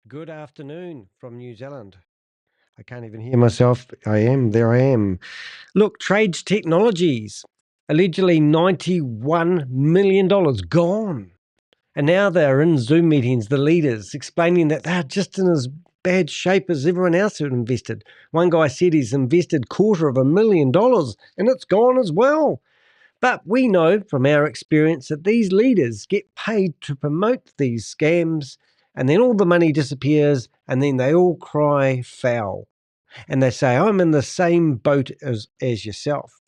Good afternoon from New Zealand. I can't even hear myself. There I am. Look, Trage Technologies, allegedly $91 million gone. And now they're in Zoom meetings, the leaders, explaining that they're just in as bad shape as everyone else who invested. One guy said he's invested $250,000 and it's gone as well. But we know from our experience that these leaders get paid to promote these scams, and then all the money disappears, and then they all cry foul. And they say, I'm in the same boat as yourself.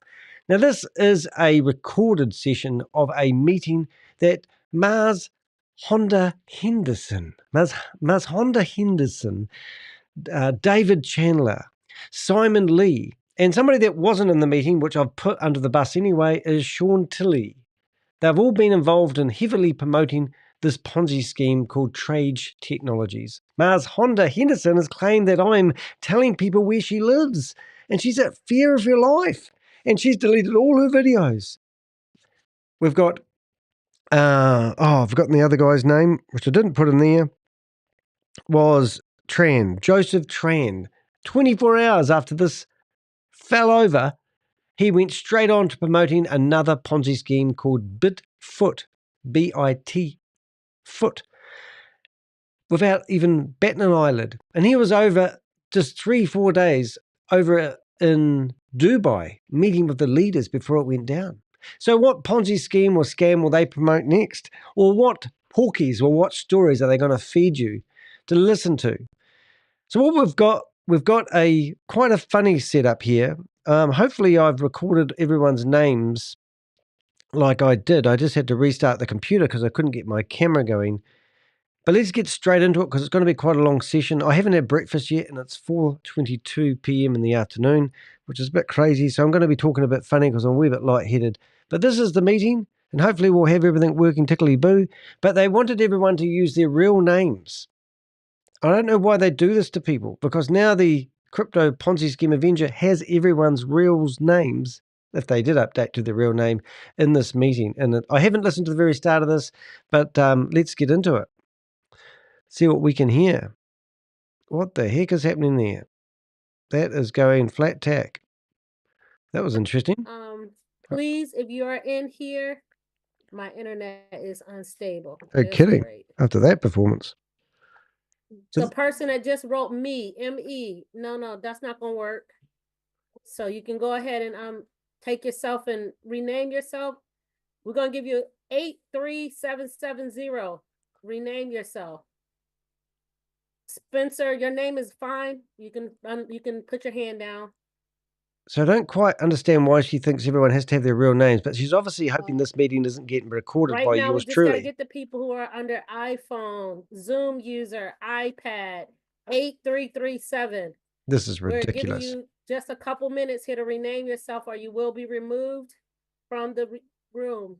Now, this is a recorded session of a meeting that Marshonda Henderson, David Chandler, Simon Lee, and somebody that wasn't in the meeting, which I've put under the bus anyway, is Sean Tilley. They've all been involved in heavily promoting this Ponzi scheme called Trage Technologies. Marshonda Henderson has claimed that I'm telling people where she lives, and she's at fear of her life, and she's deleted all her videos. We've got, I've forgotten the other guy's name, which I didn't put in there, was Joseph Tran. 24 hours after this fell over, he went straight on to promoting another Ponzi scheme called Bitfoot, B-I-T, foot, without even batting an eyelid. And he was over just 3-4 days over in Dubai, meeting with the leaders before it went down. So what Ponzi scheme or scam will they promote next? Or what porkies or what stories are they going to feed you to listen to? So what we've got a quite a funny setup here. Hopefully I've recorded everyone's names like I did. I just had to restart the computer because I couldn't get my camera going. But let's get straight into it because it's going to be quite a long session. I haven't had breakfast yet and it's 4:22 p.m. in the afternoon, which is a bit crazy. So I'm going to be talking a bit funny because I'm a wee bit lightheaded. But this is the meeting and hopefully we'll have everything working tickly-boo. But they wanted everyone to use their real names. I don't know why they do this to people, because now the crypto Ponzi scheme Avenger has everyone's real names, if they did update to their real name, in this meeting. And I haven't listened to the very start of this, but let's get into it. See what we can hear. What the heck is happening there? That is going flat tack. That was interesting. Please, if you are in here, my internet is unstable. No kidding. Great. After that performance. The person that just wrote me, M-E, no, that's not going to work. So you can go ahead and take yourself and rename yourself. We're going to give you 83770. Rename yourself. Spencer, your name is fine. You can put your hand down. So I don't quite understand why she thinks everyone has to have their real names, but she's obviously hoping this meeting isn't getting recorded by yours truly. Right now, we just got to get the people who are under iPhone, Zoom user, iPad, 8337. This is ridiculous. We're giving you just a couple minutes here to rename yourself or you will be removed from the room.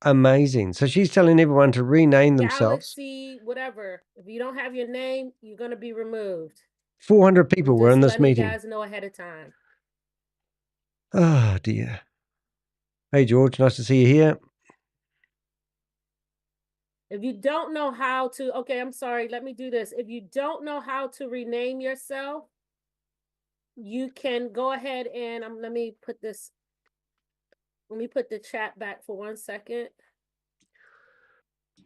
Amazing. So she's telling everyone to rename themselves. Galaxy, whatever. If you don't have your name, you're going to be removed. 400 people were in this meeting. You guys know ahead of time. Oh, dear. Hey, George. Nice to see you here. If you don't know how to, okay, I'm sorry. Let me do this. If you don't know how to rename yourself, you can go ahead and let me put the chat back for 1 second.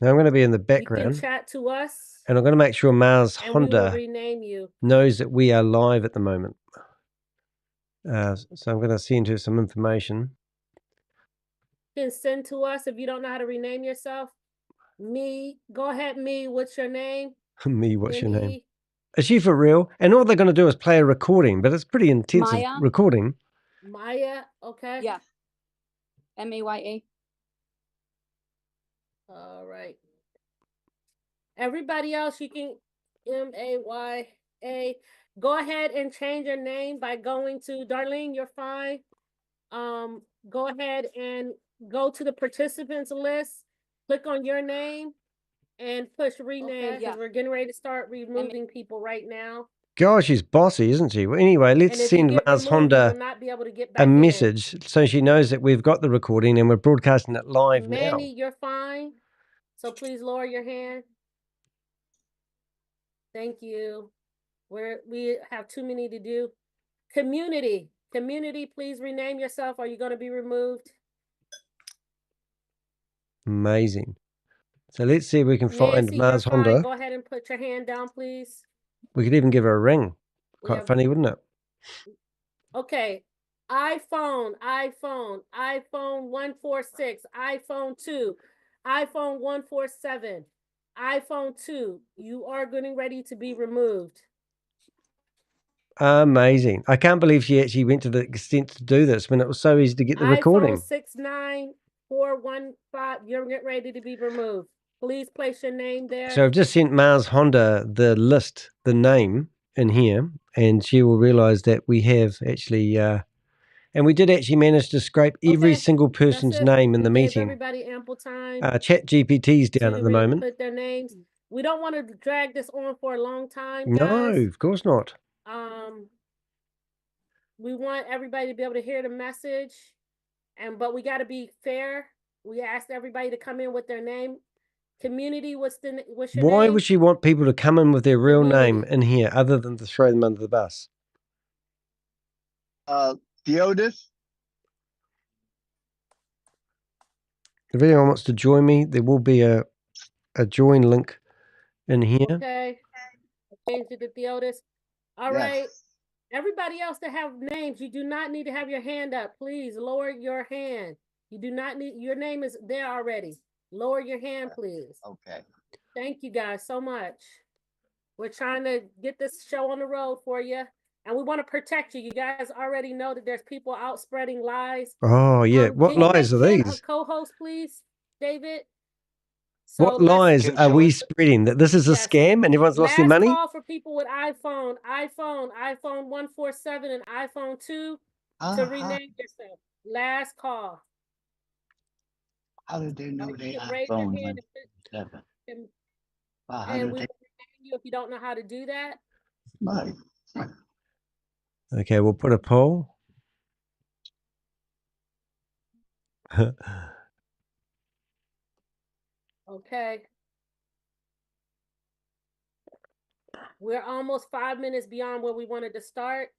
Now I'm going to be in the background. You can chat to us. And I'm going to make sure Marshonda knows that we are live at the moment. So I'm going to send her some information. You can send to us if you don't know how to rename yourself. Me, go ahead, me. What's your name? Me, what's your name? Is she for real? And all they're going to do is play a recording, but it's pretty intensive recording. Maya, okay. Yeah. M-A-Y-A. All right. Everybody else, you can M-A-Y-A. Go ahead and change your name by going to Darlene. You're fine. Go ahead and go to the participants list. Click on your name and push rename because we're getting ready to start removing people right now. Gosh, she's bossy, isn't she? Well, anyway, let's send Marshonda a message so she knows that we've got the recording and we're broadcasting it live now. Manny, you're fine. So please lower your hand. Thank you. We have too many to do. Community, please rename yourself. Are you going to be removed? Amazing. So let's see if we can find Nancy, Mars you're fine. Honda. Go ahead and put your hand down, please. We could even give her a ring. Quite funny, wouldn't it? Okay. iPhone 146, iPhone 2, iPhone 147, iPhone 2. You are getting ready to be removed. Amazing. I can't believe she actually went to the extent to do this when it was so easy to get the recording. iPhone 69415, you're getting ready to be removed. Please place your name there. So I've just sent Mars Honda the list, the name in here, and she will realize that we have actually, and we did actually manage to scrape every single person's name in the meeting. Everybody ample time. Chat GPT's down at the moment. Put their names. We don't want to drag this on for a long time, guys. No, of course not. We want everybody to be able to hear the message, but we got to be fair. We asked everybody to come in with their name. Community, what's your name? Why would she want people to come in with their real name in here other than to throw them under the bus? Theodis. If anyone wants to join me, there will be a join link in here. Okay. Change it to Theodis. All right. Everybody else that have names, you do not need to have your hand up. Please lower your hand. You do not need, your name is there already. Lower your hand, please. Okay. Thank you guys so much. We're trying to get this show on the road for you. And we want to protect you. You guys already know that there's people out spreading lies. Oh, yeah. What lies are these? A co-host, please, David. So what lies are we spreading? That this is a scam and everyone's lost their money? Last call for people with iPhone 147 and iPhone 2 to rename yourself. Last call. How did they know they iPhone 147? And we will rename you if you don't know how to do that. Right. Okay, we'll put a poll. Okay. We're almost 5 minutes beyond where we wanted to start.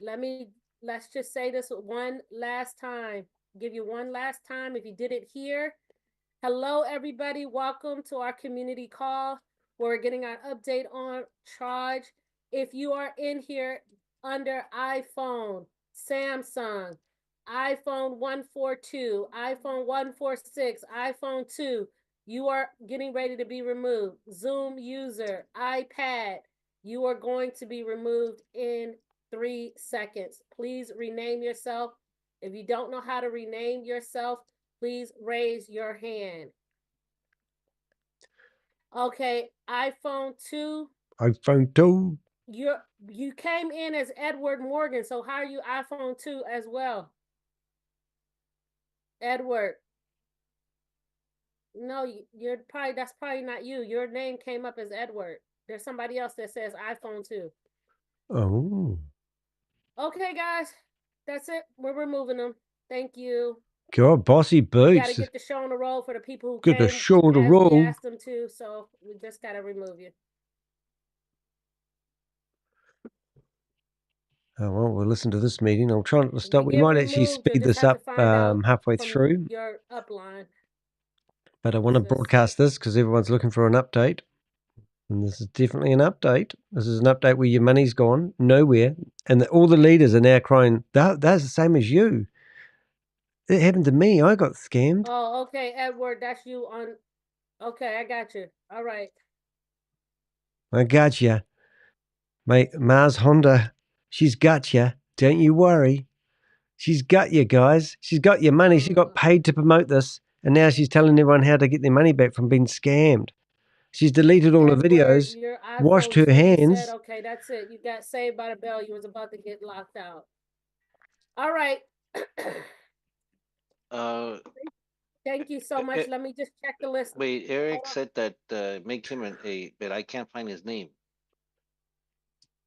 Let's just say this one last time. Give you one last time if you didn't hear. Hello, everybody. Welcome to our community call where we're getting our update on Trage. If you are in here under iPhone, Samsung, iPhone 142, iPhone 146, iPhone 2, you are getting ready to be removed. Zoom user, iPad, you are going to be removed in 3 seconds. Please rename yourself. If you don't know how to rename yourself, please raise your hand. Okay, iPhone 2. iPhone 2. You came in as Edward Morgan, so how are you iPhone 2 as well? Edward. No, that's probably not you. Your name came up as Edward. There's somebody else that says iPhone 2. Oh. Okay, guys. That's it. We're removing them. Thank you. God, bossy boots. We got to get the show on the roll for the people who get came the show on the as roll. we asked them to, so we just got to remove you. Oh, well, we'll listen to this meeting. I'll try not to stop. We might actually speed this up halfway through. Your upline. But I want to broadcast this because everyone's looking for an update. And this is definitely an update. This is an update where your money's gone nowhere. And all the leaders are now crying, that's the same as you. It happened to me. I got scammed. Oh, okay, Edward, that's you on. Okay, I got you. All right. I got you. Mars Honda, she's got you. Don't you worry. She's got you, guys. She's got your money. She got paid to promote this. And now she's telling everyone how to get their money back from being scammed. She's deleted all the videos, washed her hands. Said, okay, that's it. You got saved by the bell. You was about to get locked out. All right. Thank you so much. Let me just check the list. Wait, Eric said that make him but I can't find his name.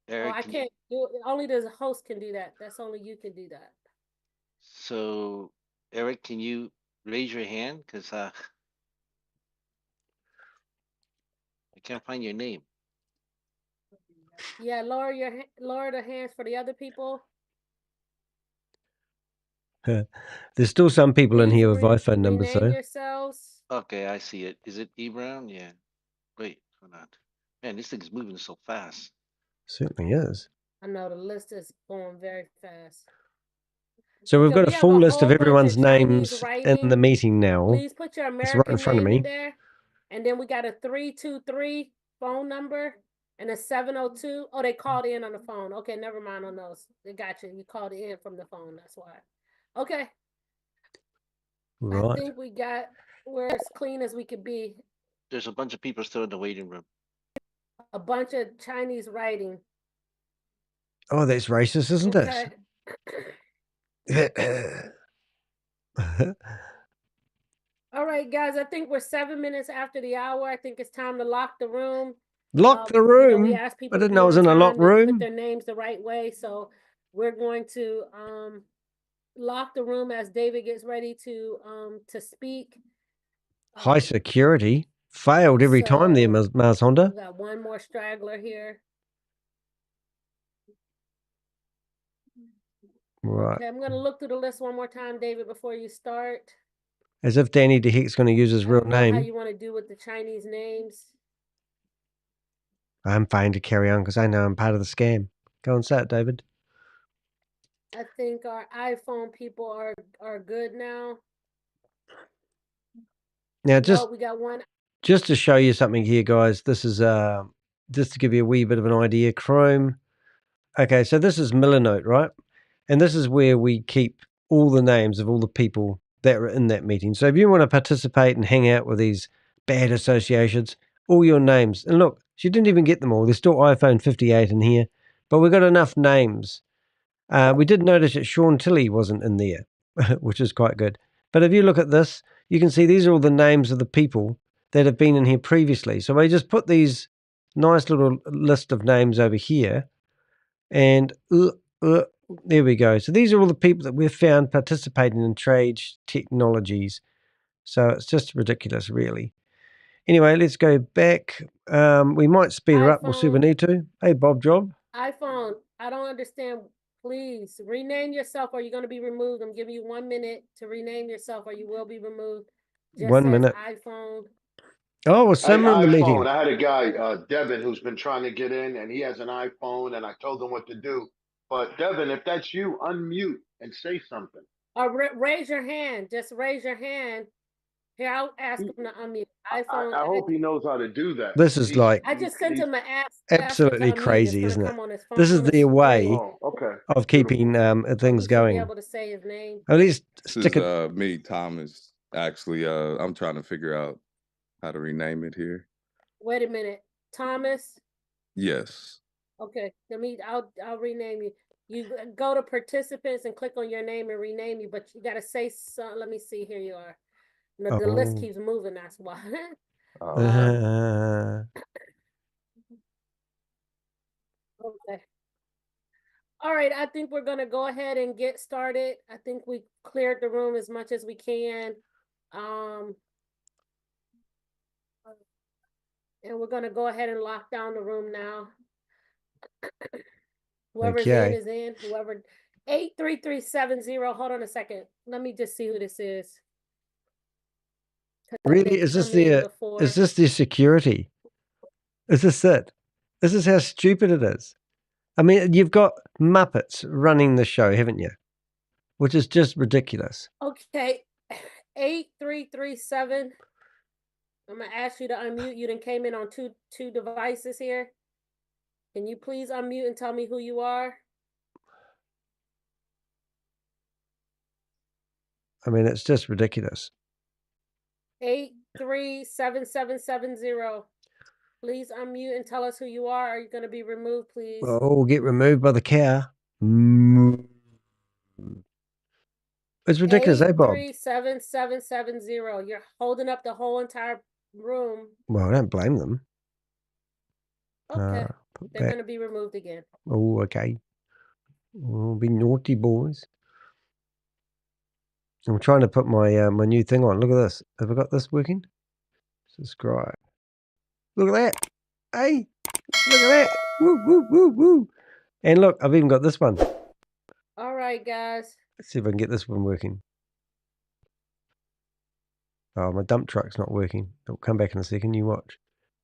Eric, I can't do it. Only the host can do that. That's only you can do that. So, Eric, can you raise your hand? Because I can't find your name. Yeah, lower the hands for the other people. There's still some people in Please here with iPhone numbers, rename though. yourselves. Okay, I see it. Is it E Brown? Yeah. Wait, hold on. Man, this thing's moving so fast. Certainly is. I know the list is going very fast. So we've got a full list of everyone's names in the meeting now. Please put your It's right in American front of name in me. there. And then we got a 323 phone number and a 702. Oh, they called in on the phone. Okay, never mind on those. They got you. You called in from the phone. That's why. Okay. Right. I think we're as clean as we could be. There's a bunch of people still in the waiting room. A bunch of Chinese writing. Oh, that's racist, isn't Okay. it? All right, guys. I think we're 7 minutes after the hour. I think it's time to lock the room. Lock the room. We asked people I didn't know I was in a locked room. put their names the right way, so we're going to lock the room as David gets ready to speak. High security. Failed every time there, Marshonda. We got one more straggler here. Right. Okay, I'm going to look through the list one more time, David, before you start. As if Danny DeHeck's going to use his real name. How you want to do with the Chinese names? I'm fine to carry on because I know I'm part of the scam. Go and say it, David. I think our iPhone people are good now. Now, just we got one. Just to show you something here, guys. This is just to give you a wee bit of an idea. Chrome. Okay, so this is Millernote, right? And this is where we keep all the names of all the people that are in that meeting. So if you want to participate and hang out with these bad associations, all your names. And look, she didn't even get them all. There's still iPhone 58 in here, but we've got enough names. We did notice that Sean Tilley wasn't in there, which is quite good. But if you look at this, you can see these are all the names of the people that have been in here previously. So I just put these nice little list of names over here, and there we go. So these are all the people that we've found participating in Trage Technologies. So it's just ridiculous, really. Anyway, let's go back. We might speed her up. We'll see if we need to. Hey, Bob Job. iPhone, I don't understand. Please rename yourself or you're going to be removed. I'm giving you 1 minute to rename yourself or you will be removed. Just 1 minute. iPhone. Oh, well, Simmer in the meeting. I had a guy, Devin, who's been trying to get in, and he has an iPhone, and I told him what to do. But Devin, if that's you, unmute and say something. Raise your hand. Just raise your hand. Here, I'll ask him to unmute. iPhone. I hope he knows how to do that. This is like I just sent him an app. absolutely crazy, isn't it? This is their way of keeping things going. Be able to say his name. At least stick it. Me, Thomas. Actually, I'm trying to figure out how to rename it here. Wait a minute, Thomas. Yes. Okay, I'll rename you. You go to participants and click on your name and rename you, but you got to say so. Let me see. Here you are. No, the list keeps moving. That's why. Okay. All right. I think we're gonna go ahead and get started. I think we cleared the room as much as we can. And we're gonna go ahead and lock down the room now. Whoever's in is in. Whoever 83370. Hold on a second. Let me just see who this is. Really? Is this the security? Is this it? This is how stupid it is. I mean, you've got Muppets running the show, haven't you? Which is just ridiculous. Okay. 8337. I'm going to ask you to unmute. You done came in on two devices here. Can you please unmute and tell me who you are? I mean, it's just ridiculous. 837770. Please unmute and tell us who you are. Are you going to be removed, please? Oh, get removed by the cow. It's ridiculous, eh, Bob? 837770. You're holding up the whole entire room. Well, I don't blame them. Okay. They're going to be removed again. Oh, okay. We'll be naughty boys. I'm trying to put my my new thing on. Look at this. Have I got this working? Subscribe. Look at that. Hey, look at that. Woo, woo, woo, woo. And look, I've even got this one. All right, guys. Let's see if I can get this one working. Oh, my dump truck's not working. It'll come back in a second. You watch.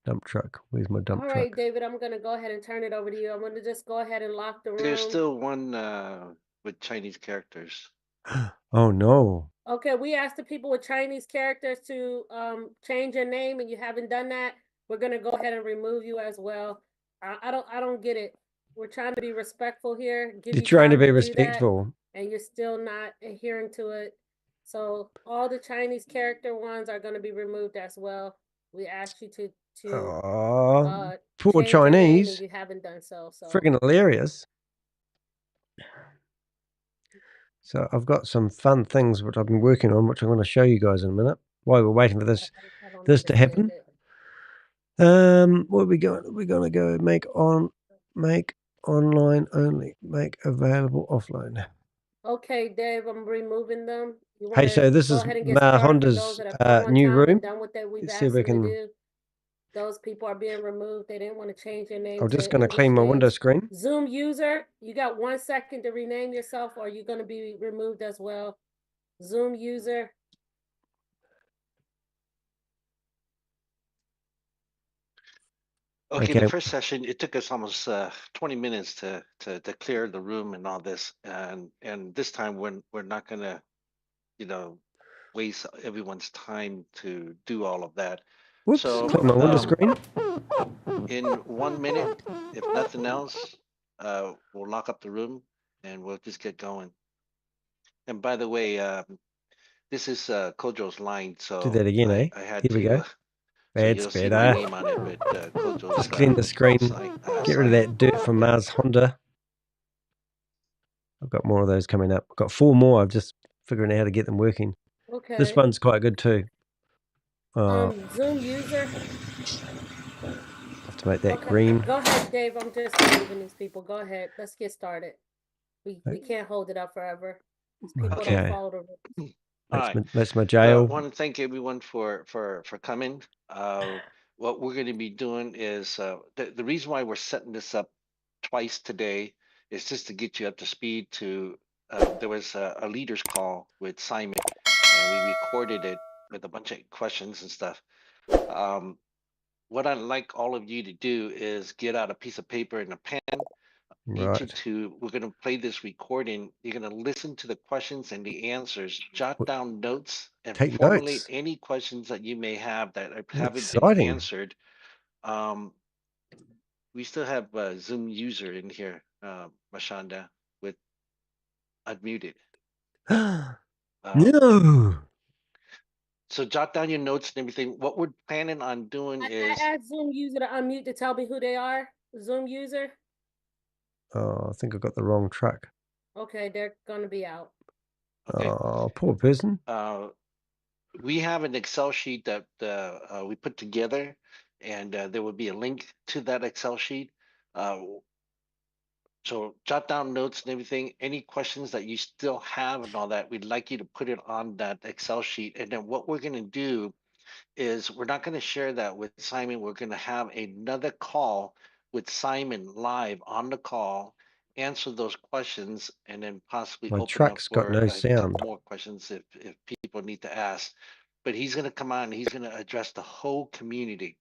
Dump truck. Where's my dump truck? All right, David, I'm going to go ahead and turn it over to you. I'm going to just go ahead and lock the room. There's still one with Chinese characters. Oh, no. Okay, we asked the people with Chinese characters to change your name, and you haven't done that. We're going to go ahead and remove you as well. I don't get it. We're trying to be respectful here. You're trying to be respectful. And you're still not adhering to it. So all the Chinese character ones are going to be removed as well. We asked you to poor change Chinese. your name and you haven't done so. Freaking hilarious. So I've got some fun things which I've been working on, which I'm going to show you guys in a minute while we're waiting for this to happen. Where are we going? We're going to go make online only, make available offline. Okay, Dave, I'm removing them. Hey, so this is Honda's new room. Let's see if we can. Those people are being removed. They didn't want to change their name. I'm just going to clean my window screen. Zoom user, you got 1 second to rename yourself, or you're going to be removed as well. Zoom user. Okay, the first session, it took us almost 20 minutes to clear the room and all this, and this time we're not gonna, waste everyone's time to do all of that. Whoops, so clear my window screen. In 1 minute, if nothing else, we'll lock up the room and we'll just get going. And by the way, this is Kojo's line, so do that again, I had Here we go. That's better. My name on it, but, just clean the screen. Get rid of that dirt from Marshonda. I've got more of those coming up. I've got 4 more. I'm just figuring out how to get them working. Okay. This one's quite good too. Zoom user. Have to make that green. Go ahead, Dave. I'm just removing these people. Go ahead. Let's get started. We can't hold it up forever. These people don't follow the rules. That's my jail. I want to thank everyone for coming. What we're going to be doing is the reason why we're setting this up twice today is just to get you up to speed. There was a leaders call with Simon, and we recorded it with a bunch of questions and stuff. What I'd like all of you to do is get out a piece of paper and a pen. Right. We're going to play this recording. You're going to listen to the questions and the answers, jot down notes, and formulate any questions that you may have that haven't been answered. We still have a Zoom user in here, Marshonda, with unmuted. No. So jot down your notes and everything. What we're planning on doing is... I asked Zoom user to unmute to tell me who they are. Zoom user. Oh, I think I got the wrong track. Okay, they're gonna be out. Okay. Oh, poor person. We have an Excel sheet that we put together, and there will be a link to that Excel sheet. So jot down notes and everything. Any questions that you still have and all that, we'd like you to put it on that Excel sheet. And then what we're going to do is we're not going to share that with Simon. We're going to have another call with Simon live on the call, answer those questions, and then possibly open up for a couple more questions if people need to ask. But he's going to come on and he's going to address the whole community,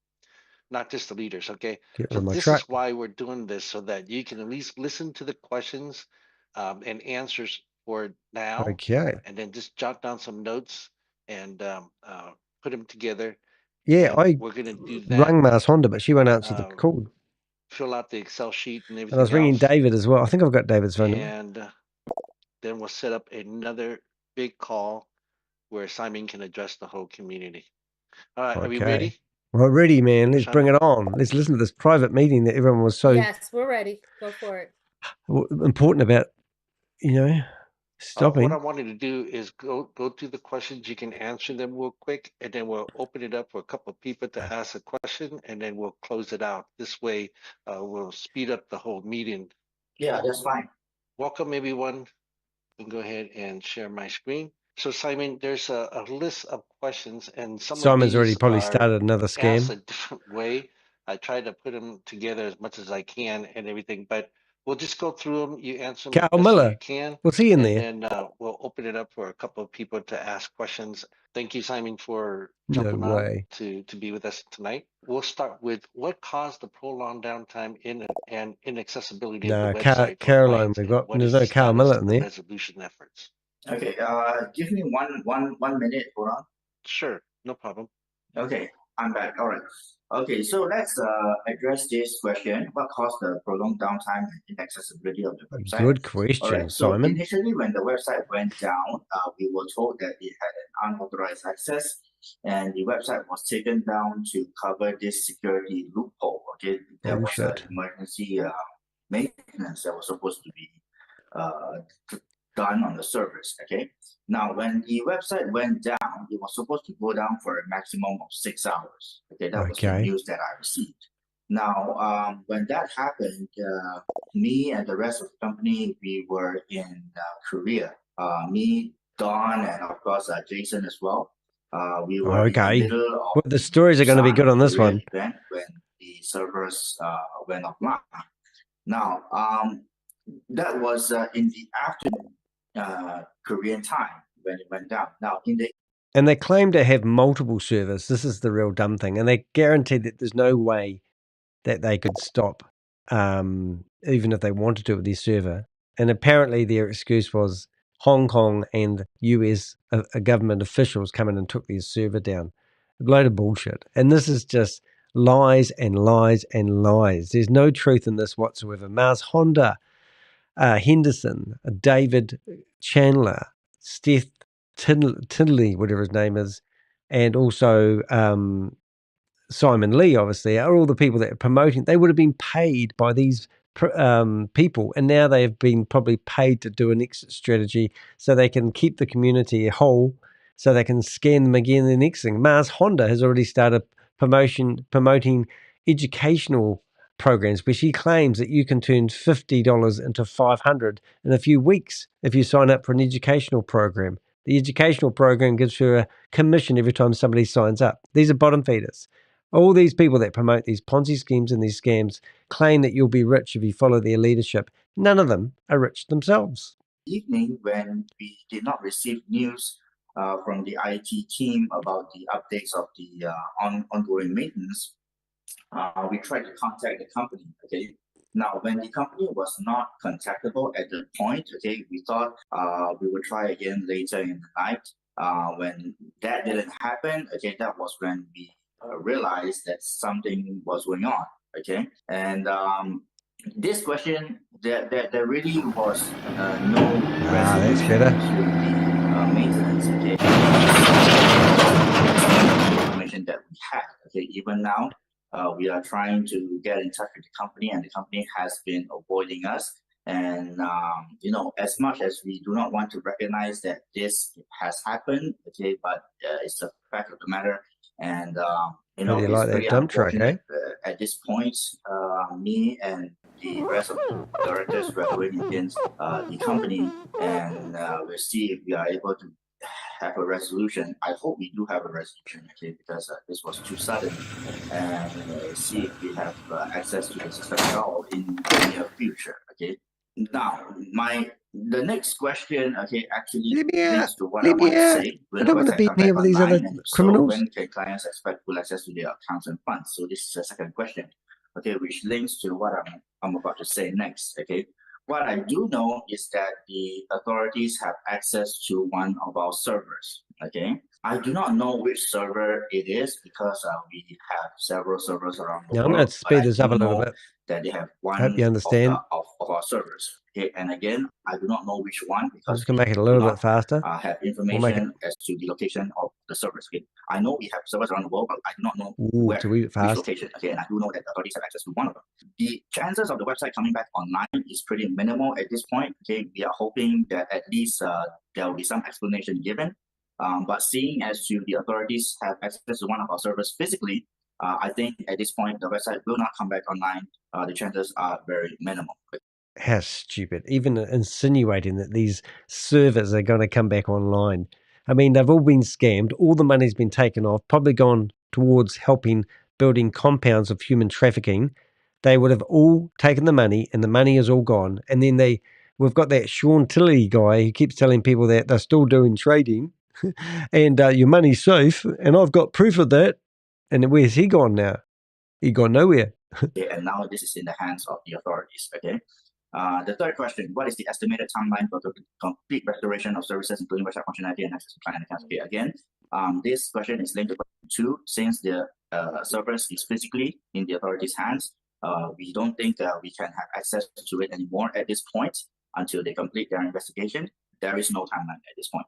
not just the leaders. Okay. So this is why we're doing this, so that you can at least listen to the questions and answers for now. Okay. And then just jot down some notes and put them together. Yeah, we're going to do that. Rang Marshonda, but she won't answer the call. Fill out the Excel sheet and everything. And I was ringing David as well. I think I've got David's phone number. And then we'll set up another big call where Simon can address the whole community. All right, are we ready? We're ready, man. Let's bring it on. Let's listen to this private meeting that everyone was so... Yes, we're ready. Go for it. Important about, stopping. What I wanted to do is go through the questions. You can answer them real quick, and then we'll open it up for a couple of people to ask a question, and then we'll close it out. This way, we'll speed up the whole meeting. Yeah, that's fine. Welcome, everyone. I'll go ahead and share my screen. So, Simon, there's a list of questions, and Simon's already probably started another scam. A different way. I try to put them together as much as I can and everything, but we'll just go through them. You answer them Carl as best as you Miller, can, what's he in and there? then we'll open it up for a couple of people to ask questions. Thank you, Simon, for No jumping on way. to be with us tonight. We'll start with what caused the prolonged downtime and inaccessibility of the No, website for Caroline, clients, we've and got. what There's is the no Carl status Miller of in the there. resolution efforts? Okay, give me one minute, hold on. Sure, no problem. Okay, I'm back. All right. Okay, so let's address this question. What caused the prolonged downtime and inaccessibility of the website? Good All question, right. So Simon. initially, when the website went down, we were told that it had an unauthorized access, and the website was taken down to cover this security loophole. Okay, there was an Bullshit. emergency maintenance that was supposed to be done on the servers. Okay. Now, when the website went down, it was supposed to go down for a maximum of 6 hours. Okay, that was the Okay. news that I received. Now, when that happened, me and the rest of the company, we were in Korea. Me, Don, and of course Jason as well. We were in the Okay. middle of Well, the stories are going to be good on this Korea one. event when the servers went offline. Now, that was in the afternoon Korean time when it went down. Now, And they claim to have multiple servers. This is the real dumb thing. And they guarantee that there's no way that they could stop, even if they wanted to with their server. And apparently their excuse was Hong Kong and US government officials come in and took their server down. A load of bullshit. And this is just lies and lies and lies. There's no truth in this whatsoever. Marshonda Henderson, David Chandler, Steph Tinley, whatever his name is, and also Simon Lee, obviously, are all the people that are promoting. They would have been paid by these people, and now they have been probably paid to do an exit strategy so they can keep the community whole, so they can scan them again. The next thing, Honda has already started promoting educational programs where she claims that you can turn $50 into $500 in a few weeks if you sign up for an educational program. The educational program gives her a commission every time somebody signs up. These are bottom feeders. All these people that promote these Ponzi schemes and these scams claim that you'll be rich if you follow their leadership. None of them are rich themselves. Evening, when we did not receive news from the IT team about the updates of the ongoing maintenance, we tried to contact the company. Okay. Now, when the company was not contactable at the point, okay, we thought we would try again later in the night. When that didn't happen, okay, that was when we realized that something was going on. Okay, and this question, there really was no resolution to the maintenance. Okay, information that we had. Okay, even now. We are trying to get in touch with the company, and the company has been avoiding us. And as much as we do not want to recognize that this has happened, okay, but it's a fact of the matter. And How do you like that dump truck, eh? At this point, me and the rest of the directors were going against the company, and we'll see if we are able to have a resolution. I hope we do have a resolution, okay, because this was too sudden, and see if we have access to the system at all in the near future. Okay. Now, the next question, okay, actually links to what I want to say. I don't want to be here with these other criminals. So when can clients expect full access to their accounts and funds? So this is the second question, okay, which links to what I'm about to say next. Okay. What I do know is that the authorities have access to one of our servers. Okay, I do not know which server it is because we have several servers around the world. I'm going to speed this up a little bit. That they have one Hope you understand. of our servers. Okay, and again, I do not know which one because I'm just going to make it a little bit faster. Have information as to the location of the servers. Okay, I know we have servers around the world, but I do not know which location. Okay, and I do know that the authorities have access to one of them. The chances of the website coming back online is pretty minimal at this point. Okay, we are hoping that at least there will be some explanation given. But seeing as to the authorities have access to one of our servers physically, I think at this point the website will not come back online. The chances are very minimal. How stupid. Even insinuating that these servers are going to come back online. I mean, they've all been scammed. All the money's been taken off, probably gone towards helping building compounds of human trafficking, they would have all taken the money, and the money is all gone. And then we've got that Sean Tilley guy who keeps telling people that they're still doing trading and your money's safe, and I've got proof of that. And where's he gone now? He gone nowhere. And now this is in the hands of the authorities. Okay. The third question: what is the estimated timeline for the complete restoration of services, including website functionality and access to client accounts? Okay. Again, this question is linked to question 2. Since the servers is physically in the authorities' hands, we don't think we can have access to it anymore at this point until they complete their investigation. There is no timeline at this point.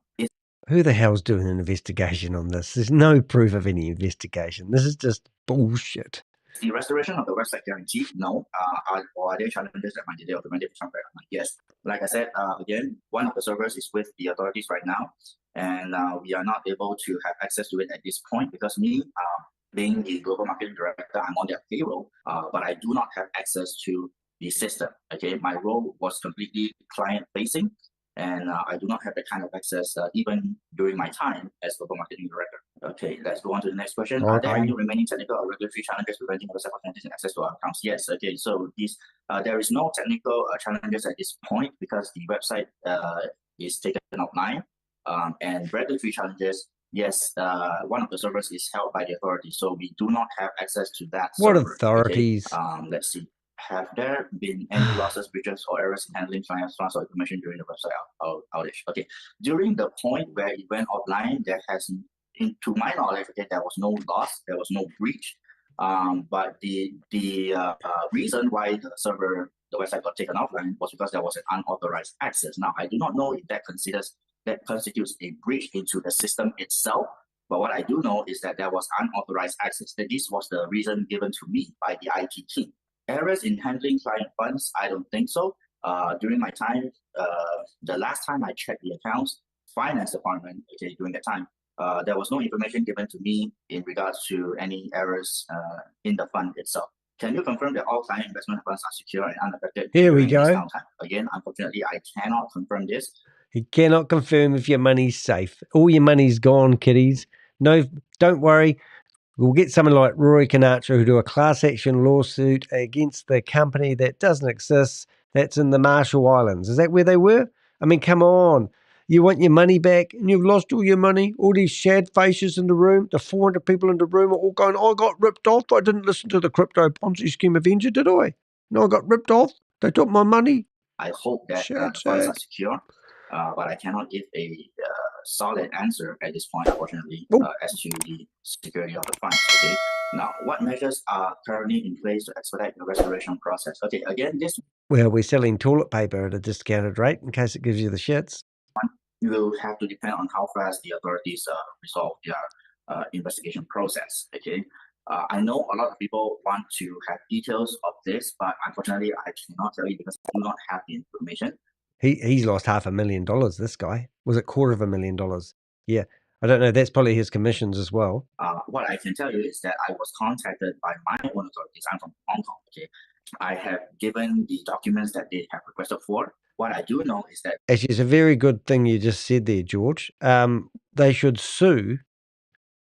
Who the hell's doing an investigation on this? There's no proof of any investigation. This is just bullshit. The restoration of the website guaranteed? No. Are there challenges that might delay automatic transfer? Yes. Like I said, again, one of the servers is with the authorities right now, and we are not able to have access to it at this point because me, being the global marketing director, I'm on their payroll, but I do not have access to the system. Okay, my role was completely client-facing, and I do not have that kind of access even during my time as global marketing director. Okay, let's go on to the next question. Are there any remaining technical or regulatory challenges preventing website functionalities and access to our accounts? Yes. Okay, so there is no technical challenges at this point because the website is taken offline, and regulatory challenges. Yes, one of the servers is held by the authorities, so we do not have access to that. What server. authorities? Okay? Let's see. Have there been any losses, breaches, or errors in handling clients' transfer information during the website outage? Okay, during the point where it went offline, there has, to my knowledge, okay, there was no loss, there was no breach. But the reason why the website got taken offline was because there was an unauthorized access. Now, I do not know if that constitutes a breach into the system itself. But what I do know is that there was unauthorized access. That this was the reason given to me by the IT team. Errors in handling client funds? I don't think so. During my time, the last time I checked the accounts, finance department, okay, during that time, there was no information given to me in regards to any errors in the fund itself. Can you confirm that all client investment funds are secure and unaffected? Here we go. Time? Again, unfortunately, I cannot confirm this. He cannot confirm if your money's safe. All your money's gone, kiddies. No, don't worry. We'll get someone like Rory Canatra who do a class action lawsuit against the company that doesn't exist, that's in the Marshall Islands. Is that where they were? I mean, come on. You want your money back and you've lost all your money? All these shad faces in the room, the 400 people in the room are all going, I got ripped off. I didn't listen to the crypto Ponzi scheme Avenger, did I? No, I got ripped off. They took my money. I hope that the funds are secure, but I cannot give a solid answer at this point, unfortunately, as to the security of the funds. Okay. Now, what measures are currently in place to expedite the restoration process? Okay, again, this. Well, we're selling toilet paper at a discounted rate in case it gives you the shits. You will have to depend on how fast the authorities resolve their investigation process. Okay. I know a lot of people want to have details of this, but unfortunately, I cannot tell you because I do not have the information. He's lost $500,000, this guy. Was it $250,000? Yeah. I don't know. That's probably his commissions as well. What I can tell you is that I was contacted by my own authorities. I'm from Hong Kong. Okay. I have given the documents that they have requested for. What I do know is that... Actually, it's a very good thing you just said there, George. They should sue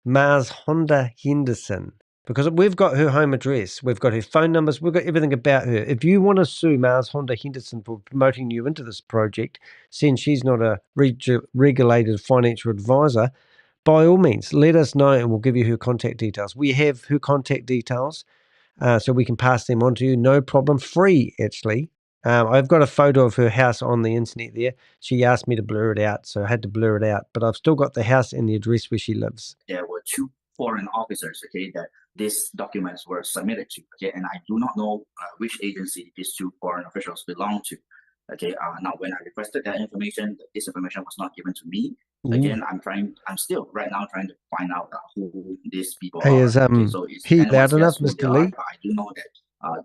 Marshonda Henderson because we've got her home address, we've got her phone numbers, we've got everything about her. If you want to sue Marshonda Henderson for promoting you into this project, since she's not a regulated financial advisor, by all means, let us know and we'll give you her contact details. We have her contact details, so we can pass them on to you. No problem. Free, actually. I've got a photo of her house on the internet there. She asked me to blur it out, so I had to blur it out. But I've still got the house and the address where she lives. There were 2 foreign officers, okay, that these documents were submitted to, okay, and I do not know which agency these 2 foreign officials belong to. Okay, now when I requested that information, this information was not given to me. Again, I'm still right now trying to find out who these people are. Is okay, so he loud enough, Mr. Lee? I do know that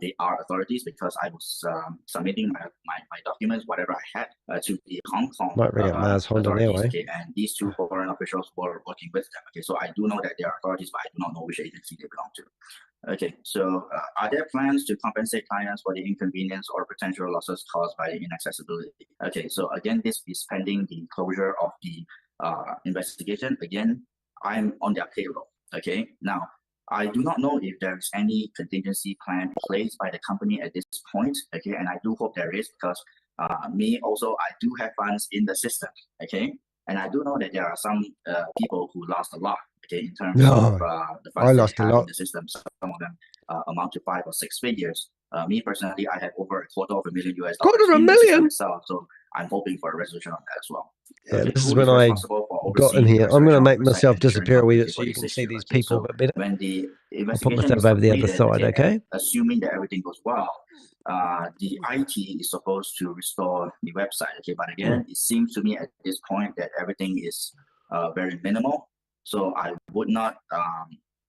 they are authorities because I was submitting my documents, whatever I had, to the Hong Kong authorities. Okay, and these 2 foreign officials were working with them. Okay, so I do know that they are authorities, but I do not know which agency they belong to. Okay, so are there plans to compensate clients for the inconvenience or potential losses caused by the inaccessibility? Okay, so again, this is pending the closure of the investigation. Again, I'm on their payroll. Okay, now I do not know if there is any contingency plan placed by the company at this point, okay, and I do hope there is, because me also, I do have funds in the system, okay, and I do know that there are some people who lost a lot, okay, in terms of the funds they have in the system. Some of them amount to 5 or 6 figures. Me personally, I have over $250,000 US in the system itself, so I'm hoping for a resolution on that as well. Yeah, Okay, this is when I got in here. I'm going to make myself disappear a wee bit so you can see these people a bit better. When the I'll put myself over the other side, okay? Assuming that everything goes well, the IT is supposed to restore the website, okay? But again, it seems to me at this point that everything is very minimal. So I would not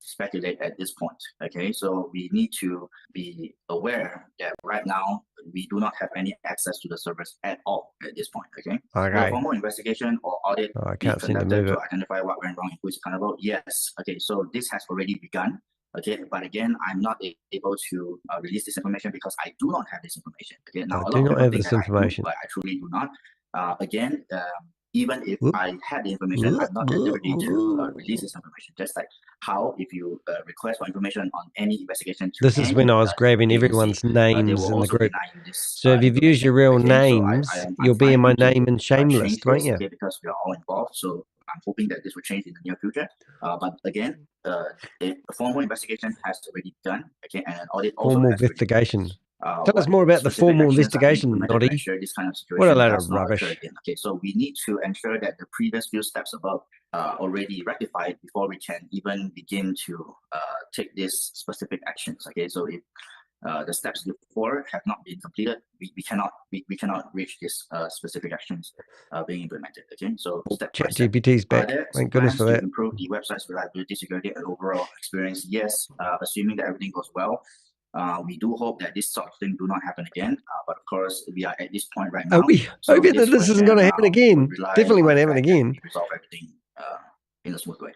speculate at this point, okay? So we need to be aware that right now we do not have any access to the servers at all at this point, okay? Will a formal investigation or audit be conducted to identify what went wrong and who is accountable? Yes, okay, so this has already begun, okay? But again, I'm not able to release this information because I do not have this information, okay? Now, a lot of people think that I do, but I truly do not. Again, even if I had the information, I'm not at liberty to release this information. Just like how if you request for information on any investigation. This is when I was grabbing everyone's names in the group. So if you've used your real names, you'll be in my name and shame list, won't you? Okay, because we are all involved. So I'm hoping that this will change in the near future. But again, a formal investigation has already begun. Okay, and an audit also formal investigation. Tell us more about the formal investigation, Noddy. What a load of rubbish. Okay, so we need to ensure that the previous few steps above are already rectified before we can even begin to take these specific actions. Okay, so if the steps before have not been completed, we cannot reach these specific actions being implemented. Okay, so step by step. ChatGPT's back. Thank goodness for that. To improve the website's reliability, security, and overall experience. Yes, assuming that everything goes well. We do hope that this sort of thing do not happen again, but of course we are at this point right now. We hoping that this isn't going to happen again. Definitely won't happen again. Resolve everything in a smooth way.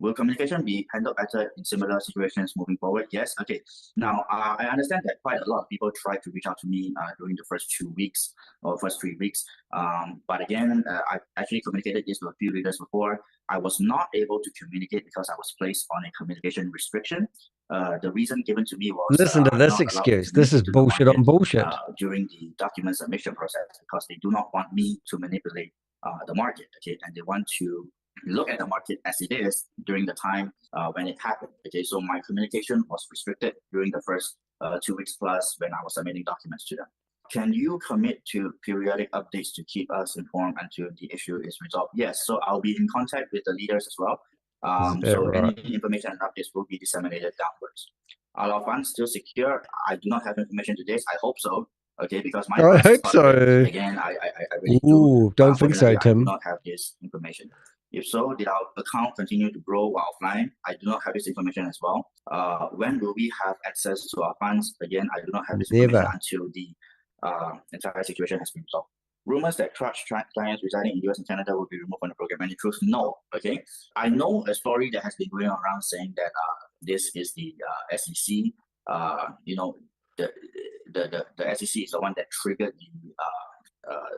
Will communication be handled better in similar situations moving forward? Yes. Okay. Now I understand that quite a lot of people tried to reach out to me during the first 2 weeks or first 3 weeks. But again, I actually communicated this to a few leaders before. I was not able to communicate because I was placed on a communication restriction. The reason given to me was listen to this excuse. This is bullshit on bullshit. During the document submission process, because they do not want me to manipulate the market, okay, and they want to look at the market as it is during the time when it happened. Okay, so my communication was restricted during the first 2 weeks plus when I was submitting documents to them. Can you commit to periodic updates to keep us informed until the issue is resolved? Yes, so I'll be in contact with the leaders as well. So any information and updates will be disseminated downwards. Are our funds still secure? I do not have information to this. I hope so. Okay, because my I hope so. Again, I really don't think so, Tim. I do not have this information. If so, did our account continue to grow while offline? I do not have this information as well. When will we have access to our funds? Again, I do not have this information until the entire situation has been resolved. Rumors that Trage clients residing in US and Canada will be removed from the program. Any truth? No. Okay. I know a story that has been going around saying that this is the SEC. You know, the SEC is the one that triggered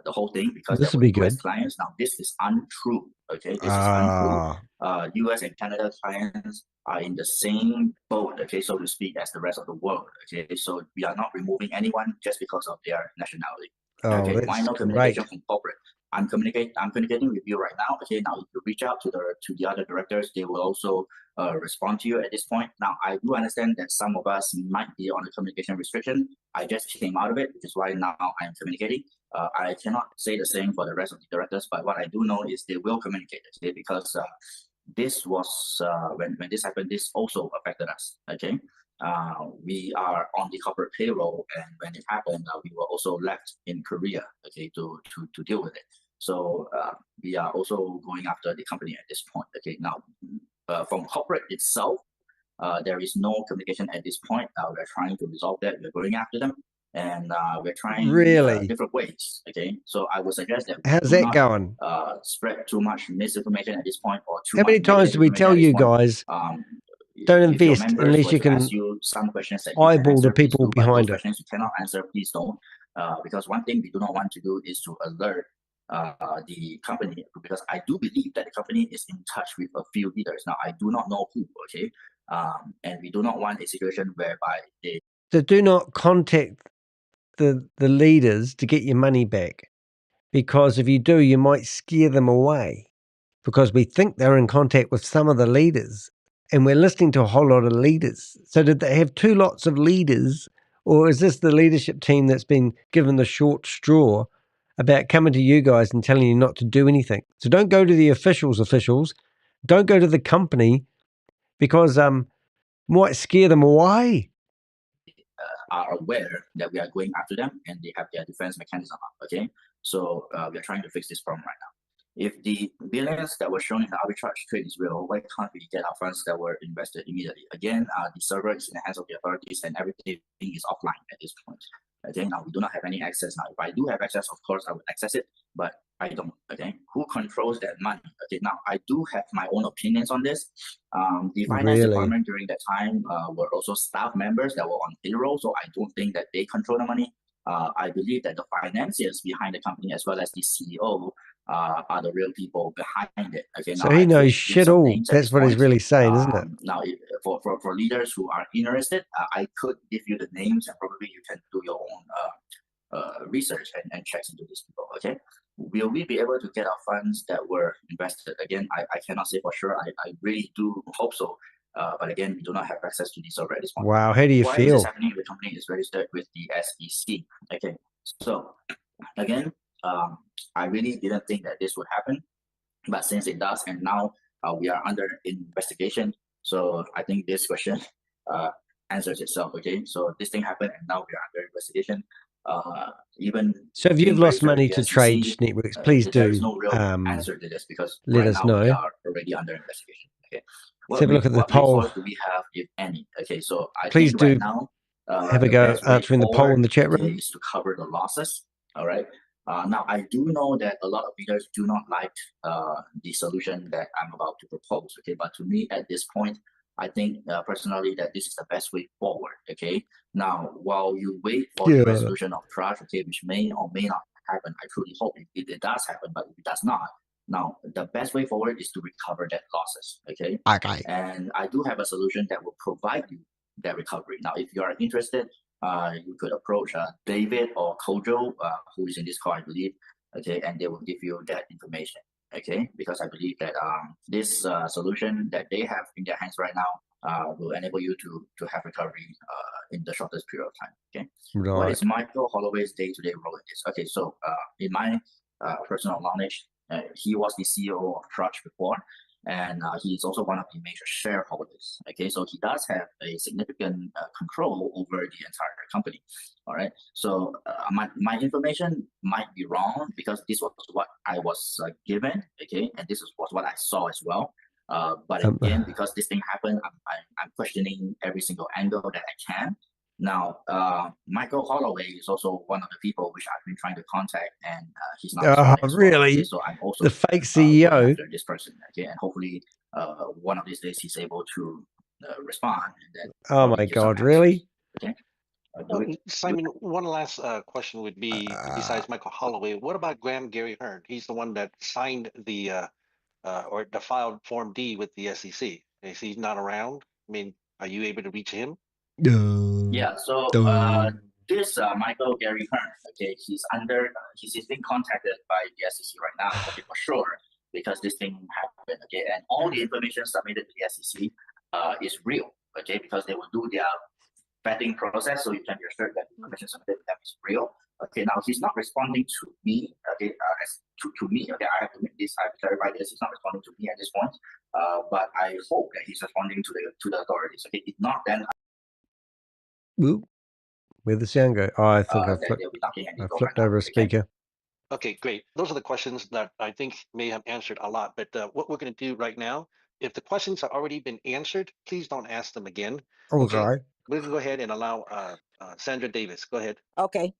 the whole thing because this will be good. US clients. Now this is untrue. Okay, this is untrue. US and Canada clients are in the same boat, okay, so to speak, as the rest of the world. Okay, so we are not removing anyone just because of their nationality. Okay, why no communication from corporate? I'm communicating with you right now. Okay, now if you reach out to the other directors, they will also respond to you at this point. Now I do understand that some of us might be on a communication restriction. I just came out of it, which is why now I'm communicating. I cannot say the same for the rest of the directors, but what I do know is they will communicate, okay, because this was when this happened, this also affected us. Okay. We are on the corporate payroll, and when it happened, we were also left in Korea, okay, to deal with it. So we are also going after the company at this point. Okay, now from corporate itself, there is no communication at this point. We're trying to resolve that. We're going after them, and we're trying different ways. Okay, so I would suggest that how's that going? Spread too much misinformation at this point, or too how many times do we tell you guys? Don't invest unless you can some questions that eyeball the people behind it. Questions you cannot answer, please don't. Because one thing we do not want to do is to alert the company, because I do believe that the company is in touch with a few leaders. Now, I do not know who, okay? And we do not want a situation whereby they. So do not contact the leaders to get your money back, because if you do, you might scare them away, because we think they're in contact with some of the leaders, and we're listening to a whole lot of leaders. So did they have two lots of leaders, or is this the leadership team that's been given the short straw about coming to you guys and telling you not to do anything? So don't go to the officials. Don't go to the company, because might scare them away. Are aware that we are going after them and they have their defense mechanism up. Okay, so we are trying to fix this problem right now. If the billions that were shown in the arbitrage trade is real, why can't we get our funds that were invested immediately? Again, the server is in the hands of the authorities and everything is offline at this point. Okay, now we do not have any access now. If I do have access, of course, I would access it, but I don't. Okay, who controls that money? Okay, now I do have my own opinions on this. The finance department during that time were also staff members that were on payroll, so I don't think that they control the money. I believe that the financiers behind the company, as well as the CEO, are the real people behind it. Okay, so now he knows shit all. That's what he's really saying, isn't it? Now, for leaders who are interested, I could give you the names, and probably you can do your own research and checks into these people. Okay, will we be able to get our funds that were invested? Again, I cannot say for sure. I really do hope so. But again, we do not have access to these already. Wow, how do you feel? Why is this happening? The company is registered with the SEC. Okay, so again, I really didn't think that this would happen, but since it does, and now we are under investigation, so I think this question answers itself. Okay, so this thing happened, and now we are under investigation. Even so, if you've lost money to Trage Networks, please do. There is no real answer to this because let us know. We are already under investigation. Okay, let's have a look at the poll. What do we have, if any? Okay, so I please think do right now have a go answering the poll in the chat room. Is to cover the losses. All right. Now, I do know that a lot of leaders do not like the solution that I'm about to propose. Okay, but to me, at this point, I think personally that this is the best way forward. Okay. Now, while you wait for the resolution of Trage, okay, which may or may not happen, I truly hope it does happen, but if it does not, now the best way forward is to recover that losses. Okay. Okay. And I do have a solution that will provide you that recovery. Now, if you are interested, you could approach David or Kojo, who is in this call, I believe. Okay, and they will give you that information. Okay, because I believe that this solution that they have in their hands right now will enable you to have recovery in the shortest period of time. Okay, right. What is Michael Holloway's day-to-day role in this? Okay, so in my personal knowledge, he was the CEO of Trage before, and he is also one of the major shareholders. Okay, so he does have a significant control over the entire company. All right, so my information might be wrong because this was what I was given. Okay, and this was what I saw as well. But again, because this thing happened, I'm questioning every single angle that I can. Now, Michael Holloway is also one of the people which I've been trying to contact, and he's not responding. Really? Okay, so I'm also the fake CEO. After this person, okay, and hopefully, one of these days he's able to respond. And then oh my God! Really? Okay. Simon, one last question would be: besides Michael Holloway, what about Graham Gary Hearn? He's the one that signed the or the filed Form D with the SEC. Is he not around? I mean, are you able to reach him? Yeah, so this Michael Gary Hearn, okay, he's being contacted by the SEC right now, okay, for sure, because this thing happened, okay, and all the information submitted to the SEC is real, okay, because they will do their vetting process, so you can be assured that the information submitted to them is real. Okay, now he's not responding to me, okay, to me, okay, I have to make this, I have to clarify this, he's not responding to me at this point, but I hope that he's responding to the authorities, okay, if not, then Whoop. Where'd the sound go? Oh, I think I flipped over a speaker. Okay, great. Those are the questions that I think may have answered a lot. But what we're going to do right now, if the questions have already been answered, please don't ask them again. Okay. We're going to go ahead and allow Sandra Davis. Go ahead. Okay.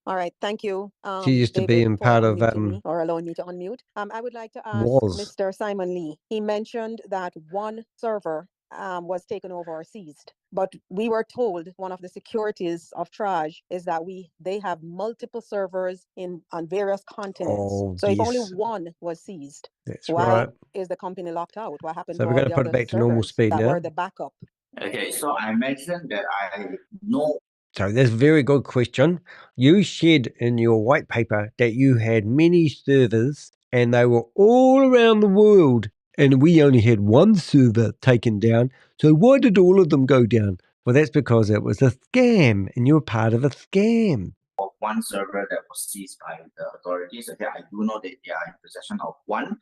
All right. Thank you. She used to be in part of or allowing me to unmute. I would like to ask Mr. Simon Lee. He mentioned that one server was taken over or seized, but we were told one of the securities of Trage is that they have multiple servers on various continents. So if only one was seized, that's why is the company locked out? What happened? So we're going to put it back to normal speed now. Or the backup. Okay, so I mentioned that I know. So that's a very good question. You said in your white paper that you had many servers and they were all around the world and we only had one server taken down. So why did all of them go down? Well, that's because it was a scam and you're part of a scam. Of one server that was seized by the authorities. Okay, I do know that they are in possession of one.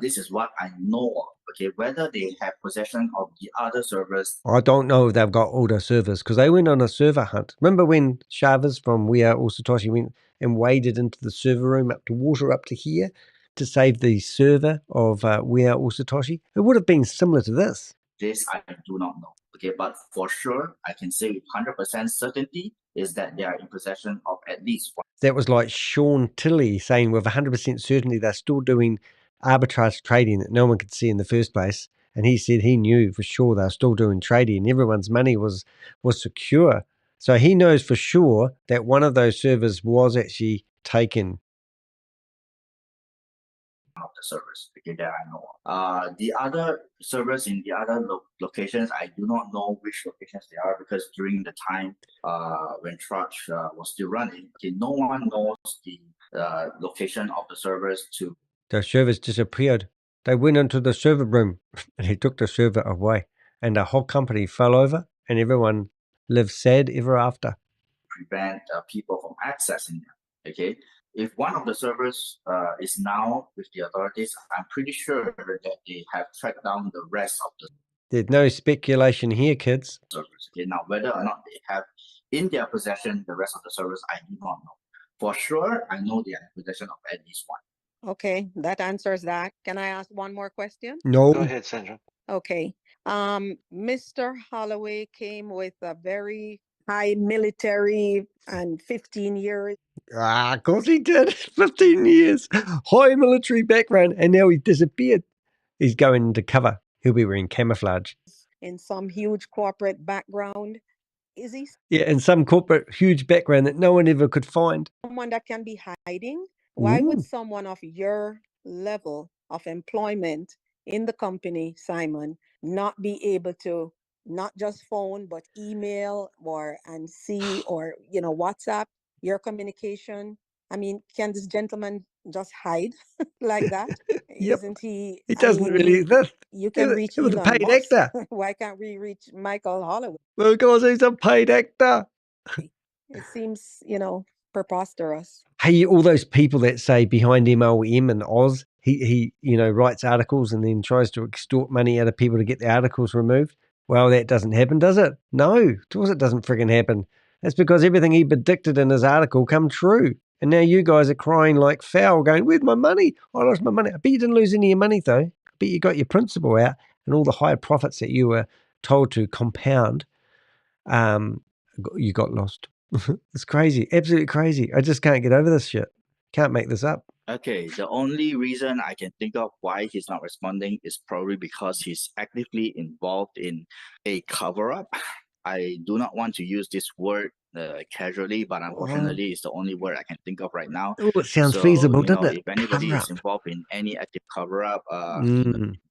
This is what I know of. Okay, whether they have possession of the other servers, I don't know if they've got all the servers because they went on a server hunt. Remember when Chavez from We Are All Satoshi went and waded into the server room up to water up to here to save the server of We Are All Satoshi? It would have been similar to this. this I do not know. Okay, but for sure, I can say with 100% certainty is that they are in possession of at least one. That was like Sean Tilley saying with 100% certainty they're still doing arbitrage trading that no one could see in the first place. And he said he knew for sure they're still doing trading and everyone's money was secure. So he knows for sure that one of those servers was actually taken. Of the servers, okay, that I know of. The other servers in the other locations, I do not know which locations they are because during the time when Trage was still running, okay, no one knows the location of the servers to. The servers disappeared. They went into the server room and he took the server away and the whole company fell over and everyone lived sad ever after. Prevent people from accessing them. Okay, if one of the servers is now with the authorities, I'm pretty sure that they have tracked down the rest of the. There's no speculation here, kids. Servers. Okay, now whether or not they have in their possession the rest of the servers, I do not know. For sure, I know they are in possession of at least one. Okay, that answers that. Can I ask one more question? No. Go ahead, Sandra. Okay. Mr. Holloway came with a very high military and 15 years. Of course he did. 15 years. High military background. And now he's disappeared. He's going into cover. He'll be wearing camouflage. In some huge corporate background. Is he Yeah, in some corporate huge background that no one ever could find. someone that can be hiding? Why Ooh. would someone of your level of employment in the company, Simon, not be able to not just phone but email and see or WhatsApp your communication? I mean, can this gentleman just hide like that? Yep. Isn't he? He doesn't really exist. You can reach He was a Elon paid Musk. actor. Why can't we reach Michael Holloway? Well, because he's a paid actor. It seems, preposterous. Hey, all those people that say behind MLM and Oz, he writes articles and then tries to extort money out of people to get the articles removed. Well, that doesn't happen, does it? No, of course it doesn't friggin' happen. That's because everything he predicted in his article come true. And now you guys are crying like foul, going, where's my money? I lost my money. I bet you didn't lose any of your money, though. I bet you got your principal out and all the higher profits that you were told to compound, you got lost. It's crazy. Absolutely crazy. I just can't get over this shit. Can't make this up. Okay, the only reason I can think of why he's not responding is probably because he's actively involved in a cover-up. I do not want to use this word casually, but unfortunately, it's the only word I can think of right now. Oh, it sounds feasible, doesn't it? If anybody Cover is up. involved in any active cover-up,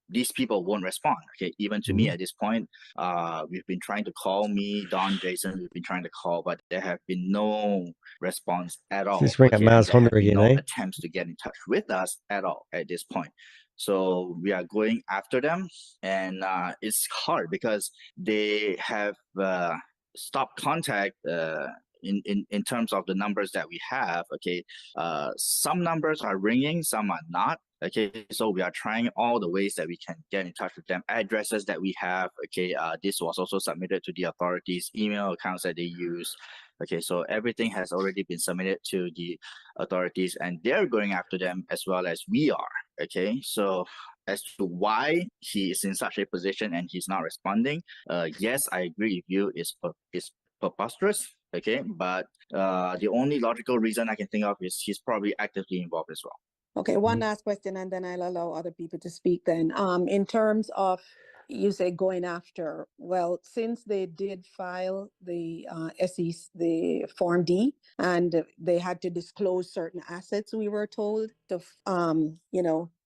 these people won't respond. Okay, even to me at this point, we've been trying to call me, Don, Jason. We've been trying to call, but there have been no response at all. Let's bring up Marshonda again, no eh? attempts to get in touch with us at all at this point. So we are going after them, and it's hard because they have stopped contact. In terms of the numbers that we have, okay, some numbers are ringing, some are not. Okay, so we are trying all the ways that we can get in touch with them. Addresses that we have, okay, this was also submitted to the authorities, email accounts that they use. Okay, so everything has already been submitted to the authorities and they're going after them as well as we are. Okay, so as to why he is in such a position and he's not responding, yes, I agree with you, it's preposterous. Okay, but the only logical reason I can think of is he's probably actively involved as well. Okay, one last question and then I'll allow other people to speak then. In terms of, you say going after, well, since they did file the SEC, the Form D, and they had to disclose certain assets, we were told, to,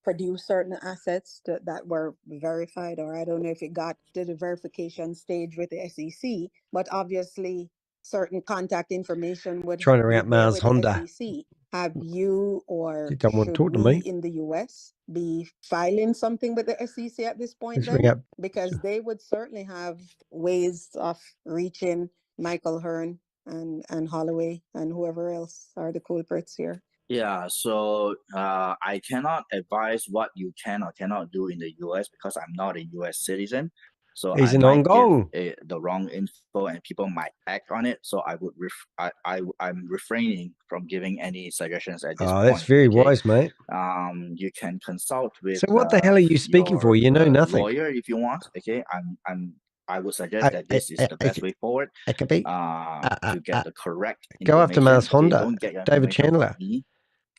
produce certain assets that were verified, or I don't know if it got to the verification stage with the SEC, but obviously certain contact information would Trying to ring be up there with Marshonda. the SEC. Have you, or She don't want to should talk to we me. in the US be filing something with the SEC at this point Let's ring then? up. Because they would certainly have ways of reaching Michael Hearn and Holloway and whoever else are the culprits here. Yeah, so I cannot advise what you can or cannot do in the US because I'm not a US citizen. So He's I in might Hong Kong. give the wrong info and people might act on it. So I would I'm refraining from giving any suggestions at this Oh, point. that's very Okay. wise, mate. You can consult with So what the hell are you speaking for? You know nothing. lawyer if you want. Okay. I would suggest that this is the best way forward to get the correct go after information. Okay? Marshonda. Don't get your David information from Chandler. me.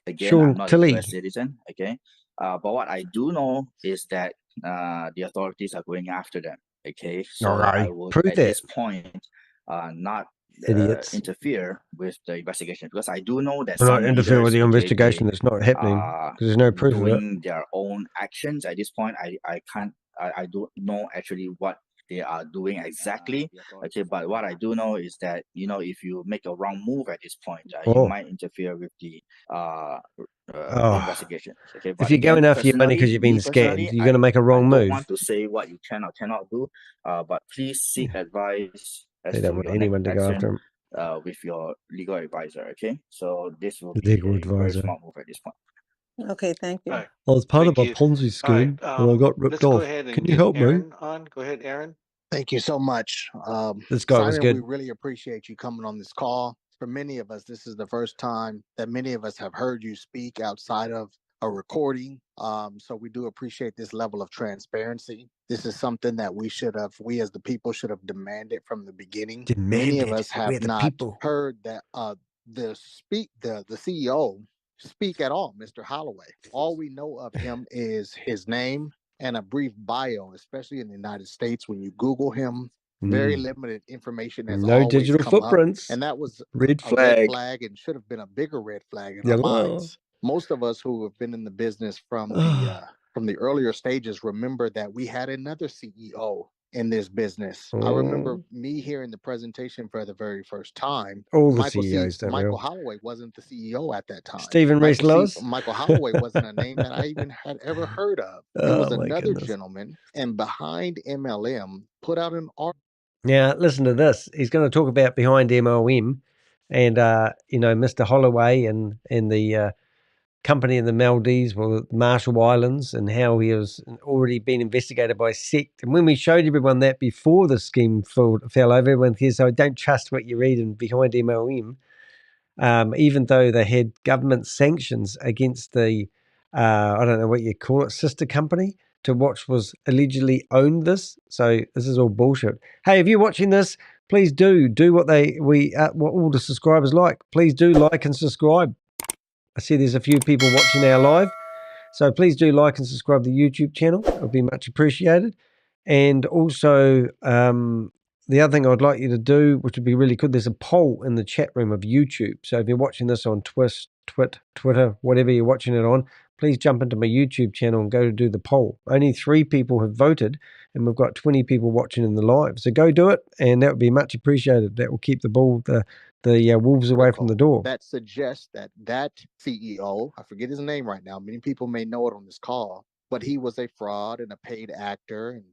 Again, Sean I'm not Tilley. a US citizen. Okay. But what I do know is that the authorities are going after them. Okay. So All right. I would Prove at that. this point not Idiots. interfere with the investigation because I do know that We're some not interfering with leaders, the okay, investigation that's not happening because there's no proof of it. doing their own actions at this point. I don't know actually what they are doing exactly. Okay, but what I do know is that if you make a wrong move at this point, you might interfere with the investigation. Okay, but if you're going after your money because you've been scammed, you're going to make a wrong move. I don't want to say what you can or cannot do, but please seek advice as They to don't want your anyone to next go action after him. with your legal advisor. Okay, so this will be Legal a very advisor. smart move at this point. Okay, thank you. All right. I was part of Thank a you. Ponzi scheme and I got ripped Let's go off. ahead and Can you get help me? Aaron on. Go ahead, Aaron. Thank you so much. This guy was Simon, good. we really appreciate you coming on this call. For many of us, this is the first time that many of us have heard you speak outside of a recording. So we do appreciate this level of transparency. This is something that we as the people should have demanded from the beginning. Many of us have not heard that the CEO speak at all, Mr. Holloway. All we know of him is his name and a brief bio, especially in the United States. When you Google him, very limited information has always digital come footprints. Up, and that was red a red flag and should have been a bigger red flag in our minds. Most of us who have been in the business from the earlier stages remember that we had another CEO in this business. I remember me hearing the presentation for the very first time. All the CEOs don't Michael Holloway wasn't the CEO at that time. Stephen Reese Lewis. Michael Holloway wasn't a name that I even had ever heard of. It was another gentleman, and behind MLM put out an article. Now listen to this. He's going to talk about behind MLM, and Mr. Holloway and the company in the Maldives, well, Marshall Islands, and how he was already been investigated by SEC. And when we showed everyone that before the scheme fell over, everyone says, so don't trust what you read in behind MLM, even though they had government sanctions against the, I don't know what you call it, sister company to watch was allegedly owned this. So this is all bullshit. Hey, if you're watching this, please do what what all the subscribers like. Please do like and subscribe. I see there's a few people watching our live. So please do like and subscribe to the YouTube channel. It would be much appreciated. And also, the other thing I'd like you to do, which would be really good, there's a poll in the chat room of YouTube. So if you're watching this on Twitter, whatever you're watching it on, please jump into my YouTube channel and go to do the poll. Only 3 people have voted, and we've got 20 people watching in the live. So go do it, and that would be much appreciated. That will keep the wolves away from the door. That suggests that CEO, I forget his name right now, many people may know it on this call, but he was a fraud and a paid actor. And,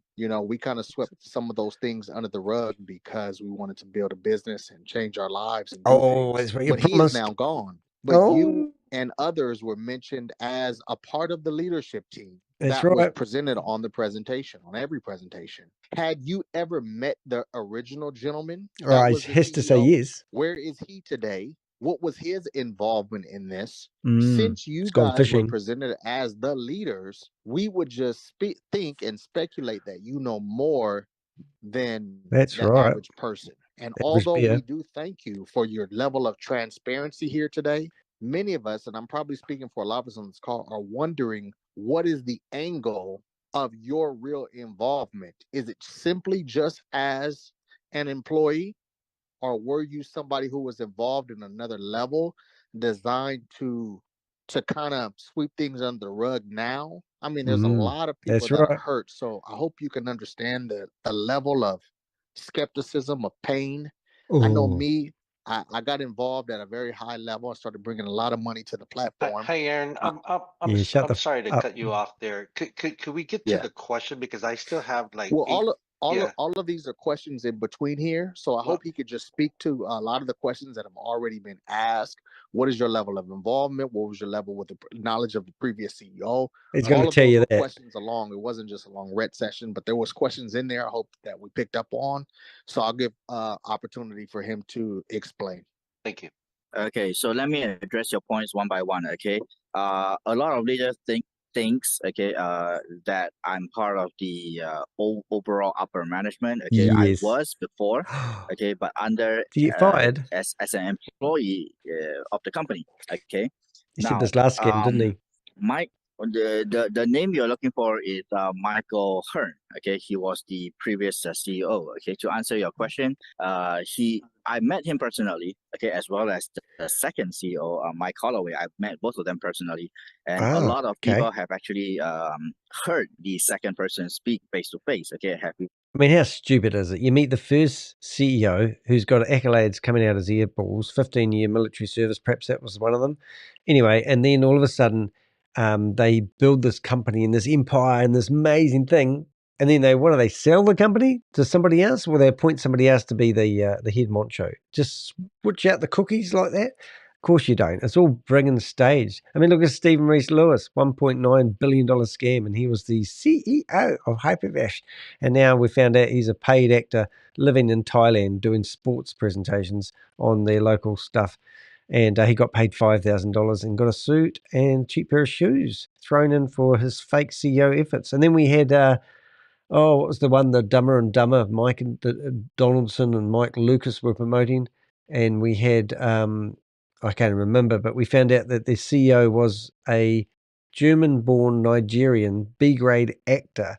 we kind of swept some of those things under the rug because we wanted to build a business and change our lives. And that's what you promised. He is now gone. But you and others were mentioned as a part of the leadership team. That was presented on the presentation, on every presentation. Had you ever met the original gentleman? I has to say yes. Where is he today? What was his involvement in this? Since you guys were presented as the leaders, we would just think and speculate that you know more than the average person. And although we do thank you for your level of transparency here today, many of us, and I'm probably speaking for a lot of us on this call, are wondering what is the angle of your real involvement? Is it simply just as an employee, or were you somebody who was involved in another level designed to to kind of sweep things under the rug now. I mean, there's a lot of people That's that are right. hurt. So I hope you can understand the level of skepticism, of pain. I know Oh, me, I got involved at a very high level. I started bringing a lot of money to the platform. Hi, Aaron. Uh, yeah, shut I'm the sorry to up. cut you off there. Could we get to yeah. the question, because I still have like Well, eight. Yeah. all of these are questions in between here. So I Well, hope he could just speak to a lot of the questions that have already been asked. What is your level of involvement? What was your level with the knowledge of the previous CEO? He's going All to of tell those you were that. questions along. It wasn't just a long red session, but there was questions in there. I hope that we picked up on. So I'll give opportunity for him to explain. thank you. Okay, so let me address your points one by one. Okay, a lot of leaders thinks okay that I'm part of the overall upper management. Okay, I Yes. was before. Okay, but under Do you get fired? as an employee of the company. Okay, He said now this last scam, didn't he? Mike, the name you're looking for is Michael Hearn. Okay, he was the previous CEO. Okay, to answer your question, I met him personally. Okay, as well as the second CEO, Mike Holloway. I've met both of them personally, and a lot of people have actually heard the second person speak face to face. Okay, I mean, how stupid is it? You meet the first CEO who's got accolades coming out his earballs, 15-year military service, perhaps that was one of them. Anyway, and then all of a sudden, they build this company and this empire and this amazing thing. And then they sell the company to somebody else, or they appoint somebody else to be the head honcho? Just switch out the cookies like that? Of course you don't. It's all bringing stage. I mean, look at Stephen Reese Lewis, $1.9 billion scam, and he was the CEO of Hypervash. And now we found out he's a paid actor living in Thailand doing sports presentations on their local stuff. And he got paid $5,000 and got a suit and cheap pair of shoes thrown in for his fake CEO efforts. And then we had, what was the one, the Dumber and Dumber, Mike and Donaldson and Mike Lucas were promoting. And we had, I can't remember, but we found out that the CEO was a German-born Nigerian B-grade actor,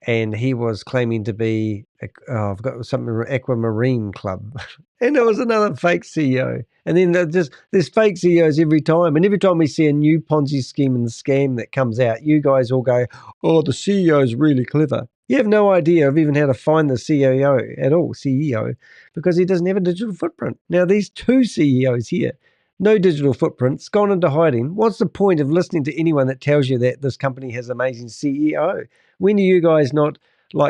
and he was claiming to be, I've got something, Aquamarine Club, and it was another fake CEO. And then there's fake CEOs every time, and every time we see a new Ponzi scheme and scam that comes out, you guys all go, "Oh, the CEO is really clever." You have no idea of even how to find the CEO at all, CEO, because he doesn't have a digital footprint. Now, these two CEOs here, no digital footprints, gone into hiding. What's the point of listening to anyone that tells you that this company has an amazing CEO? When do you guys not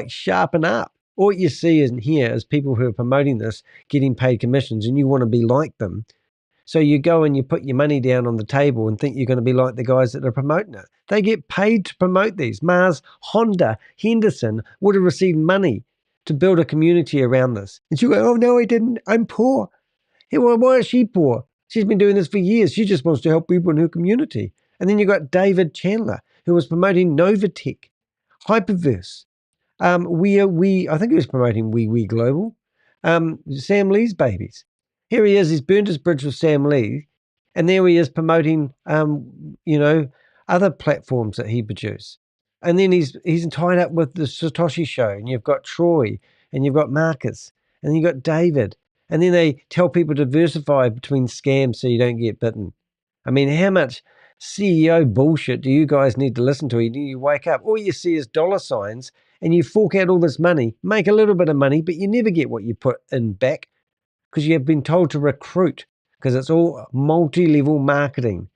sharpen up? All what you see and hear is people who are promoting this getting paid commissions, and you want to be like them. So you go and you put your money down on the table and think you're going to be like the guys that are promoting it. They get paid to promote these. Marshonda Henderson would have received money to build a community around this. And she go, "Oh, no, I didn't. I'm poor." Hey, well, why is she poor? She's been doing this for years. She just wants to help people in her community. And then you got David Chandler, who was promoting Novatech, Hyperverse. I think he was promoting We Global. Sam Lee's babies. Here he is. He's burned his bridge with Sam Lee, and there he is promoting, other platforms that he produced. And then he's tied up with the Satoshi Show, and you've got Troy, and you've got Marcus, and you've got David, and then they tell people to diversify between scams so you don't get bitten. I mean, how much CEO bullshit do you guys need to listen to? You wake up, all you see is dollar signs, and you fork out all this money, make a little bit of money, but you never get what you put in back because you have been told to recruit, because it's all multi-level marketing.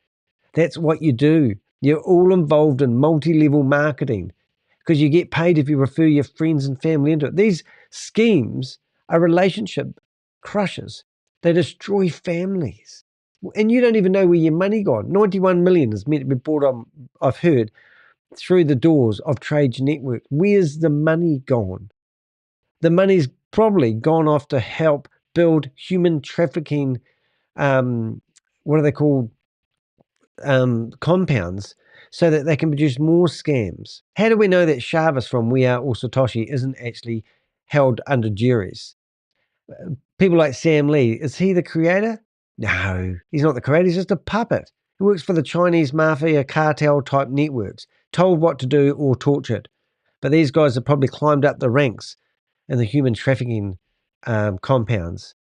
That's what you do. You're all involved in multi-level marketing because you get paid if you refer your friends and family into it. These schemes are relationship crushers. They destroy families. And you don't even know where your money gone. 91 million is meant to be brought on, I've heard, through the doors of Trage Network. Where's the money gone? The money's probably gone off to help build human trafficking, what are they called, compounds, so that they can produce more scams. How do we know that Chavez from We Are All Satoshi isn't actually held under juries? People like Sam Lee, is he the creator? No, he's not the creator. He's just a puppet. He works for the Chinese mafia cartel type networks, told what to do or tortured. But these guys have probably climbed up the ranks in the human trafficking compounds.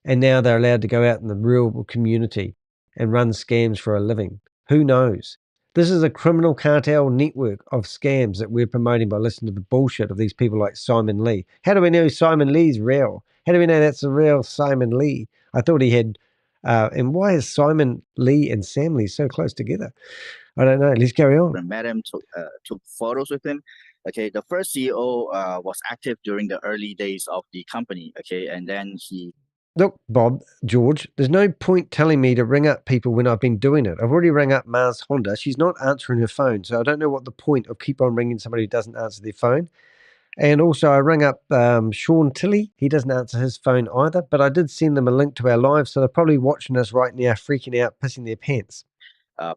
And now they're allowed to go out in the real community and run scams for a living. Who knows? This is a criminal cartel network of scams that we're promoting by listening to the bullshit of these people like Simon Lee. How do we know Simon Lee's real? How do we know that's the real Simon Lee? I thought he had, and why is Simon Lee and Sam Lee so close together? I don't know. Let's carry on. I met him, took photos with him. Okay, the first CEO was active during the early days of the company. Okay, and then he. Look, Bob, George, there's no point telling me to ring up people when I've been doing it. I've already rang up Marshonda. She's not answering her phone, so I don't know what the point of keep on ringing somebody who doesn't answer their phone. And also, I rang up Sean Tilley. He doesn't answer his phone either, but I did send them a link to our live, so they're probably watching us right now, freaking out, pissing their pants.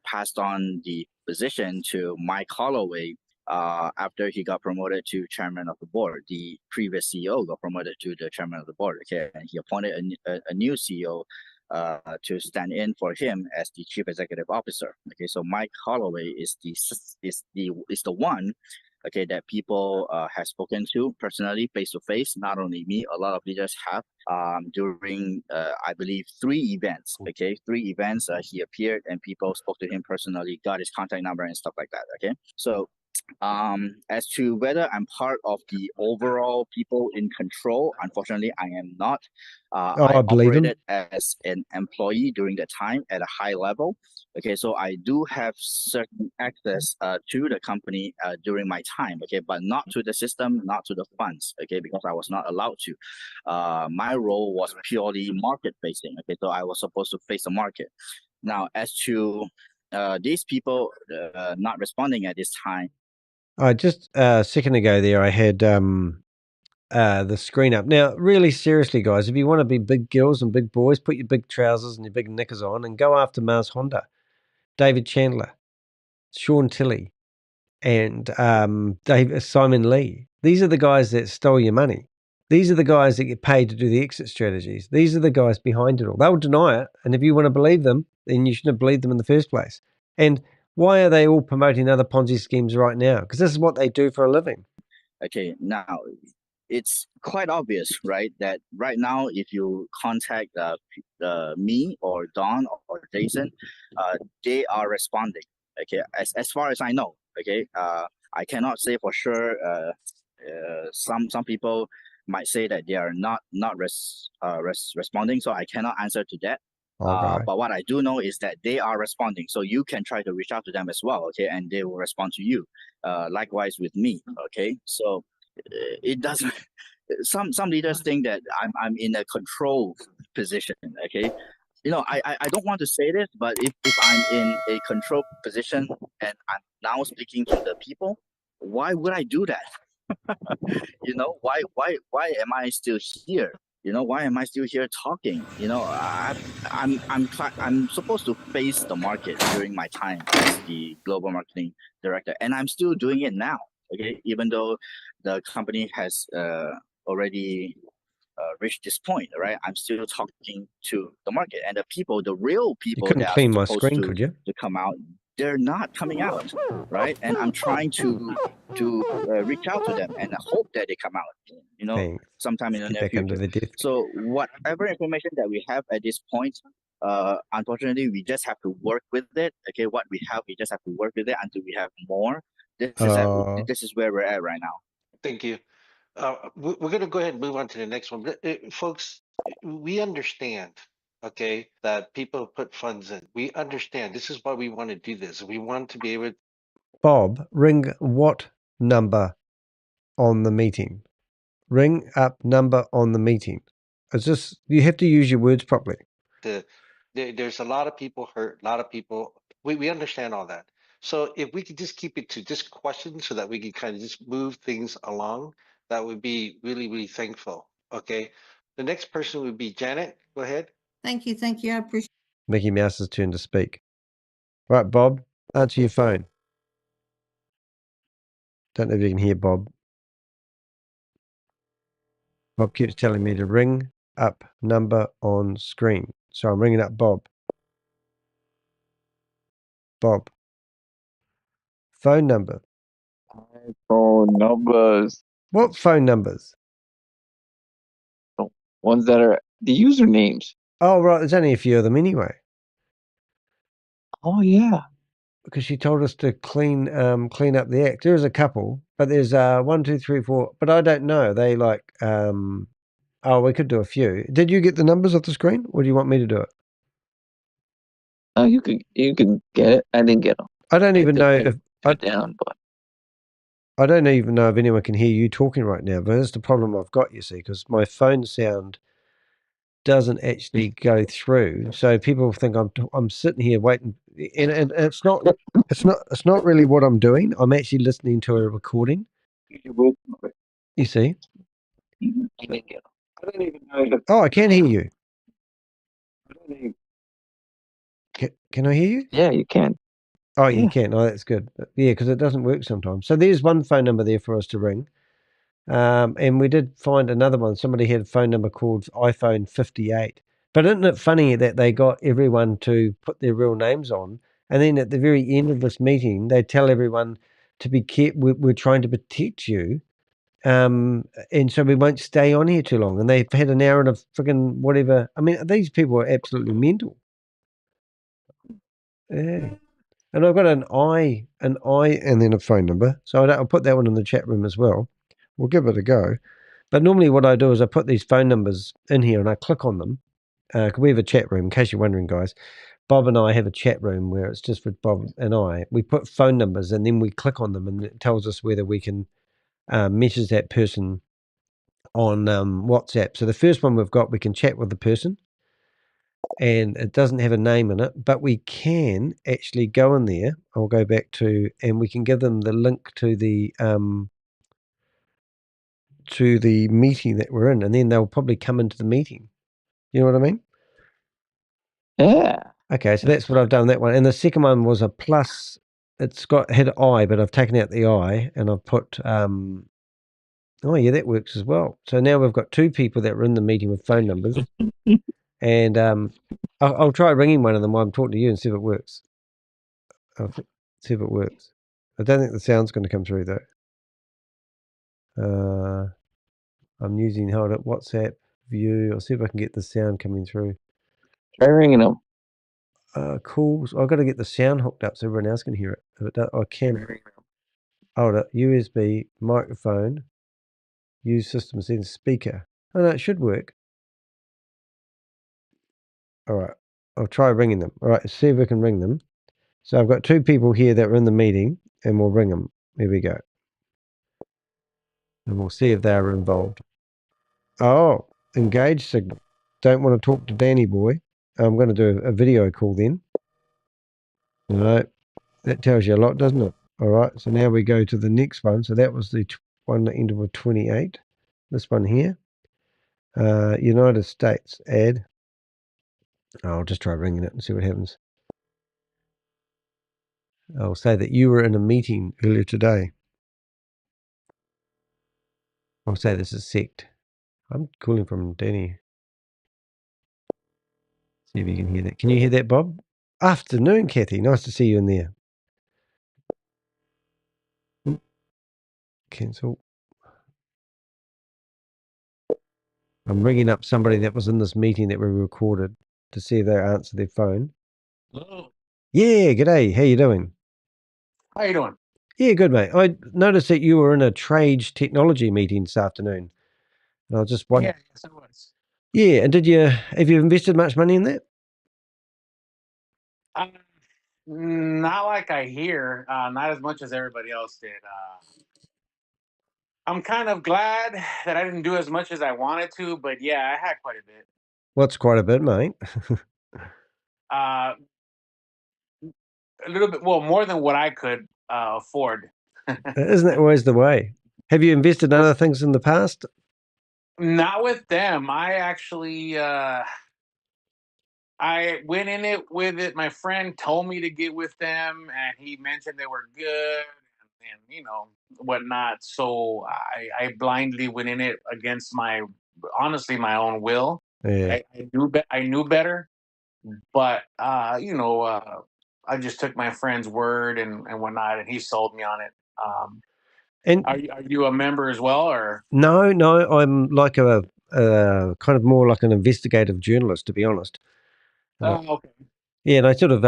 Passed on the position to Mike Holloway after he got promoted to chairman of the board. The previous CEO got promoted to the chairman of the board. Okay, and he appointed a new CEO to stand in for him as the chief executive officer. Okay, so Mike Holloway is the one. Okay, that people have spoken to personally, face to face. Not only me, a lot of leaders have during, I believe, 3 events. Okay, 3 events. He appeared and people spoke to him personally, got his contact number and stuff like that. Okay, so as to whether I'm part of the overall people in control, unfortunately, I am not. I operated as an employee during the time at a high level. Okay, so I do have certain access to the company during my time. Okay, but not to the system, not to the funds. Okay, because I was not allowed to. My role was purely market facing. Okay, so I was supposed to face the market. Now, as to these people not responding at this time. Just a second ago there, I had the screen up. Now, really seriously, guys, if you want to be big girls and big boys, put your big trousers and your big knickers on and go after Marshonda, David Chandler, Sean Tilley, and Simon Lee. These are the guys that stole your money. These are the guys that get paid to do the exit strategies. These are the guys behind it all. They'll deny it, and if you want to believe them, then you shouldn't have believed them in the first place. And why are they all promoting other Ponzi schemes right now? Because this is what they do for a living. Okay, now it's quite obvious, right, that right now if you contact me or Don or Jason, they are responding. Okay, as far as I know. Okay, I cannot say for sure. Some people might say that they are not responding, so I cannot answer to that. Okay. But what I do know is that they are responding, so you can try to reach out to them as well. Okay, and they will respond to you. Likewise with me. Okay, so it doesn't. Some leaders think that I'm in a control position. Okay, you know, I don't want to say this, but if I'm in a control position and I'm now speaking to the people, why would I do that? You know, why am I still here? You know, why am I still here talking? You know, I'm supposed to face the market during my time as the global marketing director, and I'm still doing it now. Okay, even though the company has already reached this point, right? I'm still talking to the market and the people, the real people that are supposed to come out. They're not coming out, right? And I'm trying to reach out to them and I hope that they come out, you know, sometime in the near future. So whatever information that we have at this point, unfortunately, we just have to work with it. Okay, what we have, we just have to work with it until we have more. This is where we're at right now. Thank you. We're going to go ahead and move on to the next one. But, folks, we understand, okay, that people put funds in. We understand. This is why we want to do this. We want to be able to... Bob, ring what number on the meeting? Ring up number on the meeting. It's just, you have to use your words properly. There's a lot of people hurt, a lot of people. We understand all that. So if we could just keep it to just questions so that we can kind of just move things along, that would be really, really thankful. Okay. The next person would be Janet. Go ahead. Thank you. Thank you. I appreciate it. Mickey Mouse's turn to speak. Right, Bob, answer your phone. Don't know if you can hear Bob. Bob keeps telling me to ring up number on screen. So I'm ringing up Bob. Bob. Phone number. Phone numbers. What phone numbers? Ones that are the usernames. Oh, right. There's only a few of them anyway. Oh, yeah. because she told us to clean up the act. There is a couple, but there's 1, 2, 3, 4. But I don't know. They like oh, we could do a few. Did you get the numbers off the screen, or do you want me to do it? Oh, you could get it. I didn't get them. I don't even know if down, but I don't even know if anyone can hear you talking right now. But that's the problem I've got. You see, because my phone sound doesn't actually go through, so people think I'm sitting here waiting, and it's not really what I'm doing. I'm actually listening to a recording. You see? I didn't get them. I don't even know. Oh, I can hear you. Can I hear you? Yeah, you can. Oh, you can. Oh, that's good. Yeah, because it doesn't work sometimes. So there's one phone number there for us to ring. And we did find another one. Somebody had a phone number called iPhone 58. But isn't it funny that they got everyone to put their real names on? And then at the very end of this meeting, they tell everyone to be careful. We're trying to protect you. And so we won't stay on here too long. And they've had an hour and a friggin' whatever. I mean, these people are absolutely mental. Yeah. And I've got an I, and then a phone number. So I'll put that one in the chat room as well. We'll give it a go. But normally what I do is I put these phone numbers in here and I click on them. We have a chat room, in case you're wondering, guys. Bob and I have a chat room where it's just with Bob and I. We put phone numbers and then we click on them and it tells us whether we can message that person on WhatsApp. So the first one we've got, we can chat with the person. And it doesn't have a name in it, but we can actually go in there. I'll go back to, and we can give them the link to the meeting that we're in, and then they'll probably come into the meeting. You know what I mean? Yeah. Okay, so that's what I've done that one. And the second one was a plus. It's had I, but I've taken out the I, and I've put oh yeah, that works as well. So now we've got 2 people that were in the meeting with phone numbers. And I'll try ringing one of them while I'm talking to you and see if it works. I'll see if it works. I don't think the sound's going to come through though. I'm using WhatsApp view. I'll see if I can get the sound coming through. Try ringing them. Cool. So I've got to get the sound hooked up so everyone else can hear it. If it does, I can. Hold it. USB microphone. Use system settings speaker. Oh no, it should work. All right. I'll try ringing them. All right. Let's see if we can ring them. So I've got 2 people here that were in the meeting, and we'll ring them. Here we go. And we'll see if they are involved. Oh, engage signal. Don't want to talk to Danny boy. I'm going to do a video call then. All right. That tells you a lot, doesn't it? All right. So now we go to the next one. So that was the one that ended with 28. This one here. United States. Add. I'll just try ringing it and see what happens. I'll say that you were in a meeting earlier today. I'll say this is sect. I'm calling from Danny. See if you can hear that. Can you hear that, Bob? Afternoon, Kathy. Nice to see you in there. Cancel. I'm ringing up somebody that was in this meeting that we recorded to see if they answer their phone. Hello. Yeah, g'day. How you doing? How you doing? Yeah, good, mate. I noticed that you were in a Trage Technology meeting this afternoon. And I was just wondering. Yeah, yes, I was. Yeah, and have you invested much money in that? Not like I hear, not as much as everybody else did. I'm kind of glad that I didn't do as much as I wanted to, but yeah, I had quite a bit. What's quite a bit, mate? A little bit, well, more than what I could afford. Isn't that always the way? Have you invested in other things in the past? Not with them. I actually, I went in it with it. My friend told me to get with them, and he mentioned they were good and whatnot. So I blindly went in it against honestly my own will. Yeah. I knew better, but I just took my friend's word and whatnot, and he sold me on it. And are you a member as well, or? No, I'm like a kind of more like an investigative journalist, to be honest. Okay. Yeah, and I sort of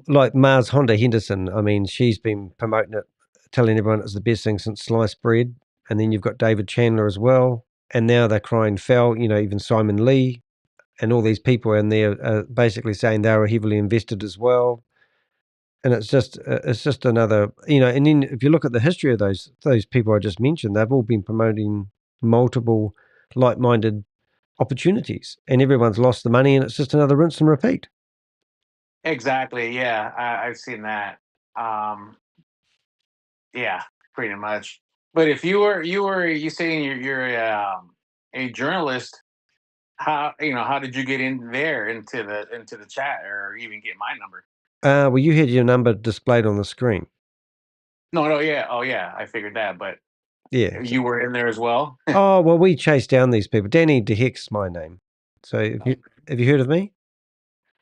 like Marshonda Henderson. I mean, she's been promoting it, telling everyone it's the best thing since sliced bread. And then you've got David Chandler as well. And now they're crying foul. You know, even Simon Lee and all these people, and they're basically saying they were heavily invested as well. And it's just another, you know. And then if you look at the history of those people I just mentioned, they've all been promoting multiple like-minded opportunities, and everyone's lost the money, and it's just another rinse and repeat. Exactly. Yeah, I've seen that. Yeah, pretty much. But if you saying you're a journalist, how did you get in there into the chat or even get my number? Well, you had your number displayed on the screen. No, yeah, oh yeah, I figured that, but Yeah. you were in there as well. Oh well, we chased down these people. Danny DeHeck's my name. So have you heard of me?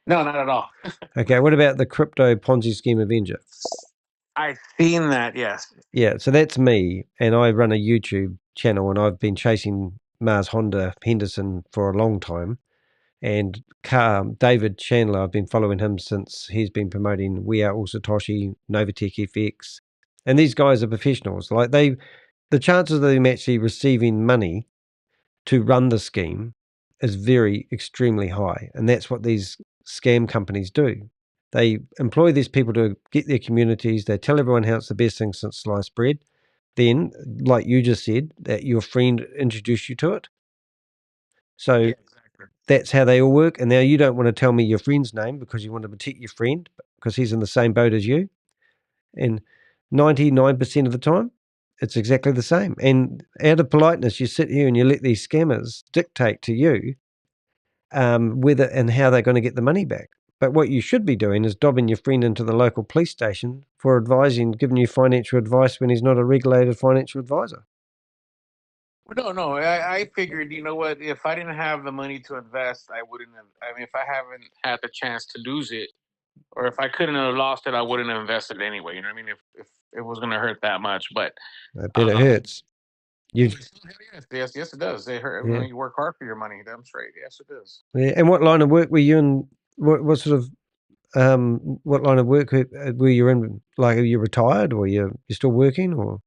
No, not at all. Okay. What about the crypto Ponzi scheme Avenger? I've seen that. Yes. Yeah. So that's me, and I run a YouTube channel, and I've been chasing Marshonda Henderson for a long time. And David Chandler, I've been following him since he's been promoting We Are All Satoshi, Novatech FX. And these guys are professionals. Like the chances of them actually receiving money to run the scheme is extremely high. And that's what these scam companies do. They employ these people to get their communities. They tell everyone how it's the best thing since sliced bread. Then, like you just said, that your friend introduced you to it. So Yeah, exactly. That's how they all work. And now you don't want to tell me your friend's name because you want to protect your friend because he's in the same boat as you. And 99% of the time, it's exactly the same. And out of politeness, you sit here and you let these scammers dictate to you whether and how they're going to get the money back. But what you should be doing is dobbing your friend into the local police station for giving you financial advice when he's not a regulated financial advisor. No. I figured, you know what? If I didn't have the money to invest, I wouldn't have. I mean, if I haven't had the chance to lose it, or if I couldn't have lost it, I wouldn't have invested anyway. You know what I mean? If it was going to hurt that much, but I bet it hurts. yes, it does. It hurt when you work hard for your money. Damn straight. Yes, it does. Yeah. And what line of work were you in? What sort of what line of work were you in? Like, are you retired or you're still working or?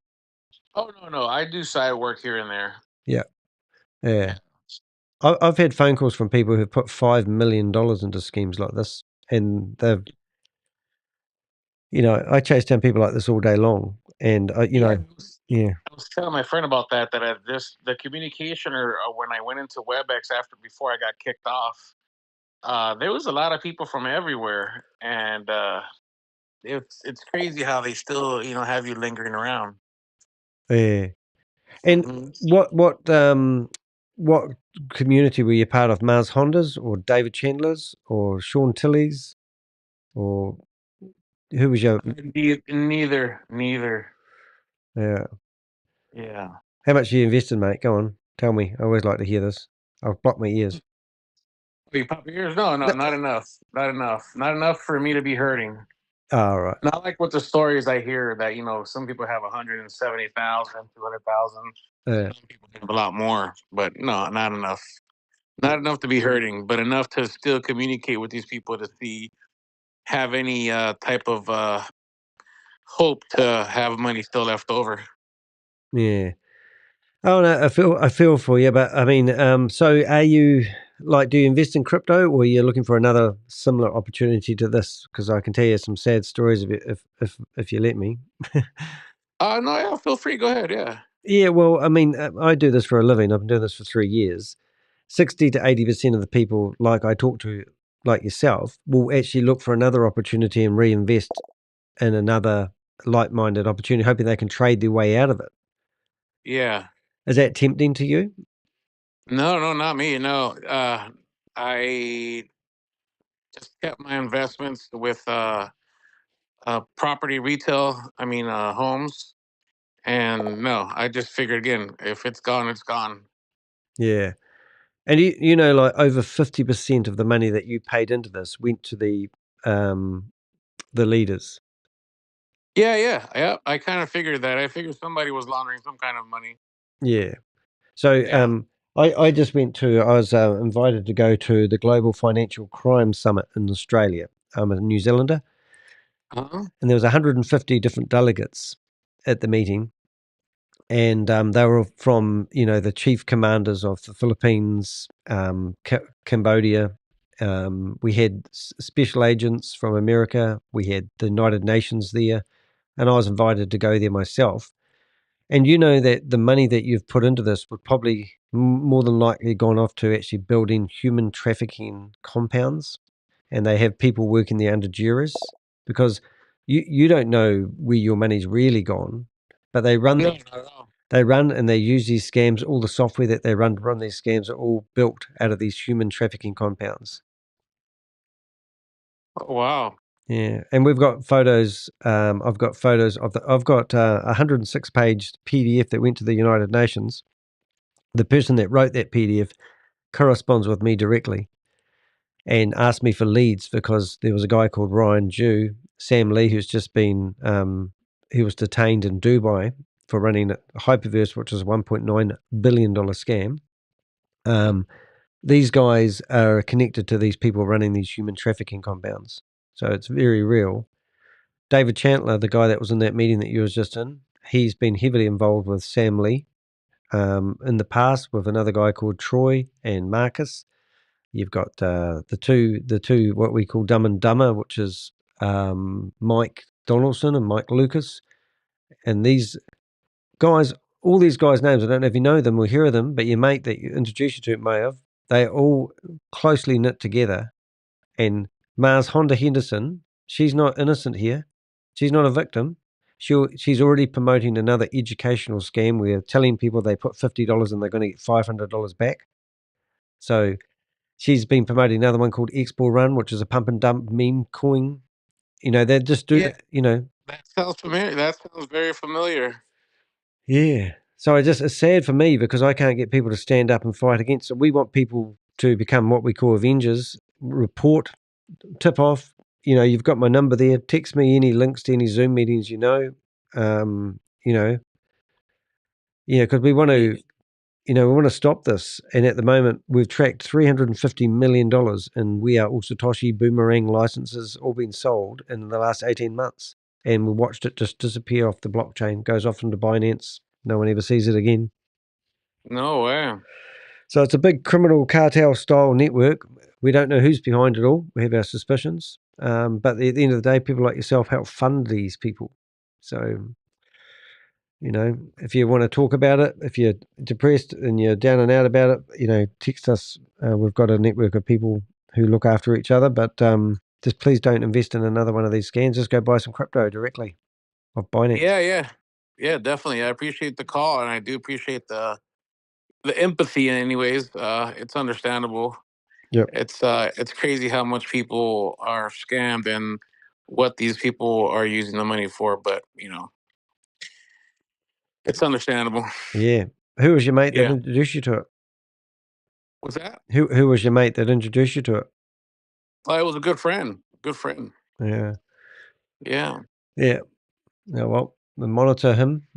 Oh no, I do side work here and there. Yeah. I've had phone calls from people who've put $5 million into schemes like this, and they've, I chase down people like this all day long, and I was telling my friend about that the communication or when I went into WebEx before I got kicked off, there was a lot of people from everywhere, and it's crazy how they still have you lingering around. yeah. And what community were you part of? Marshonda's or David Chandler's or Sean Tilley's, or who was your? Neither. Yeah. Yeah. How much you invested, mate? Go on, tell me. I always like to hear this. I'll block my ears. You pop your ears? No, not enough. Not enough for me to be hurting. All right. Not like with the stories I hear that some people have 170,000, 200,000. Some people have a lot more, but no, not enough. Not enough to be hurting, but enough to still communicate with these people to have any type of hope to have money still left over. Yeah. Oh no, I feel for you, but I mean, so are you do you invest in crypto, or are you looking for another similar opportunity to this? Because I can tell you some sad stories if you let me. No, yeah, feel free. Go ahead. Yeah. Yeah, well, I mean, I do this for a living. I've been doing this for 3 years. 60 to 80% of the people, like I talk to, like yourself, will actually look for another opportunity and reinvest in another like-minded opportunity, hoping they can trade their way out of it. Yeah. Is that tempting to you? No, not me. No, I just kept my investments with property retail. I mean, homes. And no, I just figured again, if it's gone, it's gone. Yeah. And you know, like over 50% of the money that you paid into this went to the leaders. Yeah. I kind of figured that. I figured somebody was laundering some kind of money. Yeah. So I was invited to go to the Global Financial Crime Summit in Australia, I'm a New Zealander. Uh-huh. And there was 150 different delegates at the meeting. And they were from, the chief commanders of the Philippines, Cambodia. We had special agents from America. We had the United Nations there. And I was invited to go there myself. And you know that the money that you've put into this would probably more than likely gone off to actually building human trafficking compounds. And they have people working there under jurors because you don't know where your money's really gone, but they run and they use these scams. All the software that they run to run these scams are all built out of these human trafficking compounds. Oh, wow. Yeah, and we've got photos. I've got photos of I've got a 106-page PDF that went to the United Nations. The person that wrote that PDF corresponds with me directly, and asked me for leads because there was a guy called Ryan Jew, Sam Lee, who's just been he was detained in Dubai for running Hyperverse, which is a $1.9 billion scam. These guys are connected to these people running these human trafficking compounds, so it's very real. David Chandler, the guy that was in that meeting that you was just in, he's been heavily involved with Sam Lee in the past with another guy called Troy and Marcus. You've got the two what we call Dumb and Dumber, which is Mike Donaldson and Mike Lucas. And these guys, all these guys' names, I don't know if you know them or hear of them, but your mate that you introduced you to may have. They're all closely knit together. And Marshonda Henderson, she's not innocent here. She's not a victim. She's already promoting another educational scam where telling people they put $50 and they're going to get $500 back. So she's been promoting another one called Export Run, which is a pump and dump meme coin. They just do that, That sounds familiar. That sounds very familiar. Yeah. So it's sad for me because I can't get people to stand up and fight against. So we want people to become what we call Avengers, report, tip off. You've got my number there. Text me any links to any Zoom meetings, because we want to, we want to stop this. And at the moment, we've tracked $350 million in We Are All Satoshi Boomerang licenses all been sold in the last 18 months. And we watched it just disappear off the blockchain, goes off into Binance. No one ever sees it again. No way. So it's a big criminal cartel-style network. We don't know who's behind it all. We have our suspicions. But at the end of the day, people like yourself help fund these people. So, if you want to talk about it, if you're depressed and you're down and out about it, text us. We've got a network of people who look after each other. But just please don't invest in another one of these scams. Just go buy some crypto directly off Binance. Yeah, definitely. I appreciate the call, and I do appreciate the empathy. Anyways, it's understandable. Yep. It's crazy how much people are scammed and what these people are using the money for, but it's understandable. Yeah. Who was your mate that introduced you to it? What's that? Who was your mate that introduced you to it? It was a good friend. Good friend. Yeah. Yeah. Yeah. Oh, well, monitor him.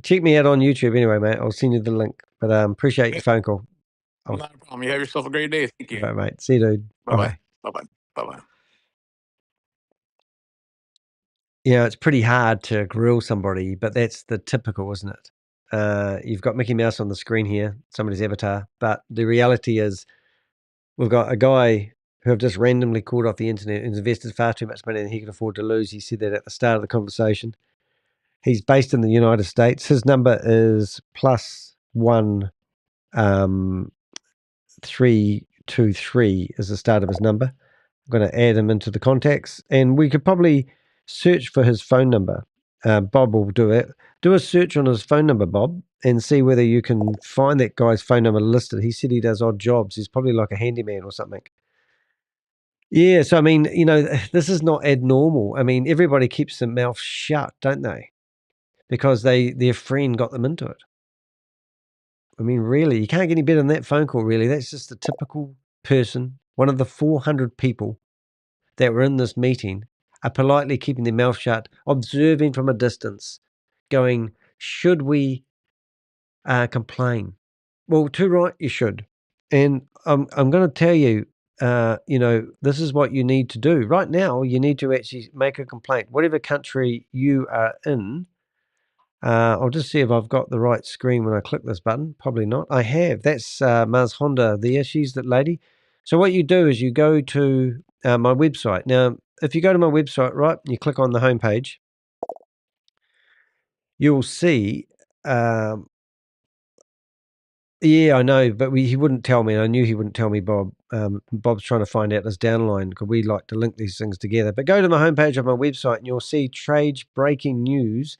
Check me out on YouTube anyway, mate. I'll send you the link. But appreciate your phone call. Not a problem. You have yourself a great day. Thank you. All right, mate. See you, dude. Bye-bye. Bye-bye. Bye-bye. It's pretty hard to grill somebody, but that's the typical, isn't it? You've got Mickey Mouse on the screen here, somebody's avatar. But the reality is we've got a guy who I've just randomly called off the internet and invested far too much money than he can afford to lose. He said that at the start of the conversation. He's based in the United States. His number is +1 323 is the start of his number. I'm going to add him into the contacts, and we could probably search for his phone number. Bob will do it. Do a search on his phone number, Bob, and see whether you can find that guy's phone number listed. He said he does odd jobs. He's probably like a handyman or something. Yeah, so I mean, this is not abnormal. I mean, everybody keeps their mouth shut, don't they? Because their friend got them into it. I mean, really, you can't get any better than that phone call, really. That's just the typical person, one of the 400 people that were in this meeting are politely keeping their mouth shut, observing from a distance, going, should we complain? Well, too right, you should. And I'm going to tell you, this is what you need to do. Right now, you need to actually make a complaint. Whatever country you are in, I'll just see if I've got the right screen when I click this button. Probably not. I have. That's Marshonda there. She's that lady. So what you do is you go to my website. Now, if you go to my website, right, you click on the homepage, you'll see yeah, I know, but he wouldn't tell me. I knew he wouldn't tell me, Bob. Bob's trying to find out this downline because we like to link these things together. But go to the homepage of my website and you'll see Trage breaking news.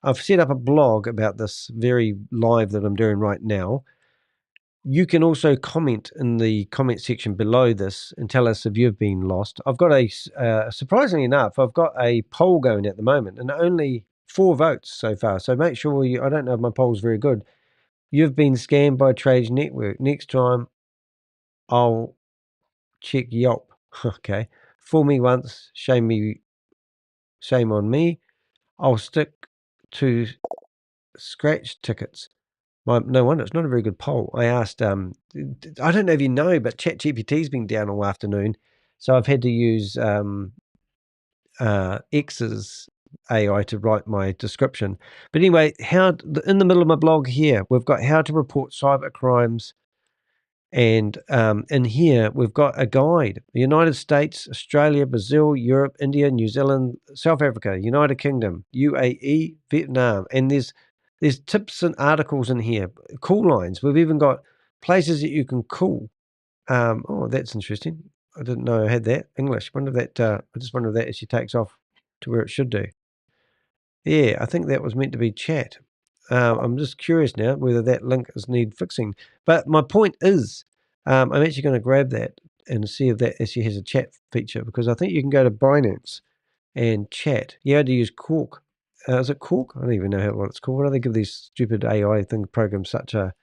I've set up a blog about this very live that I'm doing right now. You can also comment in the comment section below this and tell us if you've been lost. I've got surprisingly enough, I've got a poll going at the moment and only 4 votes so far. So make sure I don't know if my poll's very good. You've been scammed by Trage Network. Next time, I'll check Yelp. Okay. Fool me once, shame on me. I'll stick to scratch tickets. No wonder, it's not a very good poll. I asked, I don't know if you know, but ChatGPT's been down all afternoon. So I've had to use X's AI to write my description. But anyway, in the middle of my blog here, we've got how to report cyber crimes. And in here, we've got a guide. The United States, Australia, Brazil, Europe, India, New Zealand, South Africa, United Kingdom, UAE, Vietnam. And there's tips and articles in here, call lines. We've even got places that you can call. Oh, that's interesting. I didn't know I had that. English. I just wonder if that actually takes off to where it should do. Yeah, I think that was meant to be chat. I'm just curious now whether that link is need fixing. But my point is, I'm actually going to grab that and see if that actually has a chat feature because I think you can go to Binance and chat. You had to use Cork. Is it Cork? I don't even know what it's called. Why do they give these stupid AI programs such a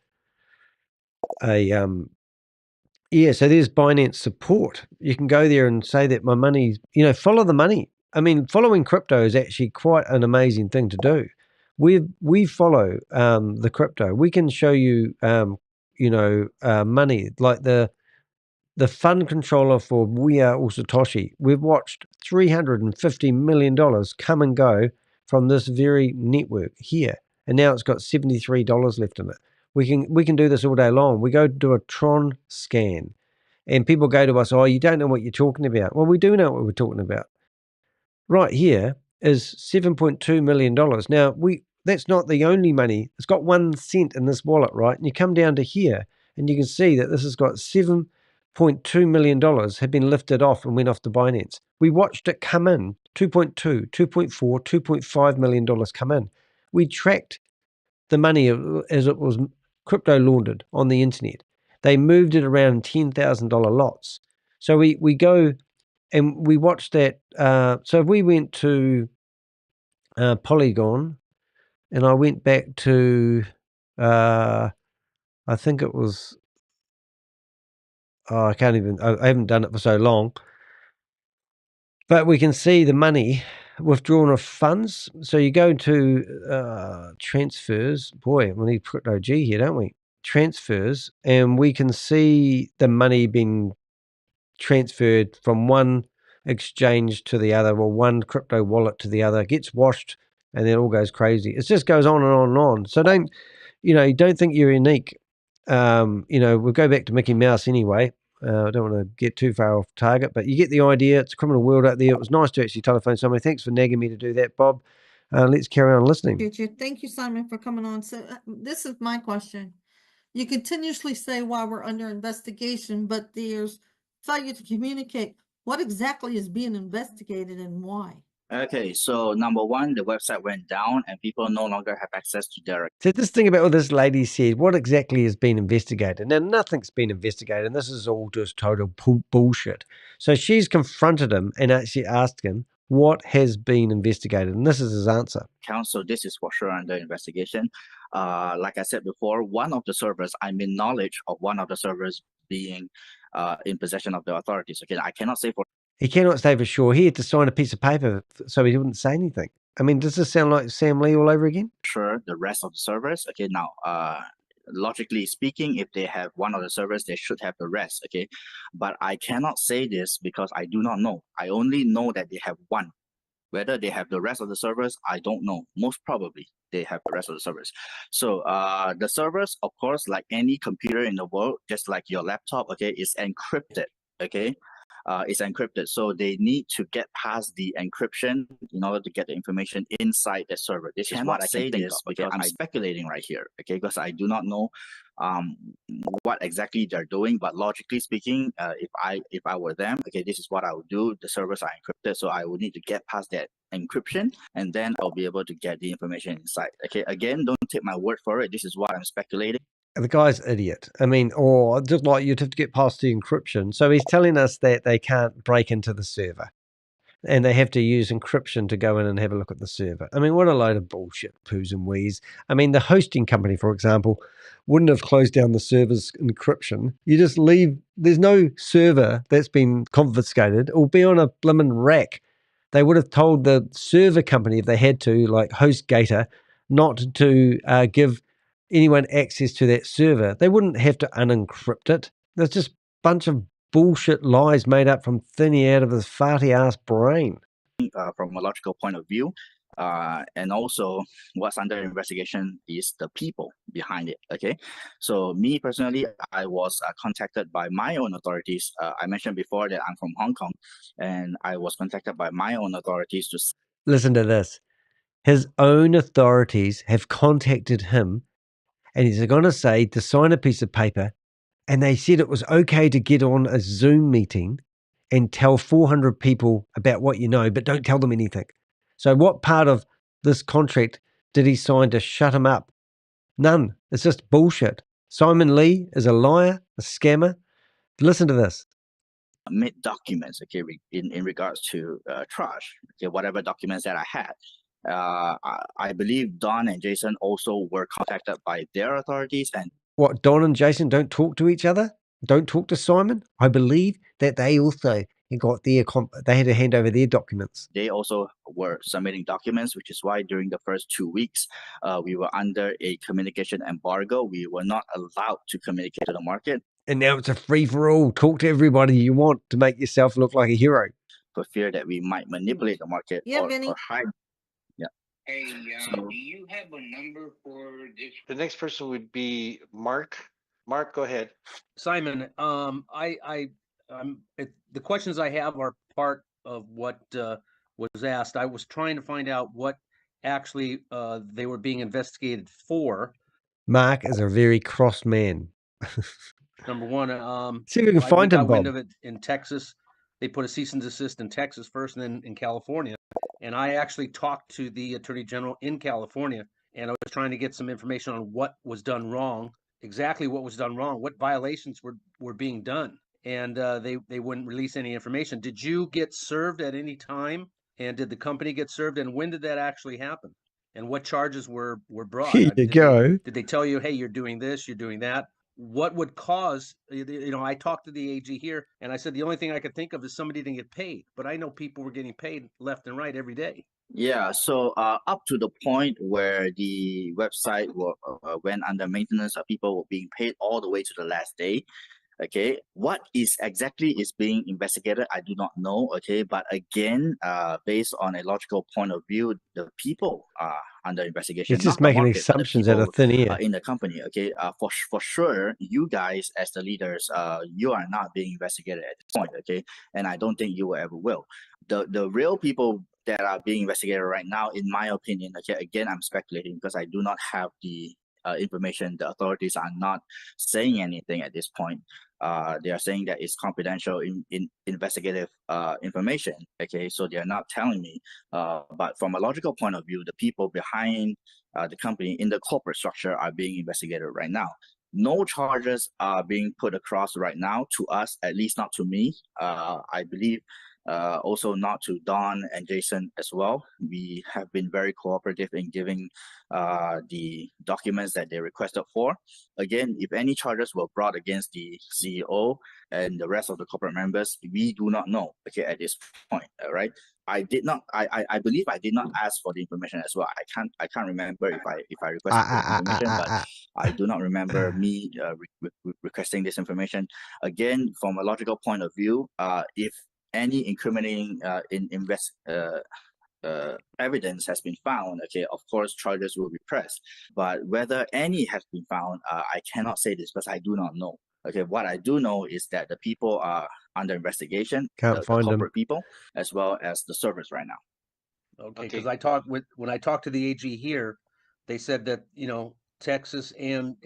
yeah, so there's Binance support. You can go there and say that my money, follow the money. I mean, following crypto is actually quite an amazing thing to do. We follow the crypto. We can show you, money like the fund controller for We Are All Satoshi. We've watched $350 million come and go from this very network here, and now it's got $73 left in it. We can do this all day long. We go do a Tron scan, and people go to us, "Oh, you don't know what you're talking about." Well, we do know what we're talking about. Right here is $7.2 million. Now, that's not the only money. It's got 1 cent in this wallet, right? And you come down to here, and you can see that this has got $7.2 million have been lifted off and went off to Binance. We watched it come in, 2.2, 2.4, $2.5 million come in. We tracked the money as it was crypto laundered on the internet. They moved it around $10,000 lots. So we go and we watched that. So if we went to Polygon, and I went back to, I think it was, I haven't done it for so long. But we can see the money withdrawn of funds. So you go to transfers. Boy, we need crypto G here, don't we? Transfers, and we can see the money being transferred from one exchange to the other, or one crypto wallet to the other, gets washed, and then it all goes crazy. It just goes on and on and on. So don't think you're unique. We'll go back to Mickey Mouse anyway. I don't want to get too far off target, but you get the idea. It's a criminal world out there. It was nice to actually telephone somebody. Thanks for nagging me to do that, Bob. Let's carry on listening. Thank you, Simon, for coming on. So this is my question. You continuously say while we're under investigation, but there's failure to communicate. What exactly is being investigated and why? Okay, so number one, the website went down and people no longer have access to their. So this thing about what this lady said, what exactly has been investigated? Now, nothing's been investigated, and this is all just total bullshit. So she's confronted him and actually asked him what has been investigated, and this is his answer. So this is for sure under investigation. Like I said before, one of the servers, I'm in knowledge of one of the servers being in possession of the authorities. Okay, I cannot say for. He cannot say for sure. He had to sign a piece of paper so he wouldn't say anything. I mean, does this sound like Sam Lee all over again? Sure, the rest of the servers. Okay, now logically speaking, if they have one of the servers, they should have the rest, okay? But I cannot say this because I do not know. I only know that they have one. Whether they have the rest of the servers, I don't know. Most probably they have the rest of the servers. So the servers, of course, like any computer in the world, just like your laptop, okay, is encrypted, okay? It's encrypted. So they need to get past the encryption in order to get the information inside the server. This is what I can think of. Okay, I'm speculating right here, okay, because I do not know what exactly they're doing, but logically speaking, if I were them, okay, this is what I would do. The servers are encrypted, so I would need to get past that encryption, and then I'll be able to get the information inside. Okay, again, don't take my word for it. This is what I'm speculating. The guy's an idiot. I mean, or just like you'd have to get past the encryption. So he's telling us that they can't break into the server and they have to use encryption to go in and have a look at the server. I mean, what a load of bullshit, poos and wheeze. I mean, the hosting company, for example, wouldn't have closed down the server's encryption. You just leave, there's no server that's been confiscated. It will be on a blimmin' rack. They would have told the server company, if they had to, like HostGator, not to give anyone access to that server. They wouldn't have to unencrypt it. There's just a bunch of bullshit lies made up from thin air out of his farty ass brain. From a logical point of view, and also what's under investigation is the people behind it. Okay, so me personally, I was contacted by my own authorities. I mentioned before that I'm from Hong Kong, and I was contacted by my own authorities to listen to this. His own authorities have contacted him, and he's going to say to sign a piece of paper, and they said it was okay to get on a Zoom meeting and tell 400 people about what you know, but don't tell them anything. So what part of this contract did he sign to shut him up? None. It's just bullshit. Simon Lee is a liar, a scammer. Listen to this. Submit documents, okay, in regards to Trage, okay, whatever documents that I had. I believe Don and Jason also were contacted by their authorities. And what, Don and Jason don't talk to each other? Don't talk to Simon? I believe that they also got their they had to hand over their documents. They also were submitting documents, which is why during the first 2 weeks, we were under a communication embargo. We were not allowed to communicate to the market. And now it's a free-for-all. Talk to everybody you want to make yourself look like a hero. For fear that we might manipulate the market or hide. Yeah. Hey, so, do you have a number for this? The next person would be Mark. Mark, go ahead. Simon, the questions I have are part of what was asked. I was trying to find out what actually they were being investigated for. Mark is a very cross man. Number one, see if we can find him, Bob. Wind of it in Texas. They put a cease and desist in Texas first, and then in California. And I actually talked to the Attorney General in California, and I was trying to get some information on what was done wrong, exactly what was done wrong, what violations were being done. And they wouldn't release any information. Did you get served at any time? And did the company get served? And when did that actually happen? And what charges were brought? Here you go. Did they tell you, hey, you're doing this, you're doing that? What would cause, I talked to the AG here, and I said the only thing I could think of is somebody didn't get paid. But I know people were getting paid left and right every day. Yeah, so up to the point where the website went under maintenance, people were being paid all the way to the last day. Okay, what is exactly is being investigated, I do not know. Okay, but again, based on a logical point of view, the people are under investigation. It's just making assumptions out of thin air in the company. Okay, for sure, you guys as the leaders, you are not being investigated at this point. Okay, and I don't think you ever will. The real people that are being investigated right now, in my opinion, okay, again, I'm speculating because I do not have the information. The authorities are not saying anything at this point. They are saying that it's confidential in investigative information. Okay, so they are not telling me. But from a logical point of view, the people behind the company in the corporate structure are being investigated right now. No charges are being put across right now to us, at least not to me. I believe Also not to Don and Jason as well. We have been very cooperative in giving the documents that they requested for. Again, if any charges were brought against the CEO and the rest of the corporate members, we do not know, okay, at this point, all right? I believe I did not ask for the information as well. I can't remember if I requested for this information, but I do not remember me requesting this information. Again, from a logical point of view, if any incriminating evidence has been found, okay, of course charges will be pressed. But whether any has been found, I cannot say this because I do not know. Okay, what I do know is that the people are under investigation, Can't the find them. corporate people, as well as the servers right now. Okay, because when I talked to the AG here, they said that Texas and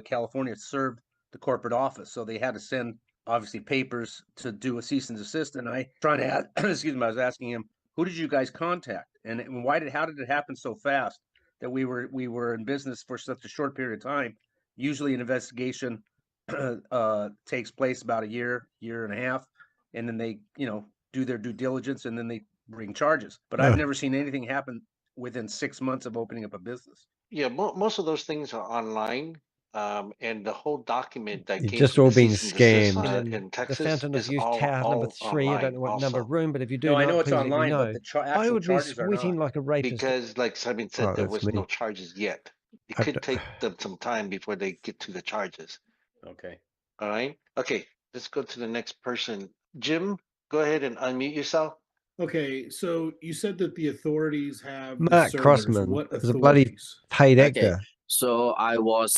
California served the corporate office, so they had to send obviously papers to do a cease and desist. And I trying to ask, excuse me, I was asking him, who did you guys contact, and how did it happen so fast that we were in business for such a short period of time? Usually, an investigation takes place about a year and a half, and then they do their due diligence, and then they bring charges. But I've never seen anything happen within 6 months of opening up a business. Yeah, most of those things are online. And the whole document that You've came just from all the been cease and desist, scammed. in The Texas Fountain of is Youth Tower number 3. I don't know what number also. room, but if you do No, I know, know it's please let me online, know. but the I actual would be charges are sweating not. like a rapist. Because, like Simon said, there that's was me. no charges yet. It could take them some time before they get to the charges. Okay. All right. Okay. Let's go to the next person. Jim, go ahead and unmute yourself. Okay, so you said that the authorities have the Mark servers. Crossman What is a bloody authorities? paid Okay, actor. so I was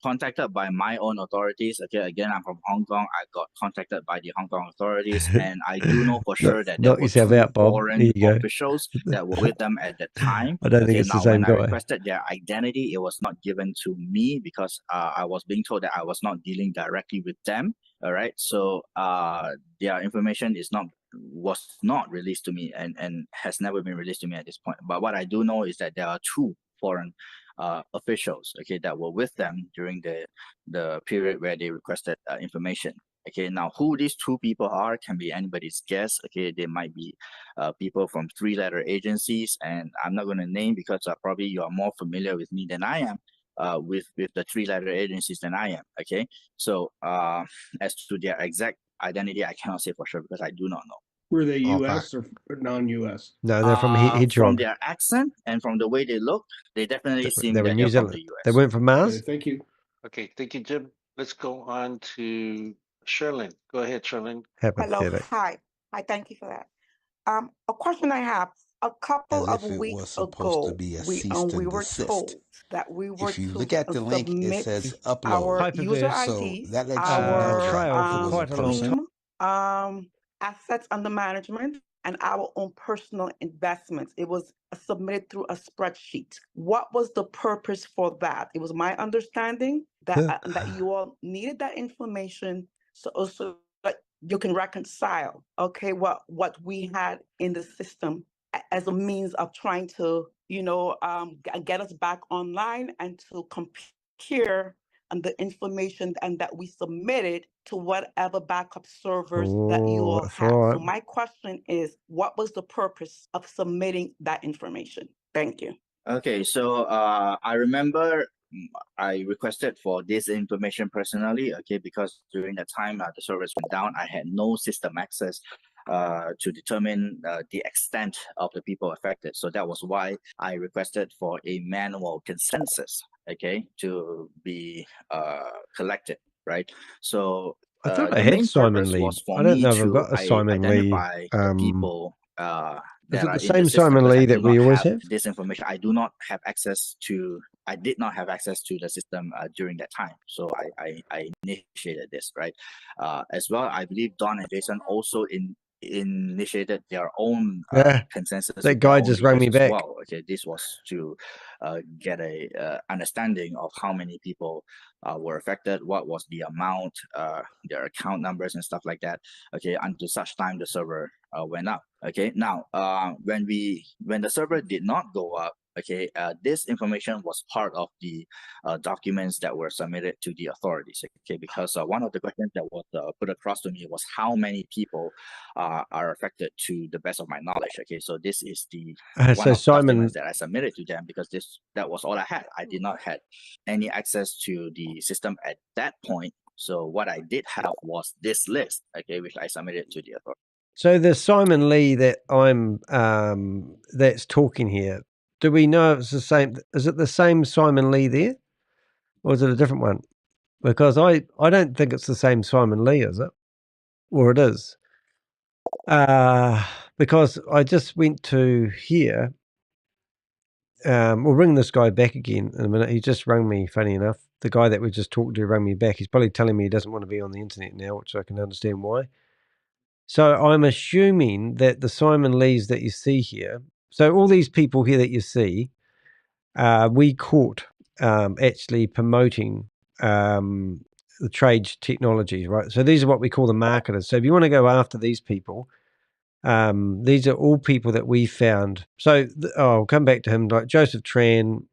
contacted by my own authorities. Okay, again, I'm from Hong Kong. I got contacted by the Hong Kong authorities, and I do know for sure that there Knock were yourself two out, Bob. foreign Here you go. officials that were with them at that time. I don't think Okay, it's the now same when I guy. requested their identity, it was not given to me because I was being told that I was not dealing directly with them. All right, so their information was not released to me and has never been released to me at this point. But what I do know is that there are two foreign officials, okay, that were with them during the period where they requested information. Okay, now who these two people are can be anybody's guess. Okay, they might be people from 3-letter agencies, and I'm not going to name because probably you are more familiar with me than I am with the 3-letter agencies than I am. Okay, so as to their exact identity, I cannot say for sure because I do not know. Were they U.S. or non-U.S.? No, they're from Hedgehog. From their accent and from the way they look, they definitely seem that they're from the U.S. They weren't from Mars? Okay, thank you. Okay, thank you, Jim. Let's go on to Sherlyn. Go ahead, Sherlyn. Hello, hi. Hi, thank you for that. A question I have. A couple of weeks ago, we were told that we were to look at the link, it says upload. our user Hyperverse. ID, So that lets you know that trail for it was a quite a long person. time. assets under management, and our own personal investments. It was submitted through a spreadsheet. What was the purpose for that? It was my understanding that that you all needed that information so that you can reconcile, okay, what we had in the system as a means of trying to, get us back online and to compare and the information and that we submitted to whatever backup servers that you all have. Right. So my question is, what was the purpose of submitting that information? Thank you. Okay, so I remember I requested for this information personally, okay, because during the time the servers went down, I had no system access to determine the extent of the people affected. So that was why I requested for a manual consensus, okay, to be collected, right? So I thought the I had main Simon purpose Lee. was for I don't me know if I've to got a Simon Lee. identify the people Is that it are the in same the system, Simon because Lee I do that we not always have have? this information. I do not have access to. I did not have access to the system during that time, so I initiated this, right? As well, I believe Don and Jason also initiated their own consensus. That guy just rang me back. Well, okay, this was to get a understanding of how many people were affected, what was the amount, their account numbers and stuff like that. Okay, until such time the server went up. Okay, now when the server did not go up, Okay, this information was part of the documents that were submitted to the authorities. Okay, because one of the questions that was put across to me was how many people are affected to the best of my knowledge. Okay, so this is the one So of the Simon, documents that I submitted to them because that was all I had. I did not have any access to the system at that point. So what I did have was this list, okay, which I submitted to the authorities. So the Simon Lee that I'm that's talking here, do we know if it's the same? Is it the same Simon Lee there, or is it a different one? Because I don't think it's the same Simon Lee, is it? Or it is? Because I just went to here. We'll ring this guy back again in a minute. He just rang me, funny enough. The guy that we just talked to rang me back. He's probably telling me he doesn't want to be on the internet now, which I can understand why. So I'm assuming that the Simon Lees that you see here, so all these people here that you see, we caught actually promoting the Trage Technologies, right? So these are what we call the marketers. So if you want to go after these people, these are all people that we found. So I'll come back to him, like Joseph Tran,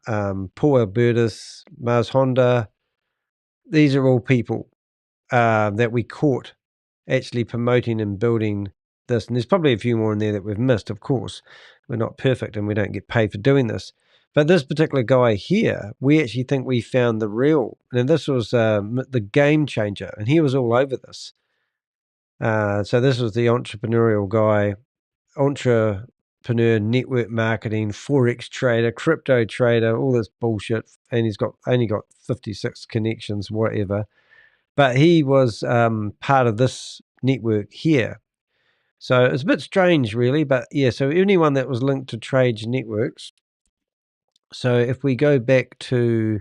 Paul Albertus, Marshonda. These are all people that we caught actually promoting and building this. And there's probably a few more in there that we've missed, of course. We're not perfect and we don't get paid for doing this. But this particular guy here, we actually think we found the real. And this was the game changer. And he was all over this. So this was the entrepreneurial guy, entrepreneur, network marketing, Forex trader, crypto trader, all this bullshit. And he's only got 56 connections, whatever. But he was part of this network here. So it's a bit strange, really. But yeah, so anyone that was linked to Trage Networks. So if we go back to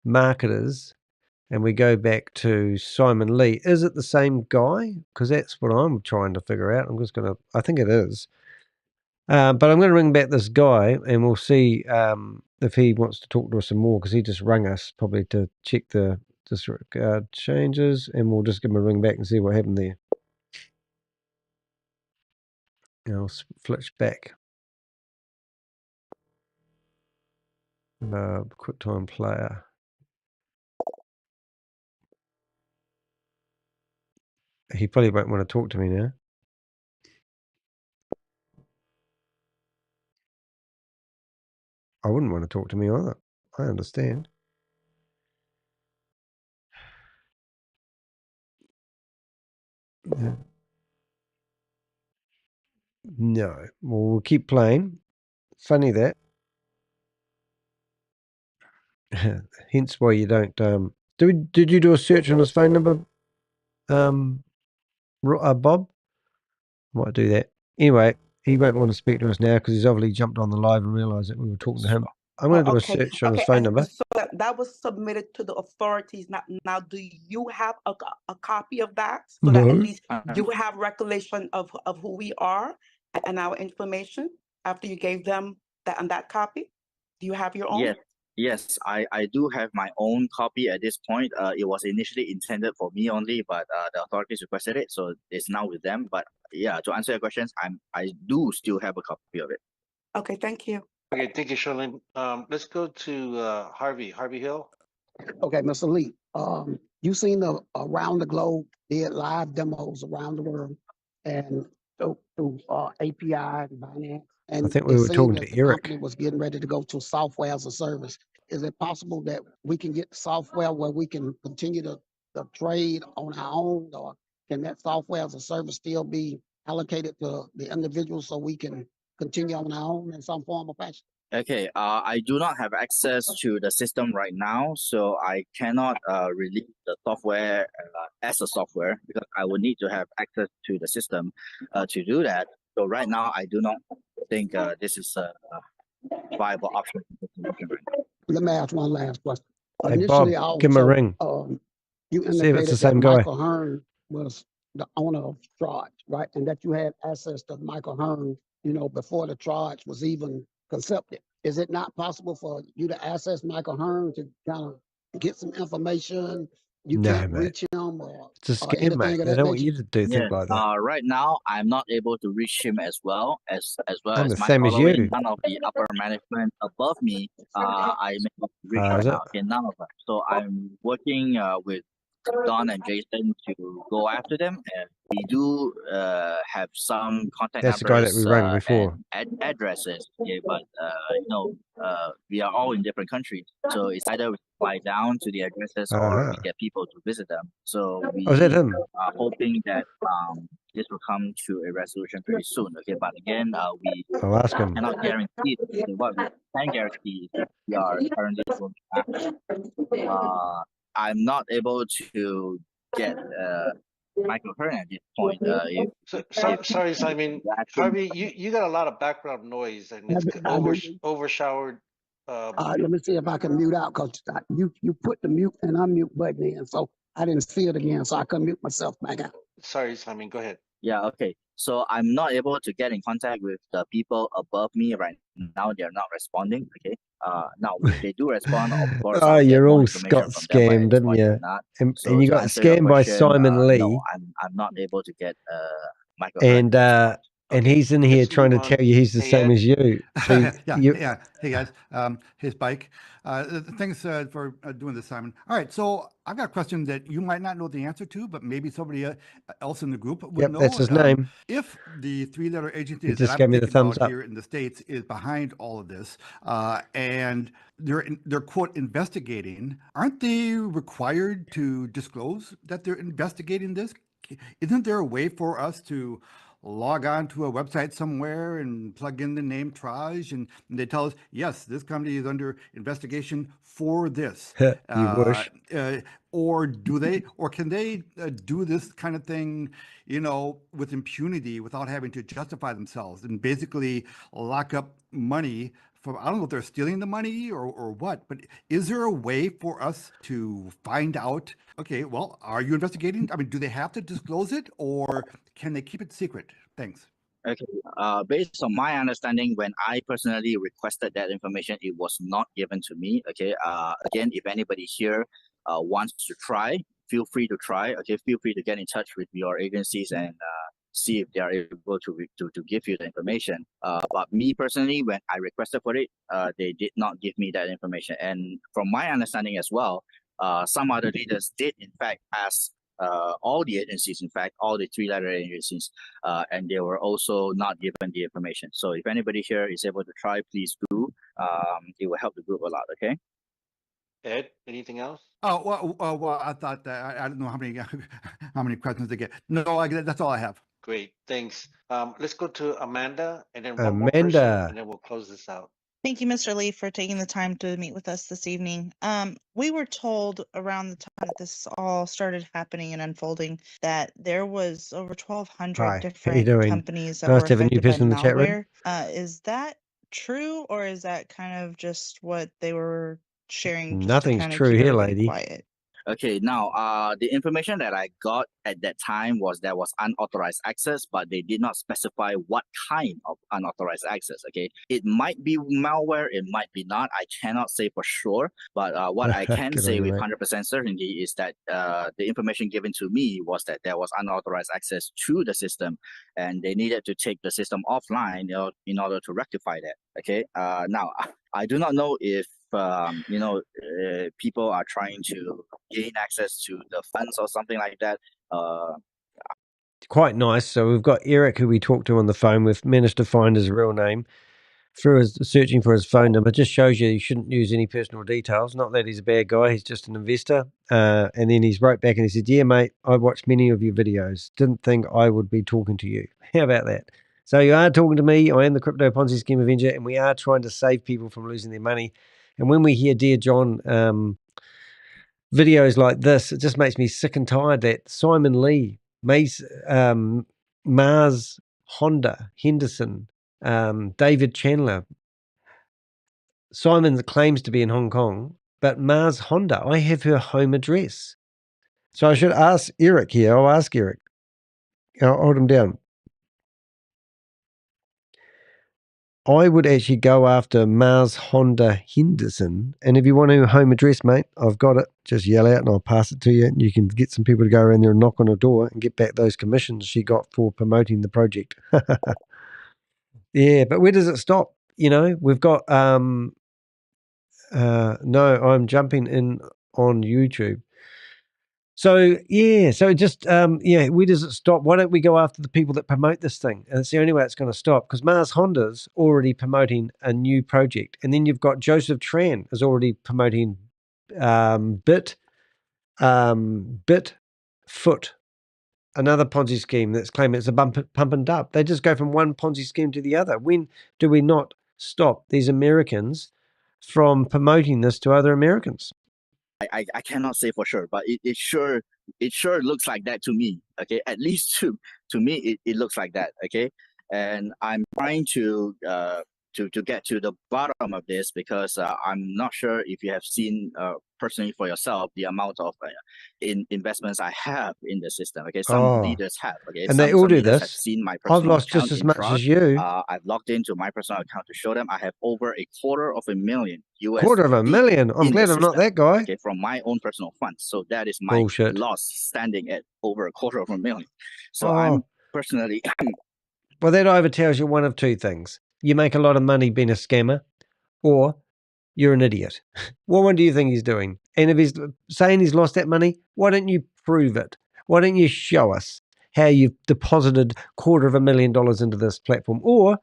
marketers and we go back to Simon Lee, is it the same guy? Because that's what I'm trying to figure out. I think it is. But I'm going to ring back this guy and we'll see if he wants to talk to us some more because he just rang us probably to check the disregard changes, and we'll just give him a ring back and see what happened there. And I'll flitch back. QuickTime player. He probably won't want to talk to me now. I wouldn't want to talk to me either. I understand. Yeah. No. Well, we'll keep playing. Funny that. Hence why you don't. Did you do a search on his phone number, Bob? Might do that. Anyway, he won't want to speak to us now because he's obviously jumped on the live and realised that we were talking to him. I'm going to do a search on his phone number. So that was submitted to the authorities. Now, do you have a copy of that so that at least you have recollection of who we are and our information after you gave them that copy? Do you have your own? Yes, I do have my own copy at this point. It was initially intended for me only, but the authorities requested it, so it's now with them. But yeah, to answer your questions, I do still have a copy of it. Okay, thank you. Okay, thank you, Charlene. Let's go to Harvey Hill. Okay, Mr. Lee, you've seen the around the globe, did live demos around the world, and through API and Binance. And I think we were talking to Eric. The company was getting ready to go to software as a service. Is it possible that we can get software where we can continue to trade on our own, or can that software as a service still be allocated to the individual so we can continue on our own in some form or fashion? Okay, I do not have access to the system right now, so I cannot release the software as a software because I would need to have access to the system to do that. So right now, I do not think this is a viable option. Let me ask one last question. Hey, Bob, give him a ring. You indicated see if it's the same that guy. Michael Hearn was the owner of Trage, right? And that you had access to Michael Hearn, before the Trage was even concepted. Is it not possible for you to access Michael Hearn to kind of get some information, you No, can't mate. reach him It's a or scam, anything mate. of They that don't want nature? you to do things Yes. like that. Right now, I'm not able to reach him as well as I'm the my same as following. you. None of the upper management above me, I'm able to reach Oh, right is it? now. Okay, none of them. So I'm working with Don and Jason to go after them, and we do have some contact That's the guy that we numbers rang before. and addresses. Okay, but we are all in different countries, so it's either we fly down to the addresses or we get people to visit them. So we Oh, is that him? are hoping that this will come to a resolution pretty soon. Okay, but again, we I'll ask him. cannot guarantee it. Okay, what we can guarantee is that we are currently going after. I'm not able to get Michael Hearn at this point. Sorry, Simon. Harvey, you got a lot of background noise and it's overshowered. Let me see if I can mute out because you put the mute and unmute button in, so I didn't see it again, so I couldn't mute myself back out. Sorry, Simon. Go ahead. Yeah, okay. So I'm not able to get in contact with the people above me right now. They're not responding. Okay. Now if they do respond, of course, Oh, I'll get you're more all information got from them. scammed, didn't you? And you To got answer your scammed by question, Simon Lee. No, I'm not able to get Michael Hearn. And he's in here trying to tell you he's the same as you. So yeah. Hey guys, here's Bike. Thanks for doing this, Simon. All right, so I've got a question that you might not know the answer to, but maybe somebody else in the group would know. That's his name. If the three-letter agency He that just I'm gave me the thinking thumbs about up. here in the States is behind all of this, and they're quote investigating, aren't they required to disclose that they're investigating this? Isn't there a way for us to log on to a website somewhere and plug in the name Trage and they tell us, yes, this company is under investigation for this? You wish. Or do they, or can they do this kind of thing, with impunity without having to justify themselves and basically lock up money from, I don't know if they're stealing the money or what, but is there a way for us to find out, okay, well, are you investigating? I mean, do they have to disclose it or can they keep it secret? Thanks. Okay, based on my understanding, when I personally requested that information, it was not given to me. Okay, again, if anybody here wants to try, feel free to try. Okay, feel free to get in touch with your agencies and see if they are able to give you the information. But me personally, when I requested for it, they did not give me that information. And from my understanding as well, some other leaders did in fact ask all the agencies, in fact, all the three-letter agencies, and they were also not given the information. So if anybody here is able to try, please do. It will help the group a lot, okay? Ed, anything else? Oh, well, I thought that I don't know how many questions they get. No, that's all I have. Great, thanks. Let's go to Amanda and then one more person, and then we'll close this out. Thank you, Mr. Lee, for taking the time to meet with us this evening. We were told around the time that this all started happening and unfolding that there was over 1,200 different companies that were affected by malware. Is that true, or is that kind of just what they were sharing? Nothing's true here, lady. Quiet? Okay, now the information that I got at that time was there was unauthorized access, but they did not specify what kind of unauthorized access. Okay, it might be malware, it might be not. I cannot say for sure, but what I can say with 100% certainty is that the information given to me was that there was unauthorized access to the system, and they needed to take the system offline in order to rectify that. Okay, now I do not know if people are trying to gain access to the funds or something like that. Quite nice. So we've got Eric, who we talked to on the phone. We've managed to find his real name through searching for his phone number. Just shows you shouldn't use any personal details. Not that he's a bad guy. He's just an investor. And then he's wrote back and he said, yeah, mate, I watched many of your videos. Didn't think I would be talking to you. How about that? So you are talking to me. I am the Crypto Ponzi Scheme Avenger, and we are trying to save people from losing their money. And when we hear Dear John videos like this, it just makes me sick and tired that Simon Lee, Marshonda Henderson, David Chandler, Simon claims to be in Hong Kong, but Marshonda, I have her home address. So I should ask Eric here. I'll ask Eric. I'll hold him down. I would actually go after Marshonda Henderson. And if you want her home address, mate, I've got it. Just yell out and I'll pass it to you. And you can get some people to go around there and knock on her door and get back those commissions she got for promoting the project. Yeah, but where does it stop? You know, we've got no, I'm jumping in on YouTube. So yeah, so just where does it stop? Why don't we go after the people that promote this thing? And it's the only way it's going to stop, because Mars Honda's already promoting a new project, and then you've got Joseph Tran is already promoting Bitfoot, another Ponzi scheme that's claiming it's a pump and dump. They just go from one Ponzi scheme to the other. When do we not stop these Americans from promoting this to other Americans? I cannot say for sure, but it sure looks like that to me. Okay, at least to me it looks like that. Okay, and I'm trying to get to the bottom of this, because I'm not sure if you have seen personally for yourself the amount of investments I have in the system. Okay, some leaders have. Okay, and they all do this. Have seen my personal I've lost account just as in much Trage. as you. I've logged into my personal account to show them I have over $250,000 US. $250,000. I'm glad I'm not that guy. Okay, from my own personal funds. So that is my Bullshit. loss standing at over $250,000. So I'm personally. Well, that either tells you one of two things: you make a lot of money being a scammer, or you're an idiot. What one do you think he's doing? And if he's saying he's lost that money, why don't you prove it? Why don't you show us how you've deposited $250,000 into this platform? Or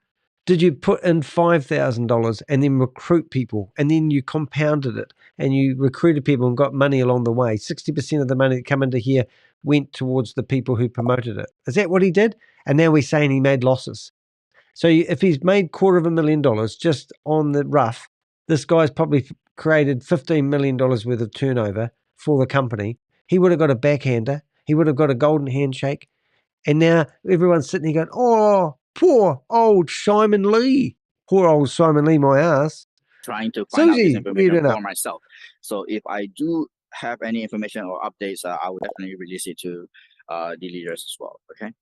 did you put in $5,000 and then recruit people, and then you compounded it and you recruited people and got money along the way? 60% of the money that come into here went towards the people who promoted it. Is that what he did? And now we're saying he made losses. So if he's made $250,000 just on the rough, this guy's probably created $15 million worth of turnover for the company. He would have got a backhander. He would have got a golden handshake. And now everyone's sitting here going, oh, poor old Simon Lee. Poor old Simon Lee, my ass. Trying to find out this Susie, information for myself. So if I do have any information or updates, I will definitely release it to the leaders as well. Okay.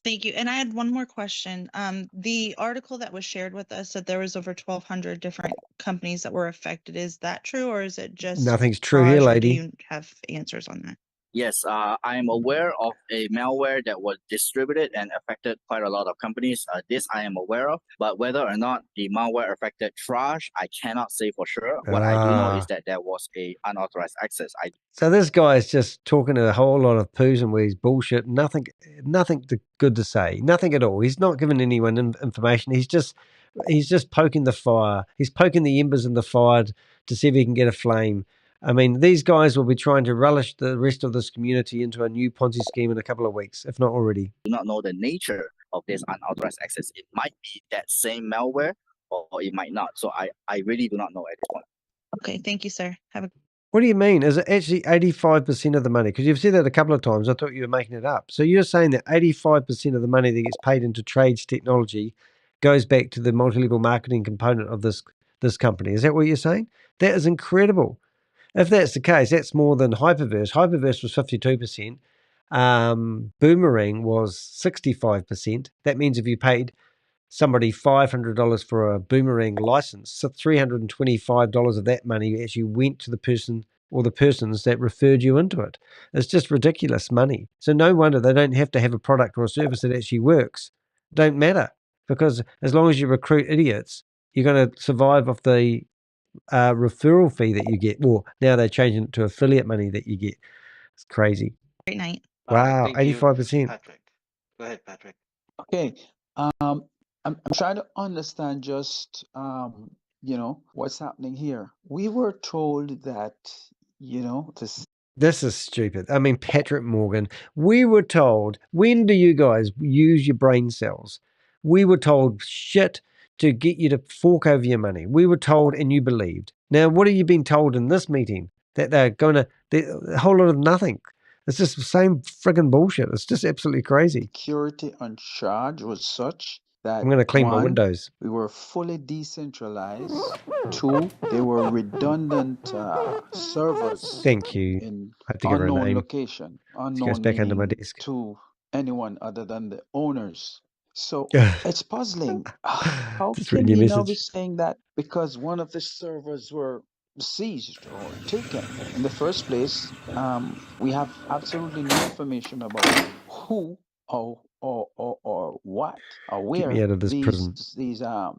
Thank you. And I had one more question. The article that was shared with us said there was over 1,200 different companies that were affected. Is that true, or is it just nothing's true here, lady? Do you have answers on that? Yes, I am aware of a malware that was distributed and affected quite a lot of companies. This I am aware of, but whether or not the malware affected Trage, I cannot say for sure. What I do know is that there was a unauthorized access. So this guy is just talking a whole lot of poos and weeds, bullshit. Nothing good to say. Nothing at all. He's not giving anyone information. He's just poking the fire. He's poking the embers in the fire to see if he can get a flame. I mean, these guys will be trying to relish the rest of this community into a new Ponzi scheme in a couple of weeks, if not already. I do not know the nature of this unauthorized access. It might be that same malware, or it might not. So I really do not know at this point. Okay, thank you, sir. What do you mean? Is it actually 85% of the money? Because you've said that a couple of times. I thought you were making it up. So you're saying that 85% of the money that gets paid into Trage Technology goes back to the multi-level marketing component of this company. Is that what you're saying? That is incredible. If that's the case, that's more than Hyperverse. Hyperverse was 52%. Boomerang was 65%. That means if you paid somebody $500 for a Boomerang license, so $325 of that money actually went to the person or the persons that referred you into it. It's just ridiculous money. So no wonder they don't have to have a product or a service that actually works. It don't matter, because as long as you recruit idiots, you're going to survive off the referral fee that you get. Well, now they're changing it to affiliate money that you get. It's crazy. Great night. Wow, 85%. Patrick. Go ahead, Patrick. Okay. I'm trying to understand just what's happening here. We were told that this is stupid. I mean, Patrick Morgan, we were told, when do you guys use your brain cells? We were told shit to get you to fork over your money. We were told and you believed. Now, what have you been told in this meeting? That they're going to, a whole lot of nothing. It's just the same friggin' bullshit. It's just absolutely crazy. Security on Trage was such that I'm going to clean my one, windows. We were fully decentralized. Two, they were redundant servers. Thank you. In I have to give her a unknown name. location. She goes back under my desk. To anyone other than the owners. So it's puzzling. How Just can reading your he now be message. saying that because one of the servers were seized or taken? In the first place, we have absolutely no information about who or what or Get me where out of this prison.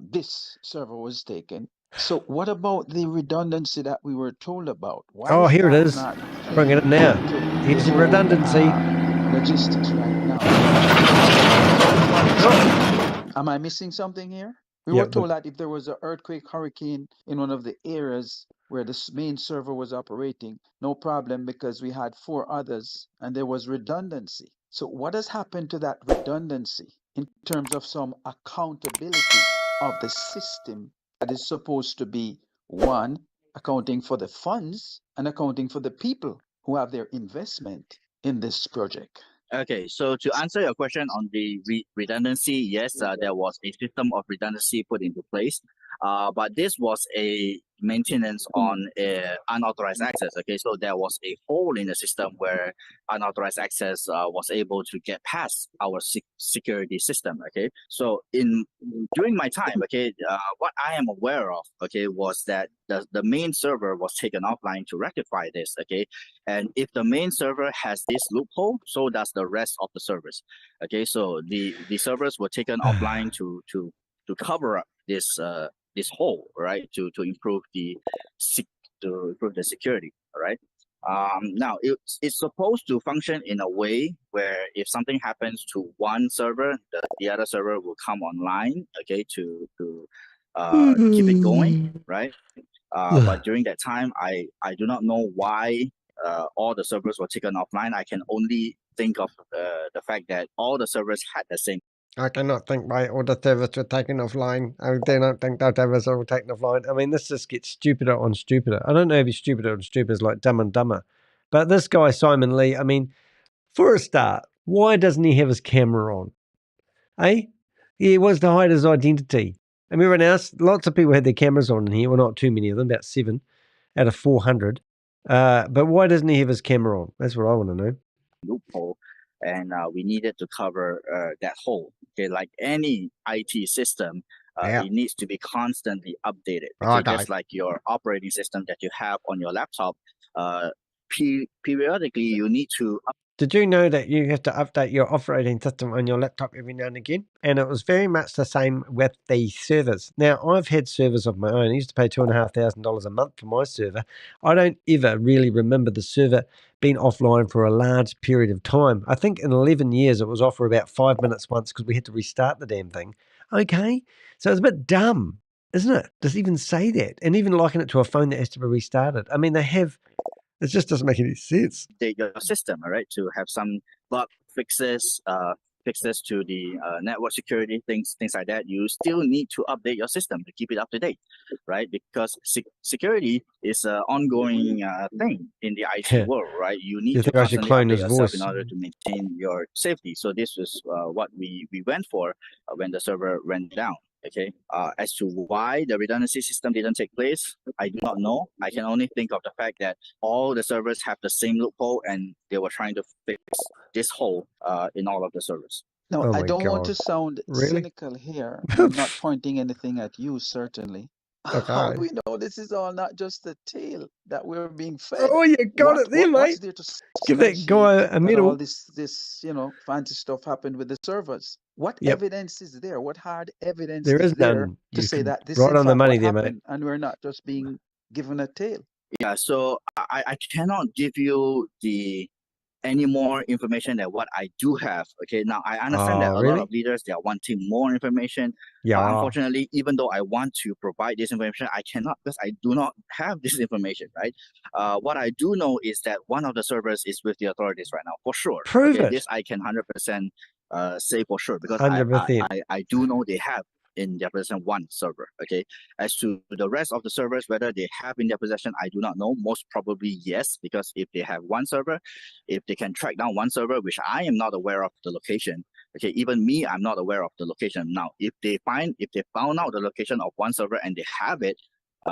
this server was taken. So what about the redundancy that we were told about? Why Oh, is here it that is. not Bring it playing in now. into Here's the your whole redundancy. logistics right now? Am I missing something here? We were Yep. told that if there was an earthquake, hurricane in one of the areas where the main server was operating, no problem because we had 4 others and there was redundancy. So what has happened to that redundancy in terms of some accountability of the system that is supposed to be, one, accounting for the funds and accounting for the people who have their investment in this project? Okay, so to answer your question on the redundancy, yes, there was a system of redundancy put into place, but this was a maintenance on unauthorized access. Okay, so there was a hole in the system where unauthorized access was able to get past our security system. Okay, so during my time, okay, what I am aware of, okay, was that the main server was taken offline to rectify this. Okay, and if the main server has this loophole, so does the rest of the servers. Okay, so the servers were taken offline to cover up this this hole, right? To improve the security, all right? Now it's supposed to function in a way where if something happens to one server, the other server will come online, okay, to keep it going, right? But during that time, I do not know why all the servers were taken offline. I can only think of the fact that all the servers had the same. I cannot think why all the servers were taken offline. I do not think that servers were taken offline. I mean, this just gets stupider on stupider. I don't know if he's stupider on stupider is like Dumb and Dumber. But this guy, Simon Lee, I mean, for a start, why doesn't he have his camera on? Eh? He wants to hide his identity. I mean, everyone else, lots of people had their cameras on in here. Well, not too many of them, about 7 out of 400. But why doesn't he have his camera on? That's what I want to know. Loophole, and we needed to cover that hole. Okay, like any IT system, it needs to be constantly updated. Okay, just like your operating system that you have on your laptop, periodically you need to Did you know that you have to update your operating system on your laptop every now and again? And it was very much the same with the servers. Now, I've had servers of my own. I used to pay $2,500 a month for my server. I don't ever really remember the server being offline for a large period of time. I think in 11 years it was off for about 5 minutes once because we had to restart the damn thing. Okay, so it's a bit dumb, isn't it? Does it even say that? And even liken it to a phone that has to be restarted. I mean, they have... It just doesn't make any sense. Update your system, all right, to have some bug fixes, fixes to the network security, things like that. You still need to update your system to keep it up to date, right? Because security is an ongoing thing in the IT world, right? You need to constantly update yourself in order to maintain your safety. So this is what we went for when the server went down. Okay, as to why the redundancy system didn't take place, I do not know. I can only think of the fact that all the servers have the same loophole and they were trying to fix this hole in all of the servers. No, I don't want to sound cynical here. I'm not pointing anything at you, certainly. Okay. How do we know this is all not just a tale that we're being fed? Oh, you got it there, mate. What's there to give that guy a medal? All this fancy stuff happened with the servers. What evidence is there? What hard evidence there is there none. to say that this right is on the money what there, happened, mate. and we're not just being given a tale? Yeah, so I cannot give you any more information than what I do have. Okay, now I understand that a lot of leaders, they are wanting more information. Yeah. Unfortunately, even though I want to provide this information, I cannot because I do not have this information, right? What I do know is that one of the servers is with the authorities right now, for sure. Prove it. This I can 100% say for sure because 100%. I do know they have in their possession one server. Okay, as to the rest of the servers, whether they have in their possession, I do not know. Most probably yes, because if they have one server, if they can track down one server, which I am not aware of the location, okay, even me, I'm not aware of the location. Now, if they found out the location of one server and they have it,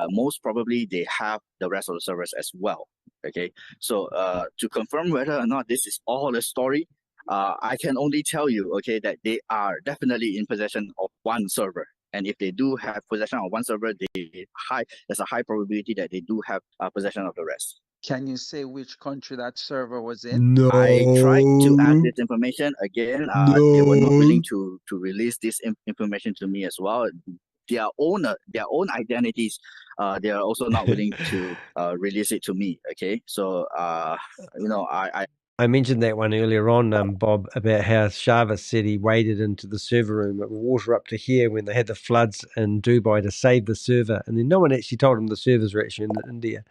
most probably they have the rest of the servers as well. Okay, so to confirm whether or not this is all the story, I can only tell you, okay, that they are definitely in possession of one server. And if they do have possession of one server, there's a high probability that they do have possession of the rest. Can you say which country that server was in? No. I tried to ask this information again. They were not willing to release this information to me as well. Their own identities, they are also not willing to release it to me. Okay, so I mentioned that one earlier on, Bob, about how Shava said he waded into the server room at water up to here when they had the floods in Dubai to save the server, and then no one actually told him the servers were actually in India.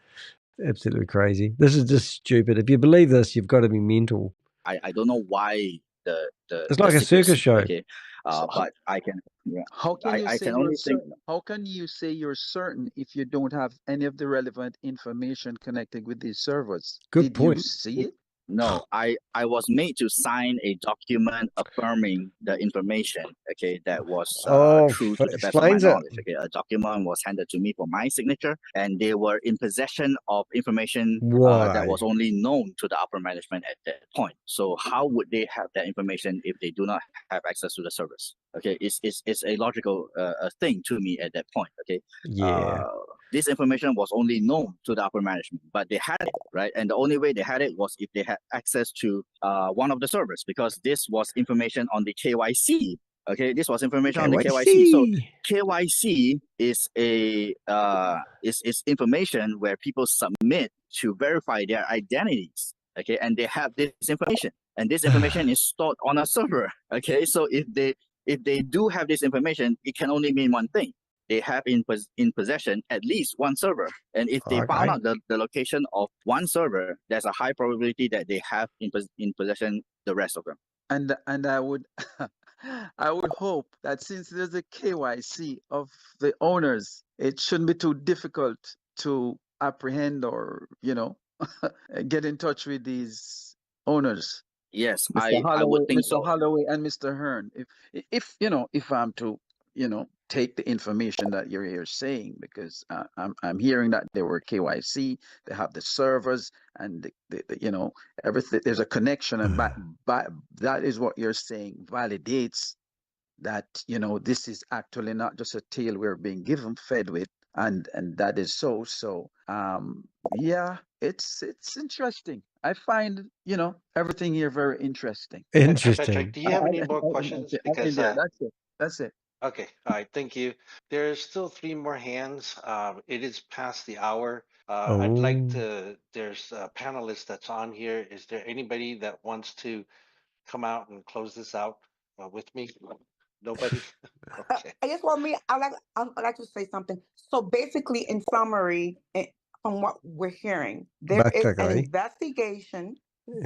Absolutely crazy. This is just stupid. If you believe this, you've got to be mental. I don't know why it's like a circus show. Okay, but I can. Yeah, how can you I say can you're only think. certain? How can you say you're certain if you don't have any of the relevant information connected with these servers? Good point. You see it? No, I was made to sign a document affirming the information, okay, that was true to the best of my knowledge. Okay, a document was handed to me for my signature, and they were in possession of information that was only known to the upper management at that point. So how would they have that information if they do not have access to the service? Okay, it's a logical thing to me at that point. Okay, this information was only known to the upper management, but they had it, right? And the only way they had it was if they had access to one of the servers, because this was information on the KYC. Okay, this was information on the KYC. So KYC is is information where people submit to verify their identities. Okay, and they have this information, and this information is stored on a server. Okay, so if they do have this information, it can only mean one thing. They have in possession at least one server. And if they found out the location of one server, there's a high probability that they have in possession the rest of them. And I would I would hope that since there's a KYC of the owners, it shouldn't be too difficult to apprehend or, get in touch with these owners. Yes, Mr. Holloway, I would think so. Mr. Holloway and Mr. Hearn. If I'm to take the information that you're here saying, because I'm hearing that there were KYC, they have the servers, and everything. There's a connection, and that is what you're saying validates that this is actually not just a tale we're being fed with, and that is so. So yeah, it's interesting. I find everything here very interesting. Interesting. Do you have any more questions? Because that's it. Okay, all right, thank you. There's still 3 more hands. It is past the hour. I'd like to. There's a panelist that's on here. Is there anybody that wants to come out and close this out with me? Nobody. Okay. I guess for me, I'd like to say something. So basically, in summary, from what we're hearing, there is an investigation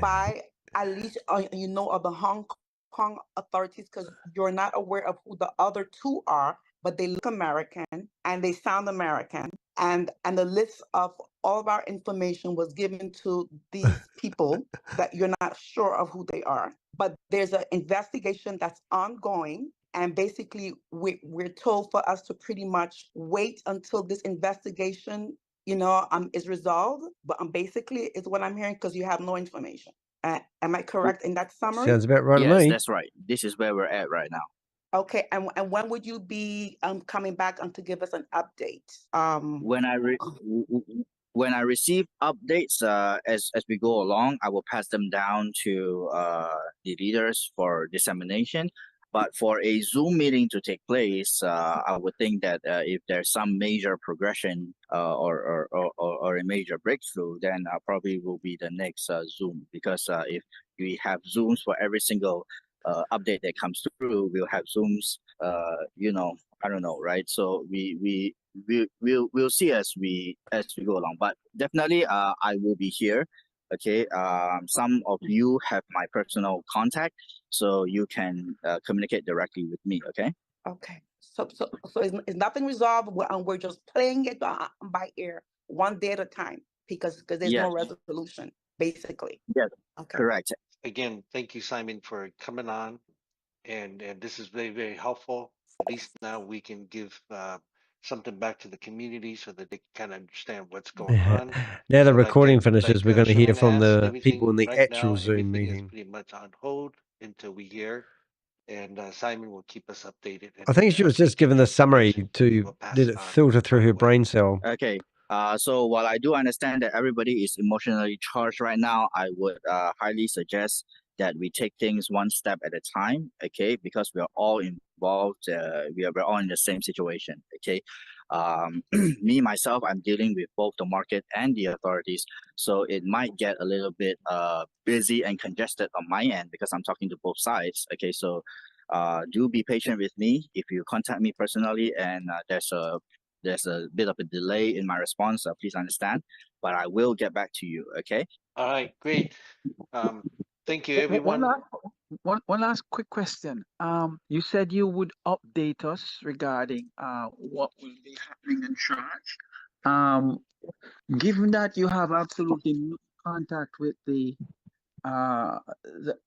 by at least of the Hong Kong authorities, because you're not aware of who the other 2 are, but they look American and they sound American, and the list of all of our information was given to these people that you're not sure of who they are. But there's an investigation that's ongoing. And basically, we're told for us to pretty much wait until this investigation, is resolved. But basically, it's what I'm hearing, because you have no information. Am I correct in that summary? Sounds about right to me. Yes, that's right. This is where we're at right now. Okay, and when would you be coming back to give us an update? When I receive updates as we go along, I will pass them down to the leaders for dissemination. But for a Zoom meeting to take place, I would think that if there's some major progression or a major breakthrough, then probably will be the next Zoom. Because if we have Zooms for every single update that comes through, we'll have Zooms. I don't know, right? So we'll see as we go along. But definitely, I will be here. Okay, some of you have my personal contact, so you can communicate directly with me. Okay. Okay. So it's nothing resolved. We're just playing it by ear, one day at a time, because there's no resolution, basically. Yes. Okay. Correct. Again, thank you, Simon, for coming on, and this is very, very helpful. At least now we can give something back to the community so that they can kind of understand what's going on. Now the So recording finishes, we're going to hear Sean from asked and the people everything, in the right actual now Zoom everything is meeting. pretty much on hold until we hear, and Simon will keep us updated. I think she was just given the summary to let it filter through her brain cell. Okay. So while I do understand that everybody is emotionally charged right now, I would highly suggest that we take things one step at a time, okay? Because we are all involved. We're all in the same situation, okay? Me, myself, I'm dealing with both the market and the authorities. So it might get a little bit busy and congested on my end because I'm talking to both sides, okay? So do be patient with me. If you contact me personally and there's a bit of a delay in my response, please understand, but I will get back to you, okay? All right, great. Thank you, One everyone. one last quick question. You said you would update us regarding what will be happening in Trage. Given that you have absolutely no contact with the